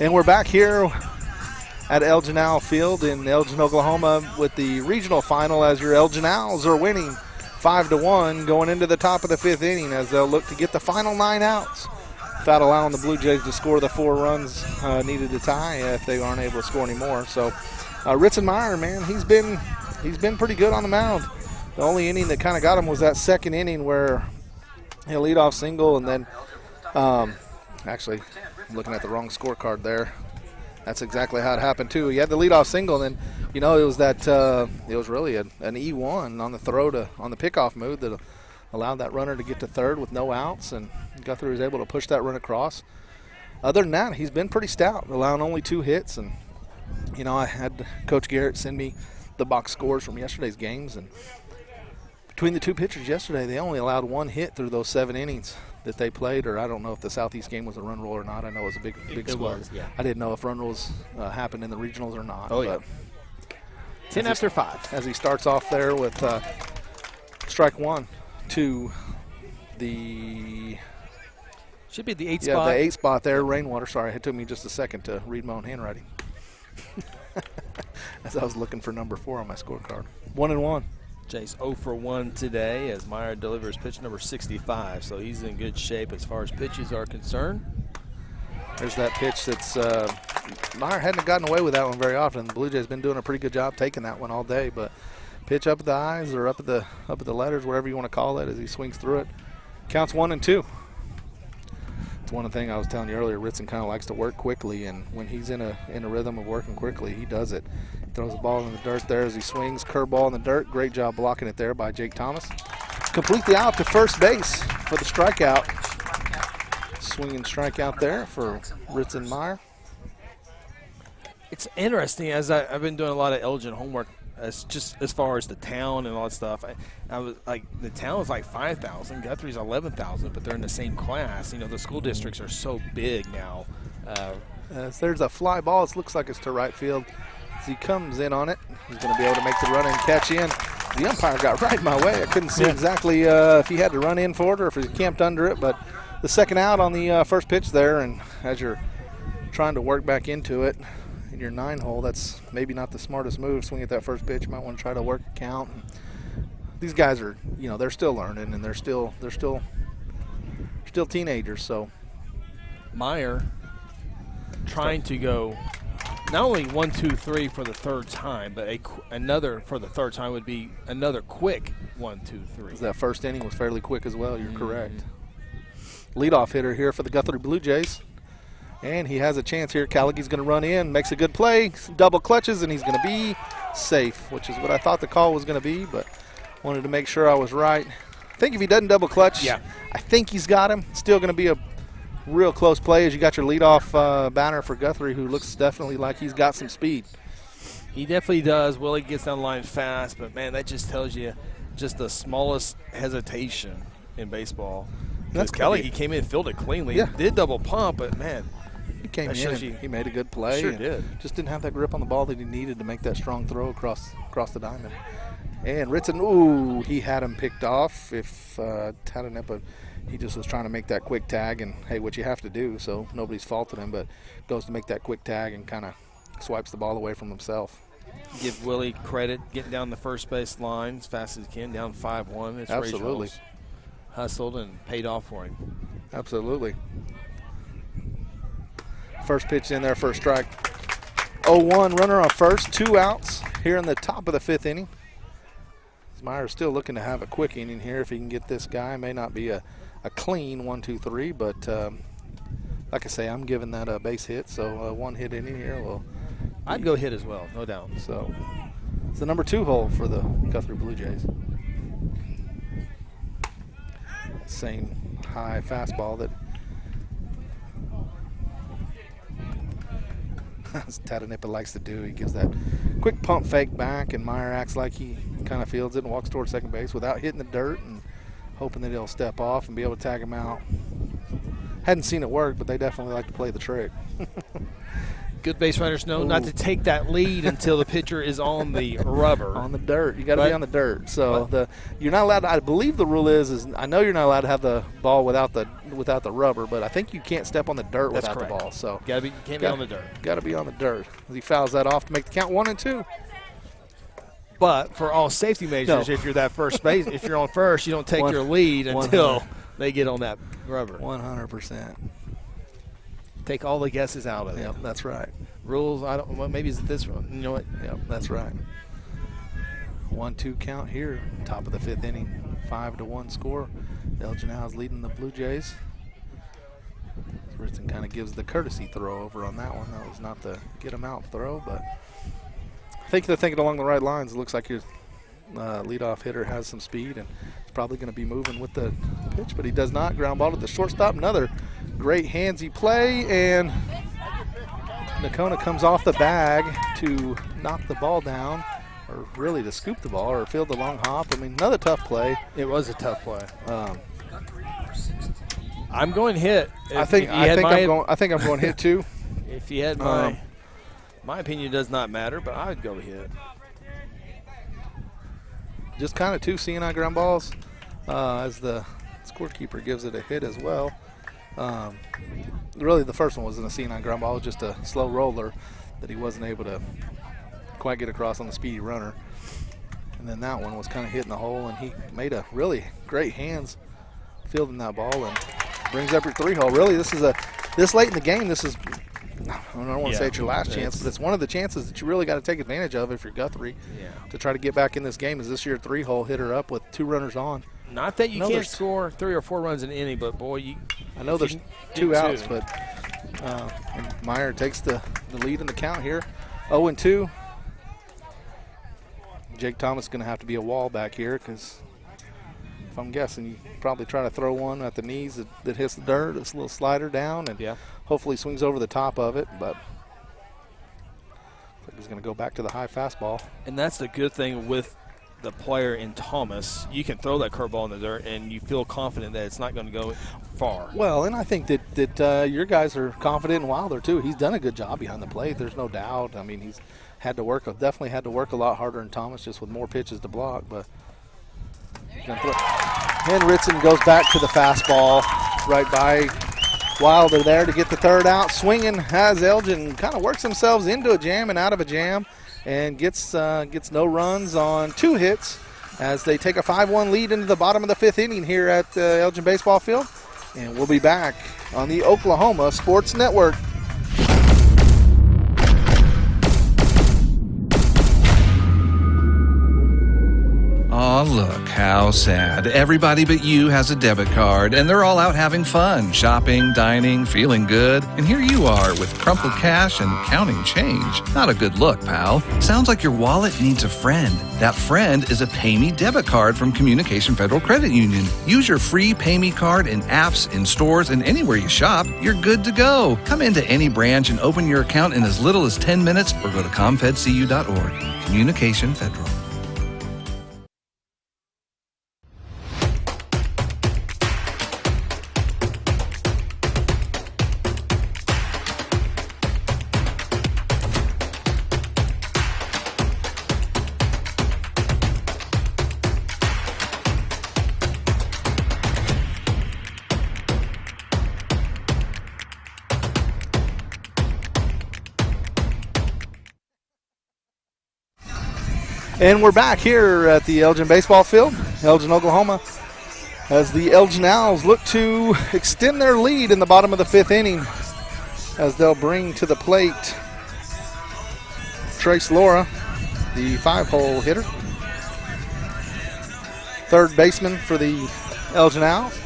And we're back here at Elgin Owl Field in Elgin, Oklahoma with the regional final as your Elgin Owls are winning 5-1 going into the top of the 5th inning as they'll look to get the final 9 outs without allowing the Blue Jays to score the 4 runs needed to tie if they aren't able to score any more. So Ritzenmeyer, man, he's been pretty good on the mound. The only inning that kind of got him was that 2nd inning where he lead off single and then actually – looking at the wrong scorecard there. That's exactly how it happened too. He had the leadoff single, and then it was that it was really an E1 on the throw on the pickoff move that allowed that runner to get to 3rd with no outs, and Guthrie was able to push that run across. Other than that, he's been pretty stout, allowing only 2 hits, and I had Coach Garrett send me the box scores from yesterday's games, and between the 2 pitchers yesterday, they only allowed 1 hit through those 7 innings that they played, or I don't know if the Southeast game was a run rule or not. I know it was a big score. Was, yeah. I didn't know if run rules happened in the regionals or not. Oh, yeah. 10 after 5. As he starts off there with strike 1 to the... Should be the 8th spot. Yeah, the 8th spot there, Rainwater. Sorry, it took me just a second to read my own handwriting. As I was looking for number 4 on my scorecard. 1-1. Jay's 0 for 1 today as Meyer delivers pitch number 65, so he's in good shape as far as pitches are concerned. There's that pitch that's Meyer hadn't gotten away with that one very often. The Blue Jays been doing a pretty good job taking that one all day, but pitch up at the eyes or up at the letters, whatever you want to call it, as he swings through it. Counts 1-2. It's one thing I was telling you earlier. Ritson kind of likes to work quickly, and when he's in a rhythm of working quickly, he does it. Throws the ball in the dirt there as he swings. Curveball in the dirt. Great job blocking it there by Jake Thomas. Completely out to first base for the strikeout. Swinging strikeout there for Ritzenmeyer. It's interesting as I've been doing a lot of Elgin homework as far as the town and all that stuff. I was like, the town is like 5,000. Guthrie's 11,000, but they're in the same class. The school districts are so big now. There's a fly ball. It looks like it's to right field. As he comes in on it, he's going to be able to make the run and catch in. The umpire got right in my way. I couldn't see exactly if he had to run in for it or if he camped under it, but the second out on the first pitch there, and as you're trying to work back into it in your 9-hole, that's maybe not the smartest move. Swing at that first pitch. You might want to try to work a count. These guys are, they're still learning, and they're still teenagers. So Meyer trying to go not only 1, 2, 3 for the 3rd time, but another for the 3rd time would be another quick 1, 2, 3. That first inning was fairly quick as well. You're correct. Leadoff hitter here for the Guthrie Blue Jays. And he has a chance here. Callagy's going to run in, makes a good play, double clutches, and he's going to be safe, which is what I thought the call was going to be, but wanted to make sure I was right. I think if he doesn't double clutch, I think he's got him. Still going to be a real close play as you got your leadoff batter for Guthrie, who looks definitely like he's got some speed. He definitely does. Willie gets down the line fast, but, man, that just tells you just the smallest hesitation in baseball. That's Kelly. He came in and filled it cleanly. Yeah. Did double pump, but, man, he came in and he made a good play. Sure did. Just didn't have that grip on the ball that he needed to make that strong throw across the diamond. And Ritson, he had him picked off. If Tataneppa, he just was trying to make that quick tag, and, hey, what you have to do, so nobody's faulting him, but goes to make that quick tag and kind of swipes the ball away from himself. Give Willie credit, getting down the first base line as fast as he can, down 5-1. It's absolutely. hustled and paid off for him. Absolutely. First pitch in there for a strike. 0-1, runner on first, 2 outs here in the top of the 5th inning. Meyer's still looking to have a quick inning here if he can get this guy. May not be a clean 1-2-3, but like I say, I'm giving that a base hit, so 1 hit inning here. I'd go hit as well, no doubt. So it's the number 2 hole for the Guthrie Blue Jays. Same high fastball that Tadanipa likes to do. He gives that quick pump fake back, and Meyer acts like he kind of fields it and walks towards second base without hitting the dirt and hoping that he'll step off and be able to tag him out. Hadn't seen it work, but they definitely like to play the trick. Good base runners know not to take that lead until the pitcher is on the rubber. On the dirt. You got to be on the dirt. So you're not allowed to, I believe the rule is I know you're not allowed to have the ball without the rubber, but I think you can't step on the dirt without the ball. So you can't be on the dirt. Got to be on the dirt. He fouls that off to make the count 1 and 2. But for all safety measures, if you're that first base, if you're on first, you don't take your lead until they get on that rubber. 100%. Take all the guesses out of it. Yep, that's right. Rules, maybe it's this one. You know what? Yep, that's right. 1-2 count here, top of the 5th inning, 5-1 score. Elgin now is leading the Blue Jays. Ritson kind of gives the courtesy throw over on that one. That was not the get him out throw, but I think they're thinking along the right lines. It looks like your leadoff hitter has some speed and is probably going to be moving with the pitch, but he does not. Ground ball to the shortstop. Another great handsy play, and Nakona comes off the bag to knock the ball down, or really to scoop the ball or field the long hop. I mean, another tough play. It was a tough play. I'm going hit. I think I'm going hit too. If you had my opinion does not matter, but I would go hit. Just kind of 2 CNI ground balls, as the scorekeeper gives it a hit as well. Really, the first one wasn't a C9 ground ball, just a slow roller that he wasn't able to quite get across on the speedy runner. And then that one was kind of hitting the hole, and he made a really great hands fielding that ball and brings up your 3 hole. Really, this late in the game, this is, I don't want to say it's your last chance, but it's one of the chances that you really got to take advantage of if you're Guthrie to try to get back in this game. Is this your 3 hole hitter up with 2 runners on? Not that you can't score 3 or 4 runs in any, but boy, I know there's 2 outs, but and Meyer takes the lead in the count here. 0-2. Jake Thomas is going to have to be a wall back here, because if I'm guessing, you probably try to throw one at the knees that hits the dirt. It's a little slider down, and hopefully swings over the top of it, but he's going to go back to the high fastball. And that's the good thing with the player in Thomas. You can throw that curveball in the dirt, and you feel confident that it's not going to go far. Well, and I think that your guys are confident in Wilder, too. He's done a good job behind the plate. There's no doubt. I mean, he's definitely had to work a lot harder than Thomas, just with more pitches to block. But and Ritson goes back to the fastball right by Wilder there to get the 3rd out. Swinging has Elgin, kind of works themselves into a jam and out of a jam, and gets no runs on 2 hits as they take a 5-1 lead into the bottom of the 5th inning here at Elgin Baseball Field. And we'll be back on the Oklahoma Sports Network. Aw, look, how sad. Everybody but you has a debit card, and they're all out having fun, shopping, dining, feeling good. And here you are with crumpled cash and counting change. Not a good look, pal. Sounds like your wallet needs a friend. That friend is a PayMe debit card from Communication Federal Credit Union. Use your free PayMe card in apps, in stores, and anywhere you shop. You're good to go. Come into any branch and open your account in as little as 10 minutes or go to comfedcu.org. Communication Federal. And we're back here at the Elgin Baseball Field, Elgin, Oklahoma. as the Elgin Owls look to extend their lead in the bottom of the 5th inning, as they'll bring to the plate Trace Laura, the 5-hole hitter. Third baseman for the Elgin Owls.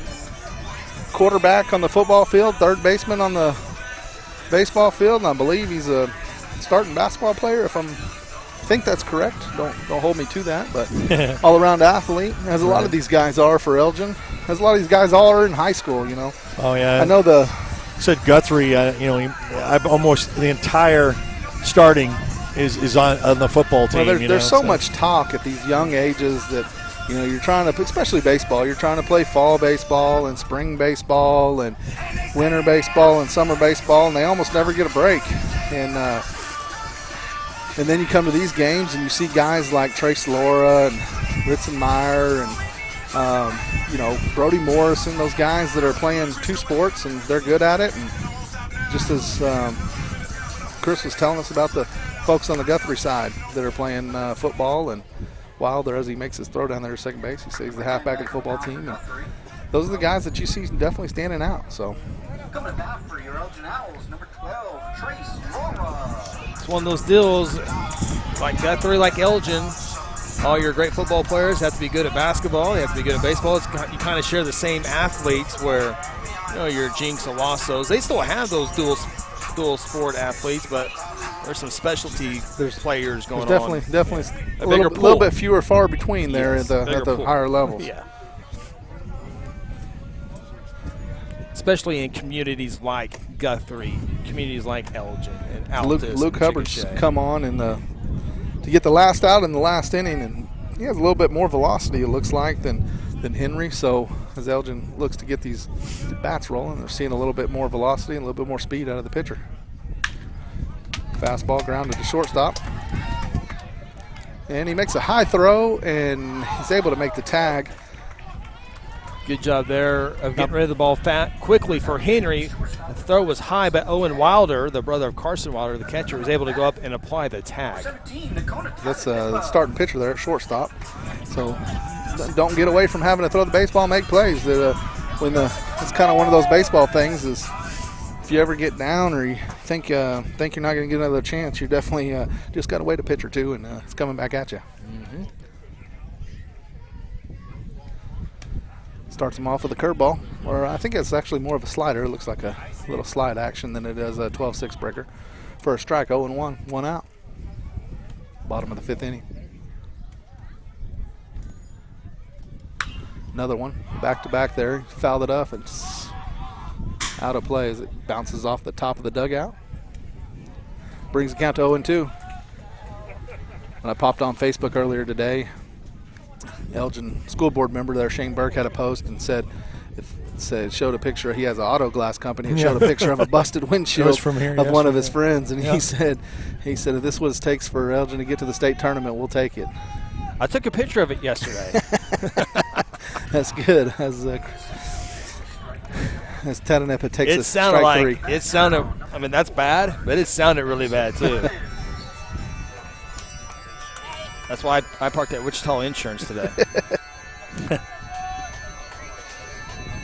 Quarterback on the football field, third baseman on the baseball field, and I believe he's a starting basketball player, I think that's correct. Don't hold me to that, but all-around athlete, as a lot of these guys are for Elgin, as a lot of these guys are in high school, you know. Oh, yeah. I know said Guthrie, I've almost the entire starting is on the football team. Well, there's so much talk at these young ages that, you know, you're trying to, especially baseball, you're trying to play fall baseball and spring baseball and winter baseball and summer baseball, and they almost never get a break. And then you come to these games and you see guys like Trace Laura and Ritzenmeyer and, Brody Morrison, those guys that are playing 2 sports and they're good at it. And just as Chris was telling us about the folks on the Guthrie side that are playing football, and Wilder, as he makes his throw down there to second base, he says the halfback of the football team. And those are the guys that you see definitely standing out. So coming back for your Elgin Owls, number 12, Trace Laura. It's one of those deals, like Guthrie, like Elgin. All your great football players have to be good at basketball. They have to be good at baseball. You kind of share the same athletes where, your Jinx and Wassos, they still have those dual sport athletes, but there's some specialty players going on. Definitely a little bit fewer far between there at the higher levels. Yeah. Especially in communities like Guthrie, communities like Elgin and Altus. Luke Hubbard's come on to get the last out in the last inning, and he has a little bit more velocity, it looks like, than Henry. So as Elgin looks to get these bats rolling, they're seeing a little bit more velocity and a little bit more speed out of the pitcher. Fastball grounded to shortstop. And he makes a high throw, and he's able to make the tag. Good job there of getting rid of the ball quickly for Henry. The throw was high, but Owen Wilder, the brother of Carson Wilder, the catcher, was able to go up and apply the tag. That's the starting pitcher there at shortstop. So don't get away from having to throw the baseball and make plays. It's kind of one of those baseball things is if you ever get down or you think you're not going to get another chance, you definitely just got to wait a pitch or two, and it's coming back at you. Mm-hmm. Starts him off with a curveball, or I think it's actually more of a slider. It looks like a little slide action than it is a 12-6 breaker. For a strike, 0-1, 1 out. Bottom of the 5th inning. Another one, back-to-back there. Fouled it up, and it's out of play as it bounces off the top of the dugout. Brings the count to 0-2. When I popped on Facebook earlier today, Elgin school board member there, Shane Burke, had a post and said, showed a picture. He has an auto glass company and showed a picture of a busted windshield of one of his friends, and he said, if this is what it takes for Elgin to get to the state tournament, we'll take it. I took a picture of it yesterday. That's good. As Tatanepa takes a strike 3. It sounded. I mean, that's bad, but it sounded really bad too. That's why I parked at Wichita Insurance today.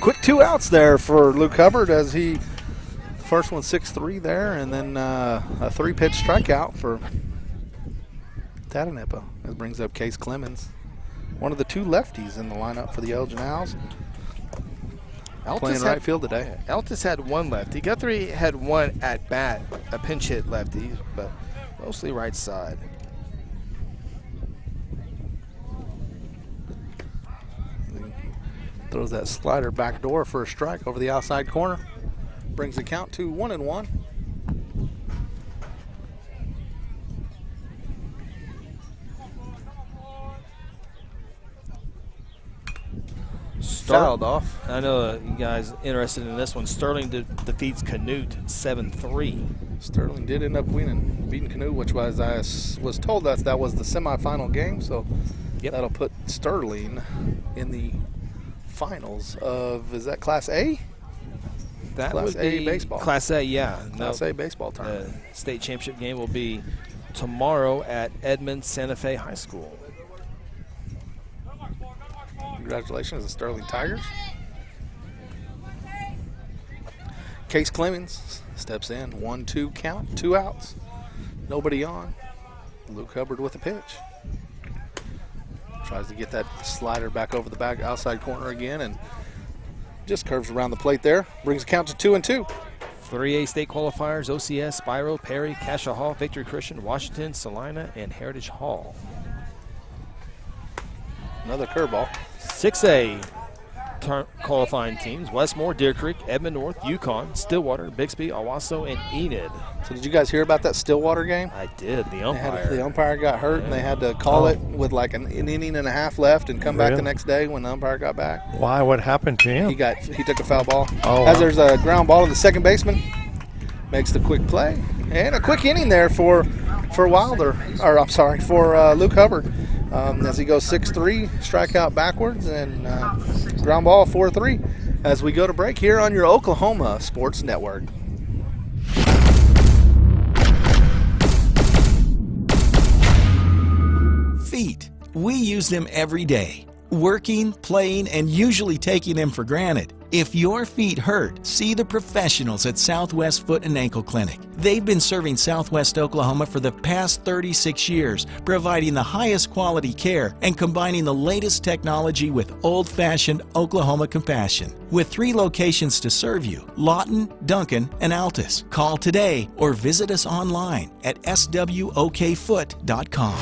Quick 2 outs there for Luke Hubbard as he first one 6-3 there, and then a 3-pitch strikeout for Tatanepa. That brings up Case Clemens, one of the 2 lefties in the lineup for the Elgin Owls. Playing right field today. Altus had 1 lefty. Guthrie had 1 at bat, a pinch hit lefty, but mostly right side. Throws that slider back door for a strike over the outside corner. Brings the count to 1-1. Fouled off. I know you guys interested in this one. Sterling defeats Canute 7-3. Sterling did end up beating Canute, which was, I was told that was the semifinal game, so that'll put Sterling in the finals of, is that Class A? That Class would A be baseball. Class A, yeah. Class A baseball tournament. The state championship game will be tomorrow at Edmond Santa Fe High School. Congratulations, the Sterling Tigers. Case Clemens steps in. 1-2 count, 2 outs. Nobody on. Luke Hubbard with a pitch. Tries to get that slider back over the back outside corner again and just curves around the plate there. Brings a count to 2-2. 3A state qualifiers: OCS, Spiro, Perry, Cassia Hall, Victory Christian, Washington, Salina, and Heritage Hall. Another curveball. 6A qualifying teams: Westmore, Deer Creek, Edmond North, Yukon, Stillwater, Bixby, Owasso, and Enid. So did you guys hear about that Stillwater game? I did. The umpire. The umpire got hurt, and they had to call it with like an inning and a half left and come back the next day when the umpire got back. Why? What happened to him? He took a foul ball. Oh, As there's a ground ball to the second baseman, makes the quick play. And a quick inning there for Wilder, or I'm sorry, for Luke Hubbard. As he goes 6-3, strikeout backwards, and ground ball 4-3 as we go to break here on your Oklahoma Sports Network. Feet. We use them every day. Working, playing, and usually taking them for granted. If your feet hurt, see the professionals at Southwest Foot and Ankle Clinic. They've been serving Southwest Oklahoma for the past 36 years, providing the highest quality care and combining the latest technology with old-fashioned Oklahoma compassion. With 3 locations to serve you: Lawton, Duncan, and Altus. Call today or visit us online at swokfoot.com.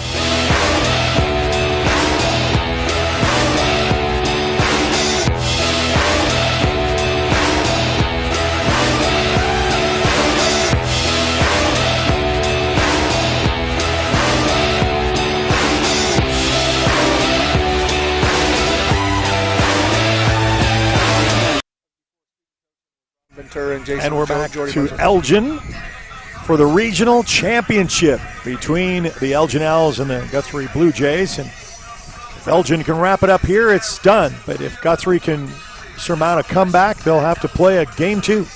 And we're back to Elgin for the regional championship between the Elgin Owls and the Guthrie Blue Jays. And if Elgin can wrap it up here, it's done. But if Guthrie can surmount a comeback, they'll have to play a game 2.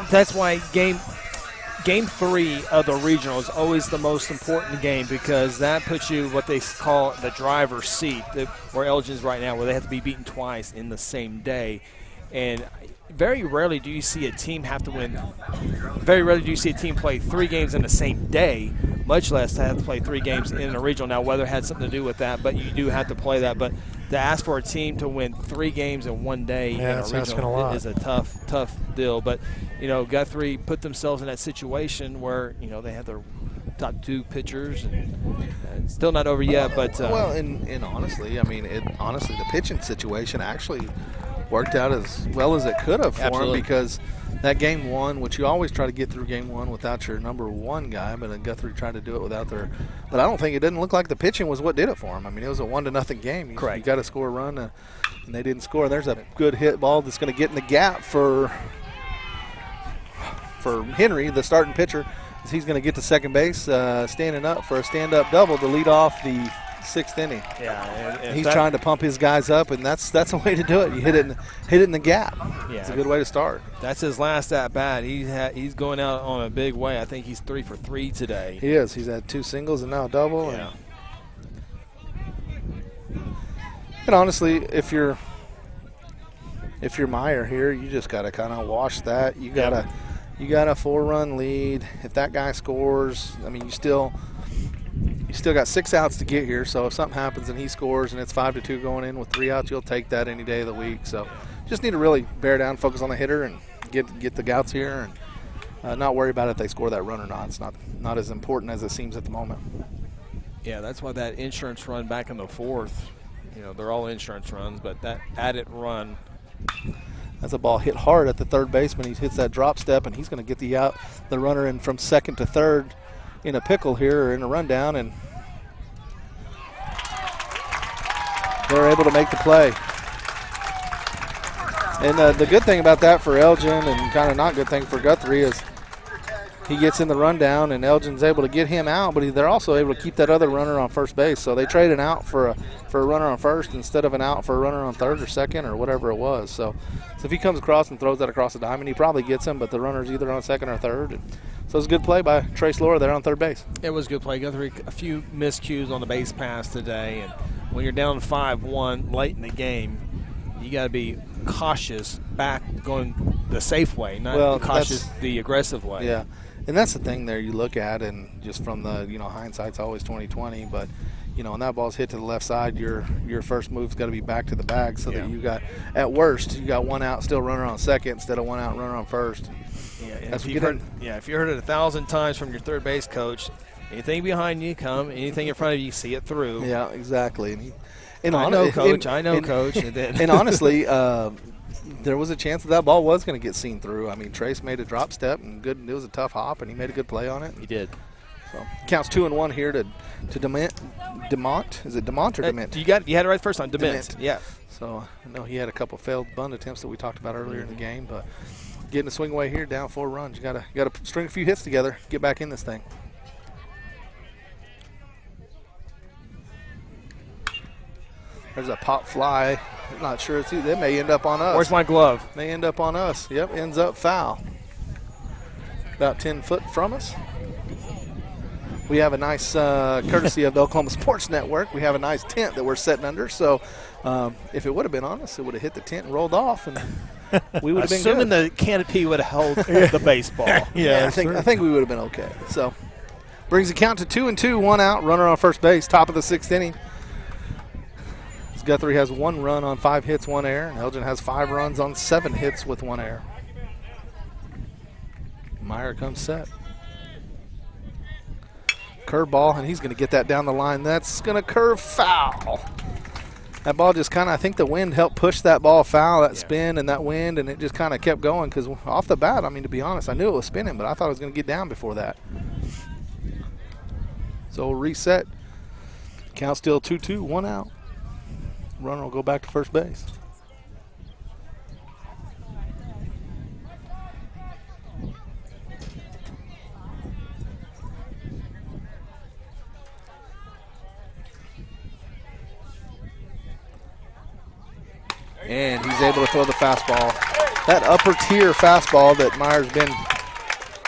That's why game 3 of the regional is always the most important game, because that puts you what they call the driver's seat, where Elgin's right now, where they have to be beaten twice in the same day. And very rarely do you see a team have to win. Very rarely do you see a team play 3 games in the same day, much less to have to play 3 games in a regional. Now, weather had something to do with that, but you do have to play that. But to ask for a team to win 3 games in one day in a regional is a tough deal. But, Guthrie put themselves in that situation where, they had their top 2 pitchers, and it's still not over yet. But well, and honestly, the pitching situation actually worked out as well as it could have for him, because that game 1, which you always try to get through game 1 without your number 1 guy, but then Guthrie tried to do it without their. But I don't think it didn't look like the pitching was what did it for him. It was a 1-0 game. Correct. You got to score a run, and they didn't score. There's a good hit ball that's going to get in the gap for Henry, the starting pitcher. He's going to get to second base, standing up for a stand-up double to lead off the 6th inning. Yeah, and he's trying to pump his guys up, and that's a way to do it. You hit it in the gap. Yeah, it's a good way to start. That's his last at bat. He's going out on a big way. I think he's 3 for 3 today. He is. He's had 2 singles and now a double. Yeah. And honestly, if you're Meyer here, you just got to kind of wash that. You got a 4-run lead. If that guy scores, you still got 6 outs to get here. So if something happens and he scores and it's 5-2 going in with 3 outs, you'll take that any day of the week. So just need to really bear down, focus on the hitter, and get the outs here, and not worry about if they score that run or not. It's not as important as it seems at the moment. Yeah, that's why that insurance run back in the 4th. They're all insurance runs, but that added run. That's a ball hit hard at the third baseman. He hits that drop step, and he's going to get the runner in from second to third in a pickle here, or in a rundown, and they're able to make the play. And the good thing about that for Elgin, and kind of not good thing for Guthrie, is he gets in the rundown, and Elgin's able to get him out, but they're also able to keep that other runner on first base. So they trade an out for a runner on first instead of an out for a runner on third or second or whatever it was. So if he comes across and throws that across the diamond, he probably gets him, but the runner's either on second or third. And So it was a good play by Trace Laura there on third base. It was a good play. Guthrie, a few miscues on the base pass today, and when you're down 5-1 late in the game, you got to be cautious back going the safe way, not cautious the aggressive way. Yeah, and that's the thing there you look at, and just from the, hindsight's always 20/20, but when that ball's hit to the left side, your first move's got to be back to the bag so that you got, at worst, you got one out, still runner on second instead of one out, runner on first. Yeah, if you heard it 1,000 times from your third base coach, anything behind you come, anything in front of you, see it through. Yeah, exactly. And I know, Coach. And honestly, there was a chance that ball was going to get seen through. I mean, Trace made a drop step, and it was a tough hop, and he made a good play on it. He did. So counts 2-1 here to DeMont. Is it DeMont or Dement? You had it right the first time. Dement. Yeah. So I know he had a couple failed bunt attempts that we talked about earlier in the game, but getting a swing away here, down 4 runs. You got to string a few hits together, get back in this thing. There's a pop fly. I'm not sure it's who. They may end up on us. Where's my glove? May end up on us. Yep, ends up foul. About 10 foot from us. We have a nice, courtesy of the Oklahoma Sports Network, we have a nice tent that we're sitting under. So if it would have been on us, it would have hit the tent and rolled off, and we would have been assuming good. The canopy would have held the baseball. Yeah, I think we would have been okay. So brings the count to 2-2, 1 out, runner on first base, top of the 6th inning. Guthrie has 1 run on 5 hits, 1 error. And Elgin has 5 runs on 7 hits with 1 error. Meyer comes set. Curveball, and he's going to get that down the line. That's going to curve foul. That ball just kind of, I think the wind helped push that ball foul, that spin and that wind, and it just kind of kept going because off the bat, I mean, to be honest, I knew it was spinning, but I thought it was going to get down before that. So we'll reset. Count still 2-2, 1 out. Runner will go back to first base. And he's able to throw the fastball. That upper tier fastball that Meyer's been,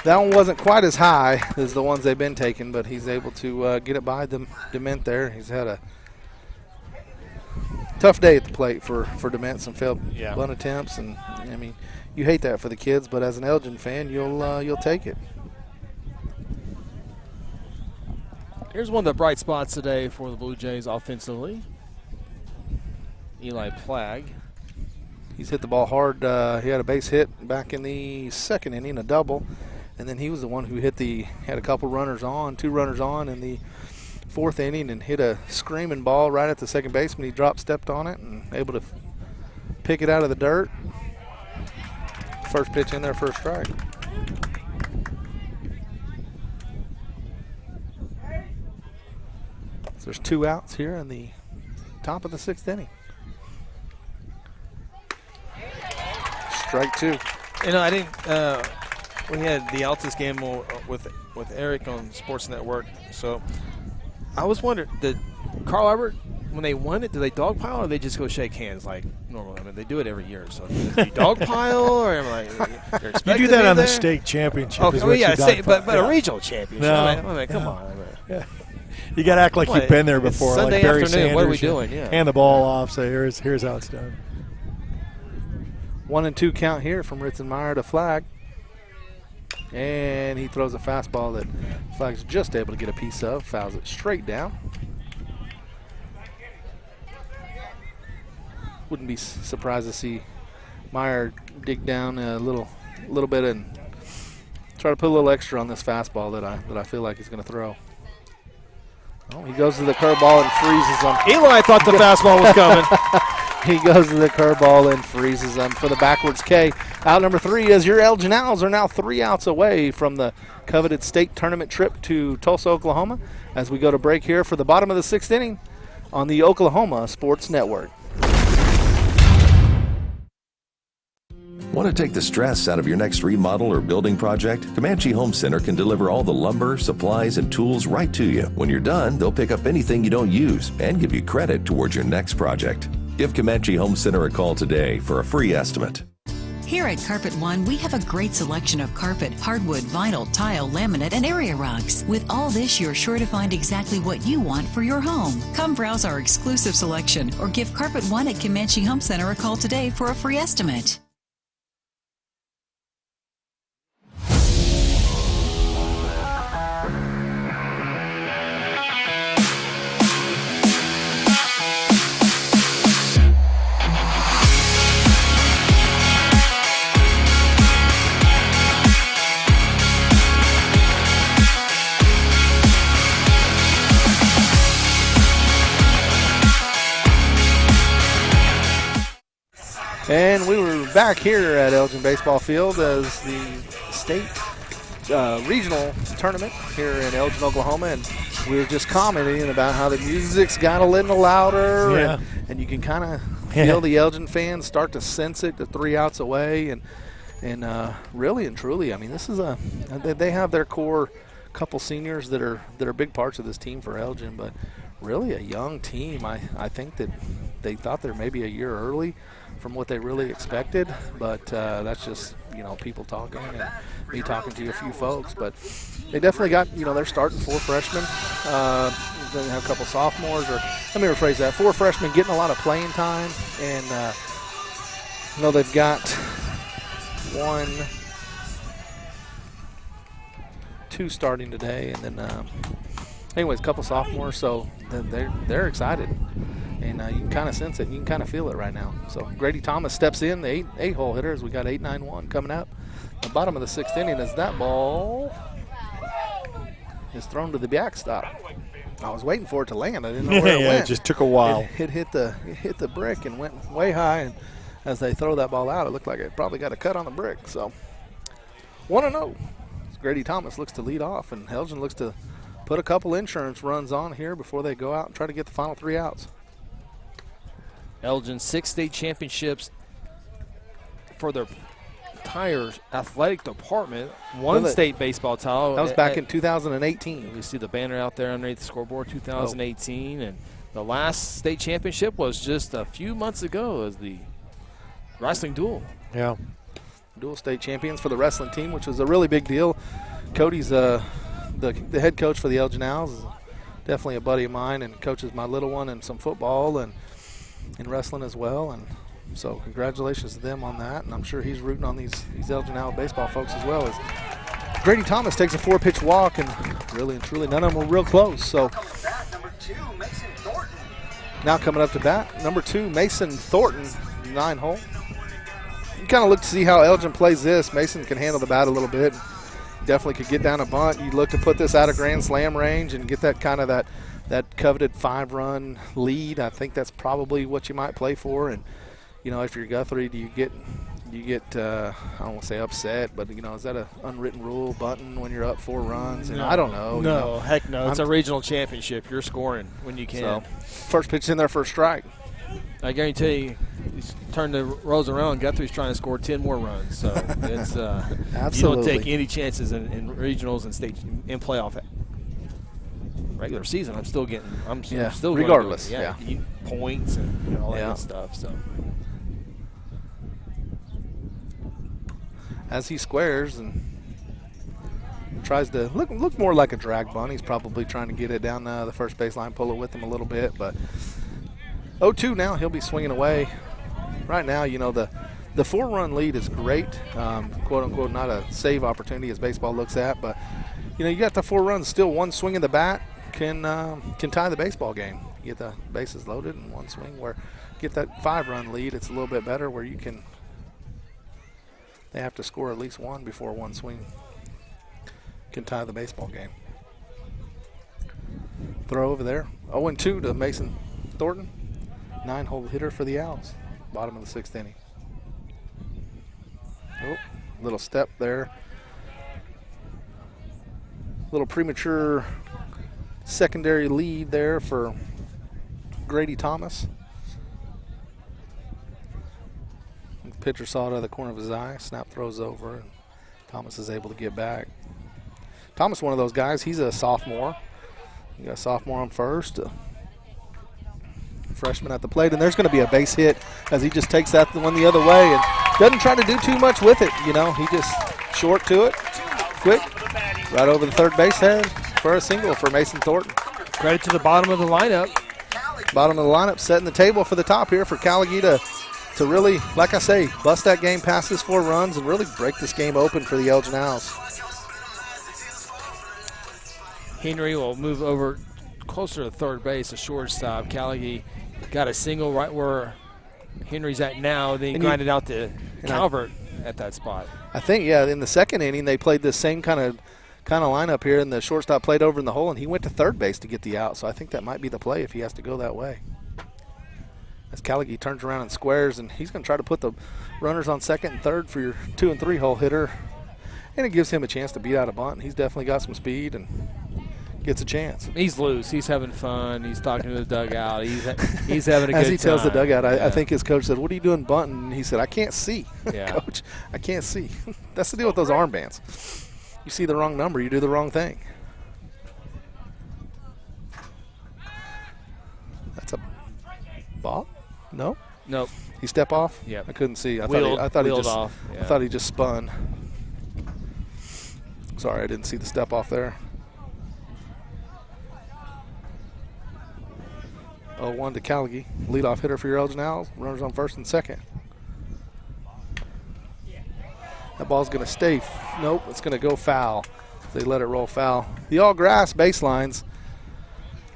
that one wasn't quite as high as the ones they've been taking, but he's able to get it by Dement there. He's had a tough day at the plate for Dement, some failed bunt attempts, and I mean, you hate that for the kids, but as an Elgin fan, you'll take it. Here's one of the bright spots today for the Blue Jays offensively. Eli Plagg. He's hit the ball hard. He had a base hit back in the 2nd inning, a double, and then he was the one who had a couple runners on, 2 runners on in the 4th inning, and hit a screaming ball right at the second baseman. He stepped on it and able to pick it out of the dirt. First pitch in there, first strike. So there's 2 outs here in the top of the 6th inning. Strike 2. I didn't. We had the Altus game with Eric on Sports Network, so I was wondering, did Carl Albert, when they won it, do they dogpile or they just go shake hands like normal? I mean, they do it every year. So do you dogpile or am I? You do that on the state championship. But a regional championship. No. I mean, come on. Yeah. You got to act like you've been there before. Sunday like Barry afternoon. Sanders, What are we doing? Yeah. Hand the ball off. Say here's how it's done. 1-2 count here from Ritzenmeyer to Flagg. And he throws a fastball that Flagg's just able to get a piece of, fouls it straight down. Wouldn't be surprised to see Meyer dig down a little bit and try to put a little extra on this fastball that I feel like he's going to throw. Oh, he goes to the curveball and freezes him. Eli thought the fastball was coming. He goes to the curveball and freezes them for the backwards K. Out number 3 as your Elgin Owls are now 3 outs away from the coveted state tournament trip to Tulsa, Oklahoma, as we go to break here for the bottom of the 6th inning on the Oklahoma Sports Network. Want to take the stress out of your next remodel or building project? Comanche Home Center can deliver all the lumber, supplies, and tools right to you. When you're done, they'll pick up anything you don't use and give you credit towards your next project. Give Comanche Home Center a call today for a free estimate. Here at Carpet One, we have a great selection of carpet, hardwood, vinyl, tile, laminate, and area rugs. With all this, you're sure to find exactly what you want for your home. Come browse our exclusive selection or give Carpet One at Comanche Home Center a call today for a free estimate. And we were back here at Elgin Baseball Field as the state regional tournament here in Elgin, Oklahoma, and we were just commenting about how the music's got a little louder, and you can kind of feel the Elgin fans start to sense it. The 3 outs away, and really and truly, I mean, this is they have their core couple seniors that are big parts of this team for Elgin, but really a young team. I think that they thought they're maybe a year early from what they really expected, but that's just, people talking and me talking to a few folks. But they definitely got, they're starting 4 freshmen. Then they have a couple sophomores, or let me rephrase that, 4 freshmen getting a lot of playing time, and they've got 2 starting today, and then anyways, a couple sophomores, so they're excited. And you can kind of sense it. You can kind of feel it right now. So Grady Thomas steps in, the 8-hole hitter, as we got 8-9-1 coming up. The bottom of the 6th inning as that ball is thrown to the backstop. I was waiting for it to land. I didn't know where it went. It just took a while. It hit the brick and went way high. And as they throw that ball out, it looked like it probably got a cut on the brick. So 1-0. Grady Thomas looks to lead off, and Elgin looks to put a couple insurance runs on here before they go out and try to get the final 3 outs. Elgin 6 state championships for their entire athletic department. 1 state baseball title. That was back in 2018. We see the banner out there underneath the scoreboard, 2018. And the last state championship was just a few months ago as the wrestling dual. Yeah. Dual state champions for the wrestling team, which was a really big deal. Cody's the head coach for the Elgin Owls. Is definitely a buddy of mine and coaches my little one in some football and in wrestling as well, and so congratulations to them on that, and I'm sure he's rooting on these Elgin Owl baseball folks as well. As Grady Thomas takes a 4-pitch walk, and really and truly none of them were real close. So now coming up to bat, number 2, Mason Thornton, 9-hole. You kind of look to see how Elgin plays this. Mason can handle the bat a little bit. Definitely could get down a bunt. You look to put this out of Grand Slam range and get that kind of that coveted 5-run lead. I think that's probably what you might play for. And if you're Guthrie, do you get I don't want to say upset, but is that an unwritten rule, bunting when you're up 4 runs? And no, I don't know. No, heck no. It's a regional championship. You're scoring when you can. So, first pitch in there for a strike. I guarantee you, he's turned the rows around. Guthrie's trying to score 10 more runs. So it's you don't take any chances in regionals and state in playoff. Regular season, I'm still regardless. Points and all that good stuff. So as he squares and tries to look more like a drag bunt, he's probably trying to get it down the first baseline, pull it with him a little bit. But 0-2 now, he'll be swinging away. Right now, the 4-run lead is great, quote unquote, not a save opportunity as baseball looks at, but you got the 4 runs, still 1 swing of the bat can tie the baseball game. You get the bases loaded in 1 swing. Where get that 5-run lead, it's a little bit better where they have to score at least 1 before 1 swing can tie the baseball game. Throw over there, 0-2 to Mason Thornton, 9-hole hitter for the Owls, bottom of the 6th inning. Little step there. Little premature secondary lead there for Grady Thomas. The pitcher saw it out of the corner of his eye. Snap throws over, and Thomas is able to get back. Thomas, one of those guys, he's a sophomore. You got a sophomore on first. Freshman at the plate, and there's going to be a base hit as he just takes that one the other way, and doesn't try to do too much with it. You know, he just short to it, quick, right over the third base head for a single for Mason Thornton. Credit to the bottom of the lineup. Bottom of the lineup, setting the table for the top here for Callagee to really, like I say, bust that game past his 4 runs and really break this game open for the Elgin Owls. Henry will move over closer to third base, a shortstop. Callagee got a single right where Henry's at now. Then he grinded out to Calvert at that spot. I think, yeah, in the second inning they played this same kind of lineup here, and the shortstop played over in the hole, and he went to third base to get the out. So I think that might be the play if he has to go that way. As Callagee turns around and squares, and he's going to try to put the runners on second and third for your 2 and 3 hole hitter, and it gives him a chance to beat out a bunt. And he's definitely got some speed and gets a chance. He's loose. He's having fun. He's talking to the dugout. He's having a good time. As he tells the dugout, I think his coach said, "What are you doing bunting?" And he said, "I can't see, Coach. I can't see." That's the deal with those armbands. You see the wrong number, you do the wrong thing. That's a ball? No? Nope. He step off? Yeah. I couldn't see. I Wheeled thought he just Yeah. spun. Sorry, I didn't see the step off there. 0-1 to Callagee. Leadoff hitter for your Elgin Owls. Runners on first and second. That ball's going to stay. Nope, it's going to go foul. They let it roll foul. The all-grass baselines,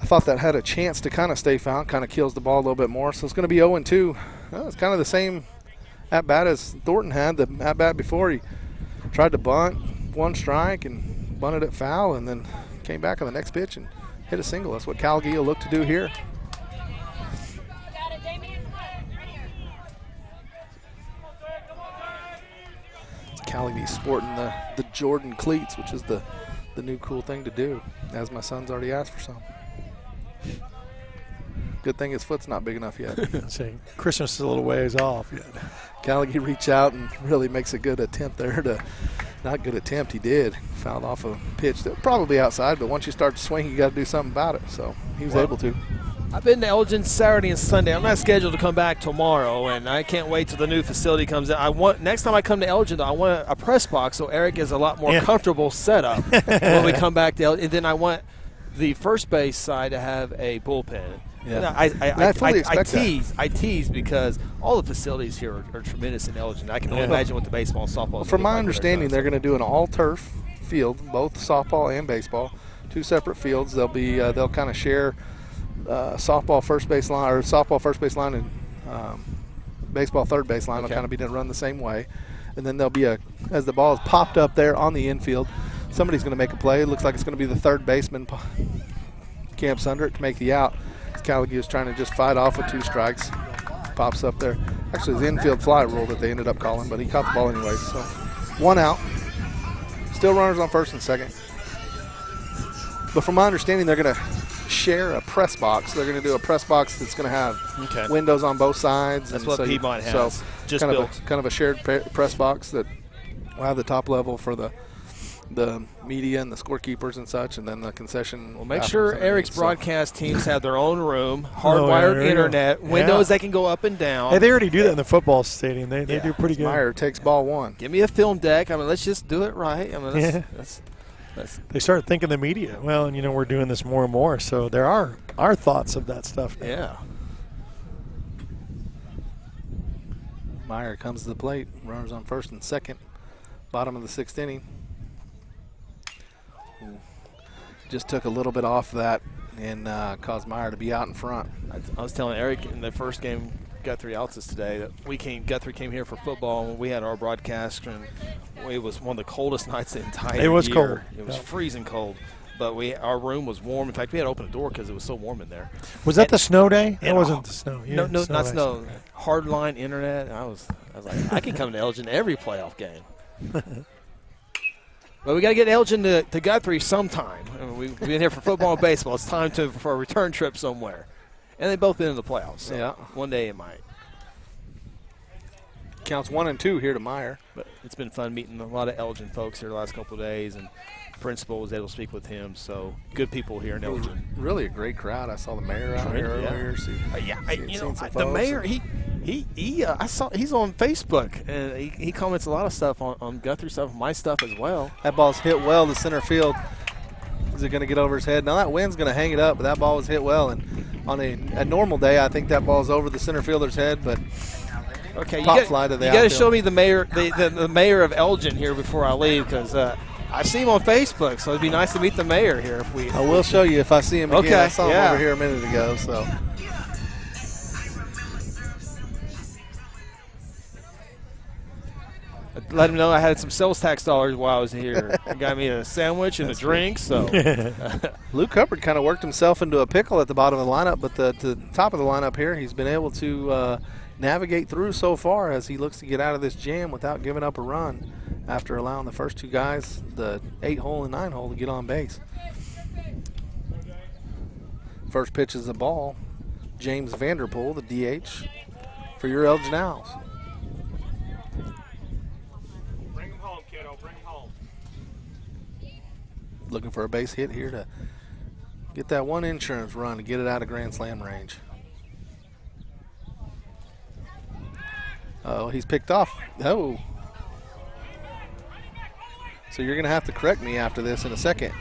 I thought that had a chance to kind of stay foul. Kind of kills the ball a little bit more. So it's going to be 0-2. Well, it's kind of the same at-bat as Thornton had. The at-bat before, he tried to bunt, 1 strike, and bunted it foul, and then came back on the next pitch and hit a single. That's what Callagee will look to do here. Callagee sporting the Jordan cleats, which is the new cool thing to do, as my son's already asked for some. Good thing his foot's not big enough yet. Christmas is a little ways off yet. Callagee reach out and really makes a good attempt there not good attempt, he did. Fouled off a pitch that probably outside, but once you start to swing, you got to do something about it. So he was able to. I've been to Elgin Saturday and Sunday. I'm not scheduled to come back tomorrow, and I can't wait till the new facility comes in. Next time I come to Elgin, I want a press box so Eric is a lot more comfortable setup when we come back to Elgin. And then I want the first base side to have a bullpen. Yeah. I fully expect that. I tease because all the facilities here are tremendous in Elgin. I can only imagine what the baseball and softball is. From my understanding, they're going to do an all-turf field, both softball and baseball, 2 separate fields. They'll kind of share softball first base line, or softball first base line, and baseball third base line will kind of be run the same way. And then there'll be as the ball is popped up there on the infield, somebody's going to make a play. It looks like it's going to be the third baseman camps under it to make the out. Callagee is trying to just fight off with 2 strikes. Pops up there. Actually, it's the infield fly rule that they ended up calling, but he caught the ball anyway. So 1 out. Still runners on first and second. But from my understanding, they're going to share a press box. They're going to do a press box that's going to have windows on both sides. That's what Piedmont has. So just kind of a shared press box that will have the top level for the media and the scorekeepers and such, and then the concession. Well, make sure Eric's broadcast teams have their own room, hardwired internet, windows that can go up and down. Hey, they already do that in the football stadium. They do pretty good. Meyer takes ball 1. Give me a film deck. I mean, let's just do it right. I mean, they start thinking the media. Well, and we're doing this more and more, so there are our thoughts of that stuff now. Yeah. Meyer comes to the plate. Runners on first and second. Bottom of the 6th inning. Just took a little bit off that and caused Meyer to be out in front. I was telling Eric in the first game, Guthrie Altus today, that Guthrie came here for football, and we had our broadcast, and it was one of the coldest nights the entire year. It was cold. It was freezing cold. But our room was warm. In fact, we had to open the door because it was so warm in there. Was that the snow day? It wasn't the snow. No, not snow. Hardline internet. I was like, I can come to Elgin every playoff game. Well, we got to get Elgin to Guthrie sometime. I mean, we've been here for football and baseball. It's time for a return trip somewhere. And they've both been in the playoffs. So one day it might. Counts 1 and 2 here to Meyer. But it's been fun meeting a lot of Elgin folks here the last couple of days, and principal was able to speak with him. So good people here in Elgin. Really a great crowd. I saw the mayor out here earlier. The mayor, I saw he's on Facebook, and he comments a lot of stuff on Guthrie stuff, my stuff as well. That ball's hit well to center field. Is it going to get over his head? Now that wind's going to hang it up, but that ball was hit well. And on a normal day, I think that ball's over the center fielder's head, but okay, pop fly to the outfield. You got to show me the mayor of Elgin here before I leave, because I see him on Facebook, so it'd be nice to meet the mayor here if we. I will show you if I see him again. Okay, I saw him over here a minute ago, so. Let him know I had some sales tax dollars while I was here. He got me a sandwich and a drink. So Luke Hubbard kind of worked himself into a pickle at the bottom of the lineup, but the top of the lineup here, he's been able to navigate through so far as he looks to get out of this jam without giving up a run after allowing the first two guys, the 8-hole and 9-hole, to get on base. First pitch is the ball. James Vanderpool, the DH, for your Elgin Owls. Looking for a base hit here to get that one insurance run to get it out of Grand Slam range. Oh, he's picked off. Oh. So you're going to have to correct me after this in a second.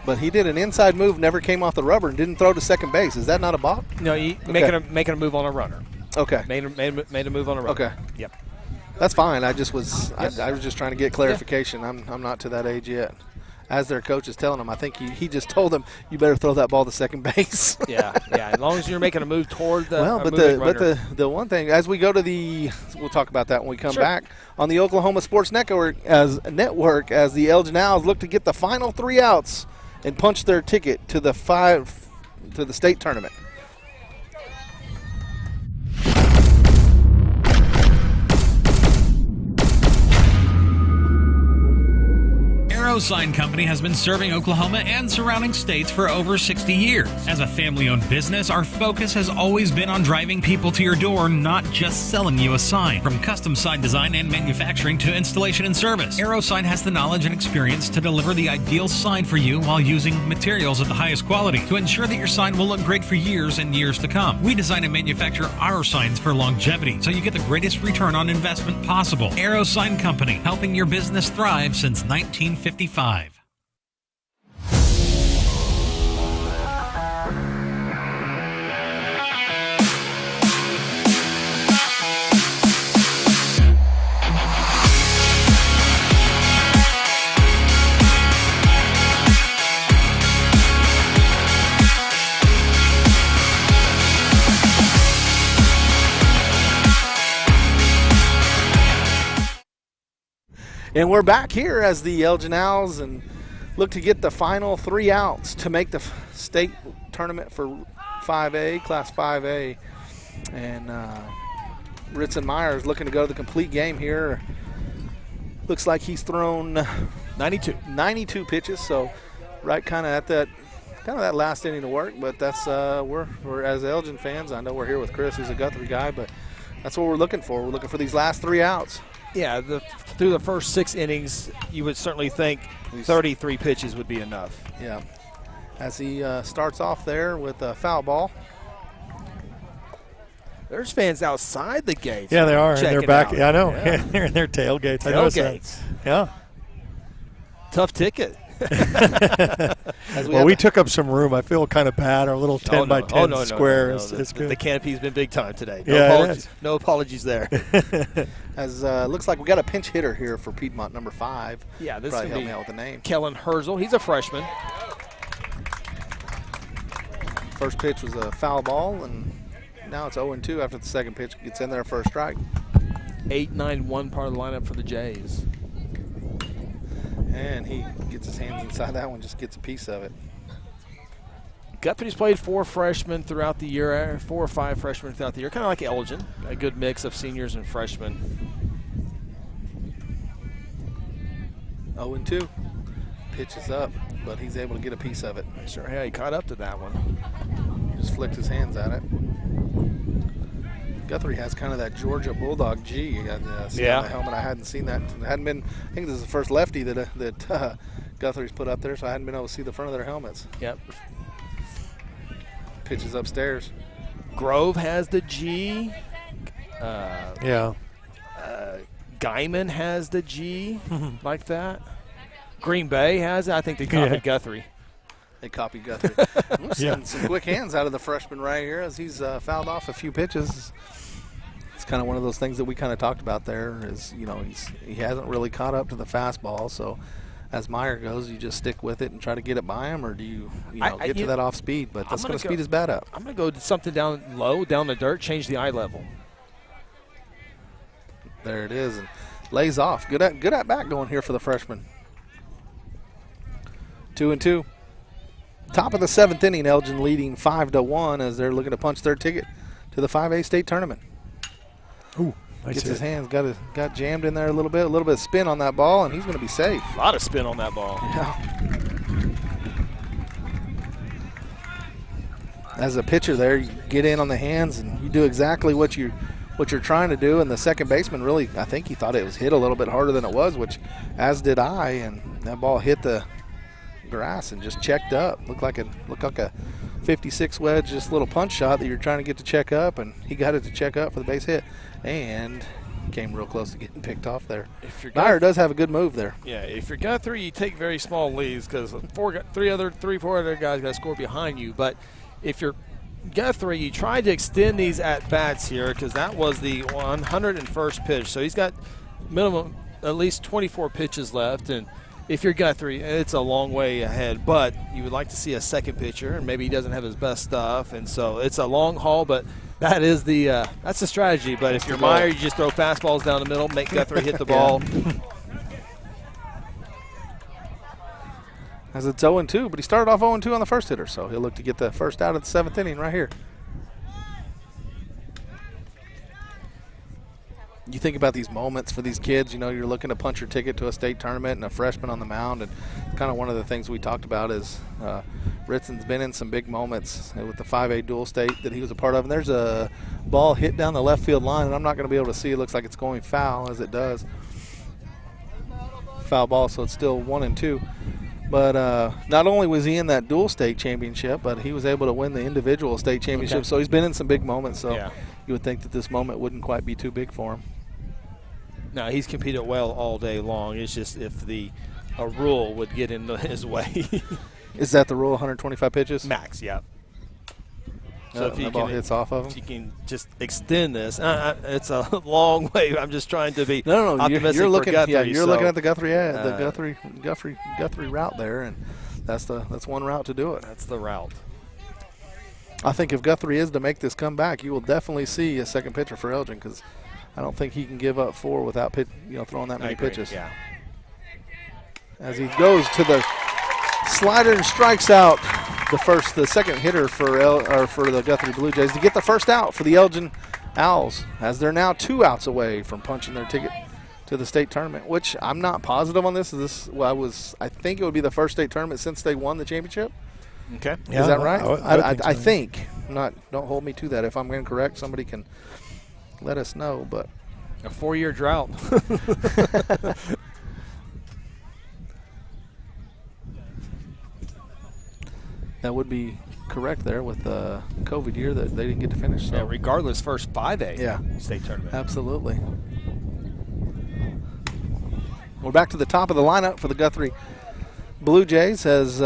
But he did an inside move, never came off the rubber, and didn't throw to second base. Is that not a balk? No, making a move on a runner. Okay. Made a move on a runner. Okay. Yep. That's fine. I was just trying to get clarification. I'm not to that age yet. As their coach is telling him, I think he just told them, you better throw that ball to second base. yeah. As long as you're making a move toward the the one thing, as we go to we'll talk about that when we come back on the Oklahoma Sports Network as the Elgin Owls look to get the final 3 outs and punch their ticket to the state tournament. Sign Company has been serving Oklahoma and surrounding states for over 60 years. As a family-owned business, our focus has always been on driving people to your door, not just selling you a sign. From custom sign design and manufacturing to installation and service, AeroSign has the knowledge and experience to deliver the ideal sign for you while using materials of the highest quality to ensure that your sign will look great for years and years to come. We design and manufacture our signs for longevity, so you get the greatest return on investment possible. AeroSign Company, helping your business thrive since 1955. And we're back here as the Elgin Owls and look to get the final 3 outs to make the state tournament for 5A, Class 5A. And Ritson Myers looking to go to the complete game here. Looks like he's thrown 92 pitches, so right kind of at that last inning of work. But that's we're as Elgin fans, I know we're here with Chris, who's a Guthrie guy, but that's what we're looking for. We're looking for these last 3 outs. Yeah, through the first 6 innings, you would certainly think 33 pitches would be enough. Yeah. As he starts off there with a foul ball. There's fans outside the gates. Yeah, they are. And they're back. Out. Yeah, I know. Yeah. They're in their tailgates. Tailgates. Yeah. Tough ticket. We took up some room. I feel kind of bad. Our little 10 by 10 square is good. The canopy's been big time today. No apologies there. As looks like we got a pinch hitter here for Piedmont, number 5. Yeah, this probably is help me out with the name. Kellen Herzl. He's a freshman. First pitch was a foul ball, and now it's 0-2 after the second pitch gets in there for a strike. 8-9-1 part of the lineup for the Jays. And he gets his hands inside that one, just gets a piece of it. Guthrie's played 4 freshmen throughout the year, 4 or 5 freshmen throughout the year, kind of like Elgin, a good mix of seniors and freshmen. 0-2. Pitch is up, but he's able to get a piece of it. Sure, yeah, he caught up to that one. Just flicked his hands at it. Guthrie has kind of that Georgia Bulldog G. On the helmet. I hadn't seen that. It hadn't been. I think this is the first lefty that Guthrie's put up there, so I hadn't been able to see the front of their helmets. Yep. Pitches upstairs. Grove has the G. Yeah. Guyman has the G like that. Green Bay has it. I think they copied Guthrie. They copied Guthrie. We're seeing some quick hands out of the freshman right here as he's fouled off a few pitches. It's kind of one of those things that we kind of talked about there is, you know, he hasn't really caught up to the fastball. So as Meyer goes, you just stick with it and try to get it by him, or do you get to that off speed? But that's going to speed his bat up. I'm going to go to something down low, down the dirt, change the eye level. There it is, and lays off. Good at bat going here for the freshman. 2-2. Top of the 7th inning, Elgin leading 5-1 as they're looking to punch their ticket to the 5A state tournament. Ooh, nice gets hit. his hands, got jammed in there a little bit of spin on that ball, and he's going to be safe. A lot of spin on that ball. Yeah. As a pitcher there, you get in on the hands and you do exactly what you're trying to do, and the second baseman really, I think he thought it was hit a little bit harder than it was, which as did I, and that ball hit the grass and just checked up. Looked like a 56 wedge, just little punch shot that you're trying to get to check up, and he got it to check up for the base hit and came real close to getting picked off there. Meyer does have a good move there. Yeah, if you're Guthrie, you take very small leads because 4 other guys got to score behind you. But if you're Guthrie, you try to extend these at-bats here because that was the 101st pitch. So he's got minimum at least 24 pitches left, and if you're Guthrie, it's a long way ahead, but you would like to see a second pitcher, and maybe he doesn't have his best stuff, and so it's a long haul, but that is that's the strategy. But if you're Meyer, you just throw fastballs down the middle, make Guthrie hit the ball. As it's 0-2, but he started off 0-2 on the first hitter, so he'll look to get the first out of the 7th inning right here. You think about these moments for these kids, you know, you're looking to punch your ticket to a state tournament and a freshman on the mound, and kind of one of the things we talked about is Ritson's been in some big moments with the 5A dual state that he was a part of, and there's a ball hit down the left field line, and I'm not going to be able to see. It looks like it's going foul, as it does. Foul ball, so it's still 1-2. But not only was he in that dual state championship, but he was able to win the individual state championship, so he's been in some big moments, so you would think that this moment wouldn't quite be too big for him. No, he's competed well all day long. It's just if a rule would get in his way. Is that the rule, 125 pitches? Max, yeah. So if the ball hits off of him? If you can just extend this. It's a long way. I'm just trying to be optimistic you're looking, for Guthrie. Yeah, you're looking at the Guthrie route there, and that's one route to do it. That's the route. I think if Guthrie is to make this comeback, you will definitely see a second pitcher for Elgin because I don't think he can give up 4 without throwing that many pitches. Yeah. As he goes to the slider and strikes out the second hitter for the Guthrie Blue Jays to get the first out for the Elgin Owls, as they're now 2 outs away from punching their ticket to the state tournament, which I'm not positive on this. I think it would be the first state tournament since they won the championship. Okay. Is that right? I think. Don't hold me to that. If I'm incorrect, somebody can let us know. But a 4-year drought. That would be correct there with the COVID year that they didn't get to finish. So. Yeah, regardless, first 5A state tournament. Absolutely. We're back to the top of the lineup for the Guthrie Blue Jays as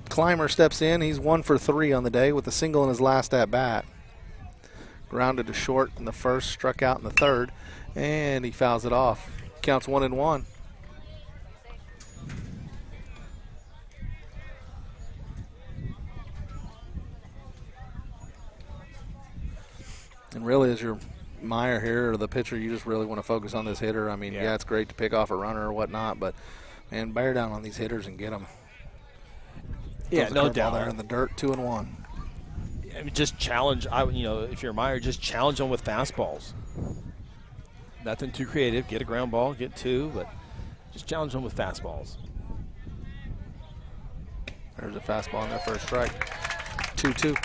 Clymer steps in. He's 1 for 3 on the day with a single in his last at-bat. Grounded to short in the first, struck out in the third, and he fouls it off. Counts 1-1. And really, as your Meyer here or the pitcher, you just really want to focus on this hitter. I mean, it's great to pick off a runner or whatnot, but, man, bear down on these hitters and get them. Yeah, no doubt. There in the dirt, 2-1. I mean, just challenge. If you're Meyer, just challenge them with fastballs. Nothing too creative. Get a ground ball, get 2, but just challenge them with fastballs. There's a fastball in there for a strike. 2-2.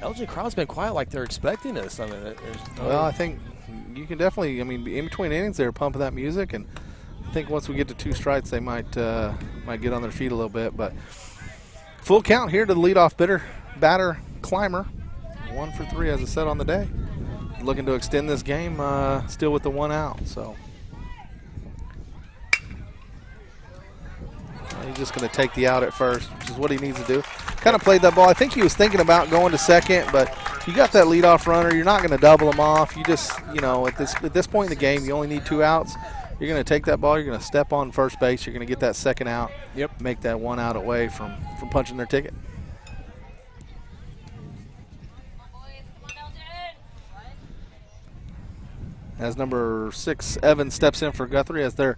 Elgin crowd's been quiet like they're expecting us. I mean, well, I think you can definitely, in between innings, they're pumping that music, and I think once we get to 2 strikes, they might get on their feet a little bit. But Full count here to the leadoff batter Clymer. 1 for 3, as I said, on the day. Looking to extend this game, still with the 1 out. So he's just going to take the out at first, which is what he needs to do. Kind of played that ball. I think he was thinking about going to second, but you got that leadoff runner. You're not going to double him off. You just, at this point in the game, you only need 2 outs. You're going to take that ball. You're going to step on first base. You're going to get that second out. Yep. Make that 1 out away from punching their ticket. As number 6, Evans, steps in for Guthrie as their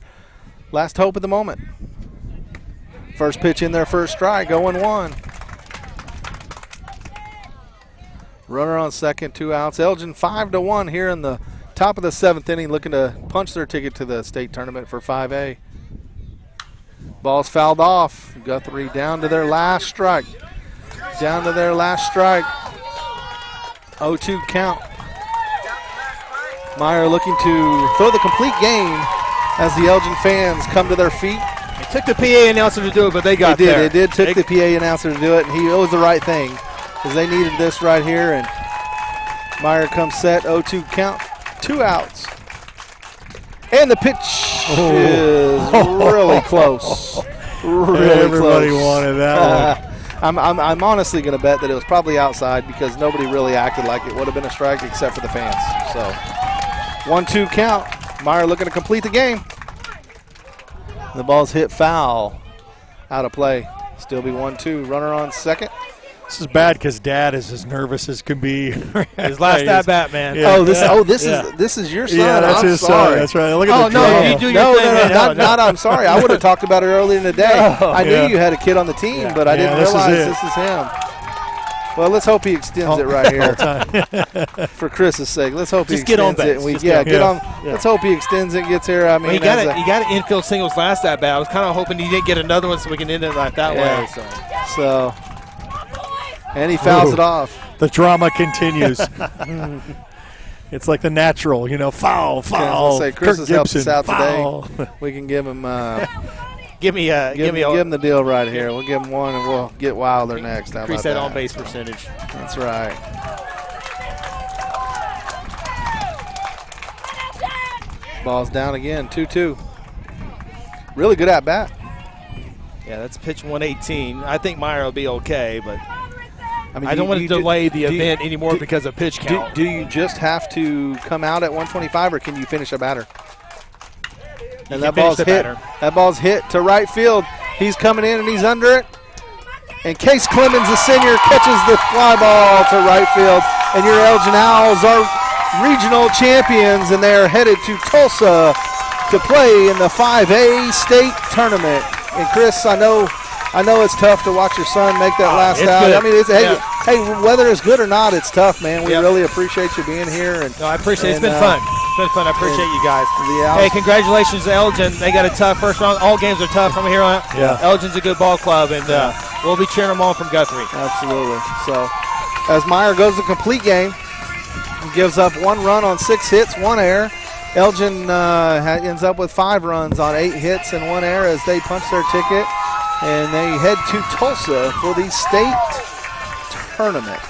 last hope at the moment. First pitch in there, first strike, 0-1. Runner on second, 2 outs. Elgin 5-1 here in the top of the 7th inning, looking to punch their ticket to the state tournament for 5A. Ball's fouled off. Guthrie down to their last strike. 0-2 count. Meyer looking to throw the complete game as the Elgin fans come to their feet. It took the PA announcer to do it, but they got there. They took the PA announcer to do it, and it was the right thing because they needed this right here. And Meyer comes set, 0-2 count, 2 outs. And the pitch is really close. Everybody wanted that one. I'm honestly going to bet that it was probably outside because nobody really acted like it would have been a strike except for the fans. So 1-2 count. Meyer looking to complete the game. The ball's hit foul. Out of play. Still be 1-2. Runner on second. This is bad because Dad is as nervous as can be. His last at bat, man. Yeah. This is your son. Yeah, that's I'm his sorry. son. That's right. Look at the no, you do your thing. Not I'm sorry. I would have talked about it earlier in the day. I knew you had a kid on the team, but I didn't realize this is him. Well, let's hope he extends it right here. For Chris's sake, let's hope he extends it. Let's hope he extends it, gets here. I mean, he got an infield singles last at bat. I was kind of hoping he didn't get another one so we can end it like that way. So. And he fouls it off. The drama continues. It's like the natural, foul. Say Chris has helped us out today. We can give him give him the deal right here. We'll give him one, and we'll get Wilder next. Increase that on-base percentage. That's right. Ball's down again, 2-2. Really good at bat. Yeah, that's pitch 118. I think Meyer will be okay, but I don't want to delay the event anymore because of pitch count. Do you just have to come out at 125, or can you finish a batter? And that ball's hit. That ball's hit to right field. He's coming in and he's under it. And Case Clemens, the senior, catches the fly ball to right field. And your Elgin Owls are regional champions, and they're headed to Tulsa to play in the 5A state tournament. And Chris, I know it's tough to watch your son make that last out. Good. I mean, hey, whether it's good or not, it's tough, man. We really appreciate you being here. And I appreciate it. It's been fun. It's been fun. I appreciate you guys. Hey, congratulations to Elgin. They got a tough first round. All games are tough from here on. Yeah. Elgin's a good ball club, and we'll be cheering them on from Guthrie. Absolutely. So, as Meyer goes to complete game, he gives up 1 run on 6 hits, 1 error. Elgin ends up with 5 runs on 8 hits and 1 error as they punch their ticket. And they head to Tulsa for the state tournament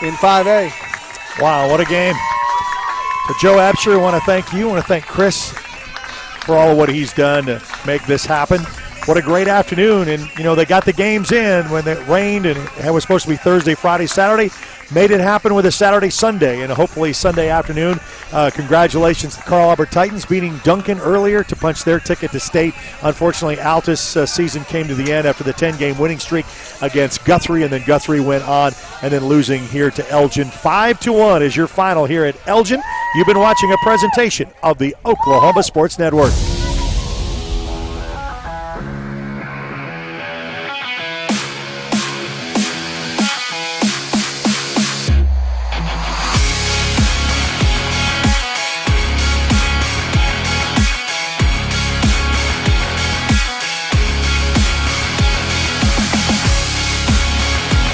in 5A. Wow, what a game. So Joe Absher, I want to thank you. I want to thank Chris for all of what he's done to make this happen. What a great afternoon. And, they got the games in when it rained, and it was supposed to be Thursday, Friday, Saturday. Made it happen with a Saturday, Sunday, and hopefully Sunday afternoon. Congratulations to Carl Albert Titans beating Duncan earlier to punch their ticket to state. Unfortunately, Altus' season came to the end after the 10-game winning streak against Guthrie, and then Guthrie went on and then losing here to Elgin. 5-1 is your final here at Elgin. You've been watching a presentation of the Oklahoma Sports Network.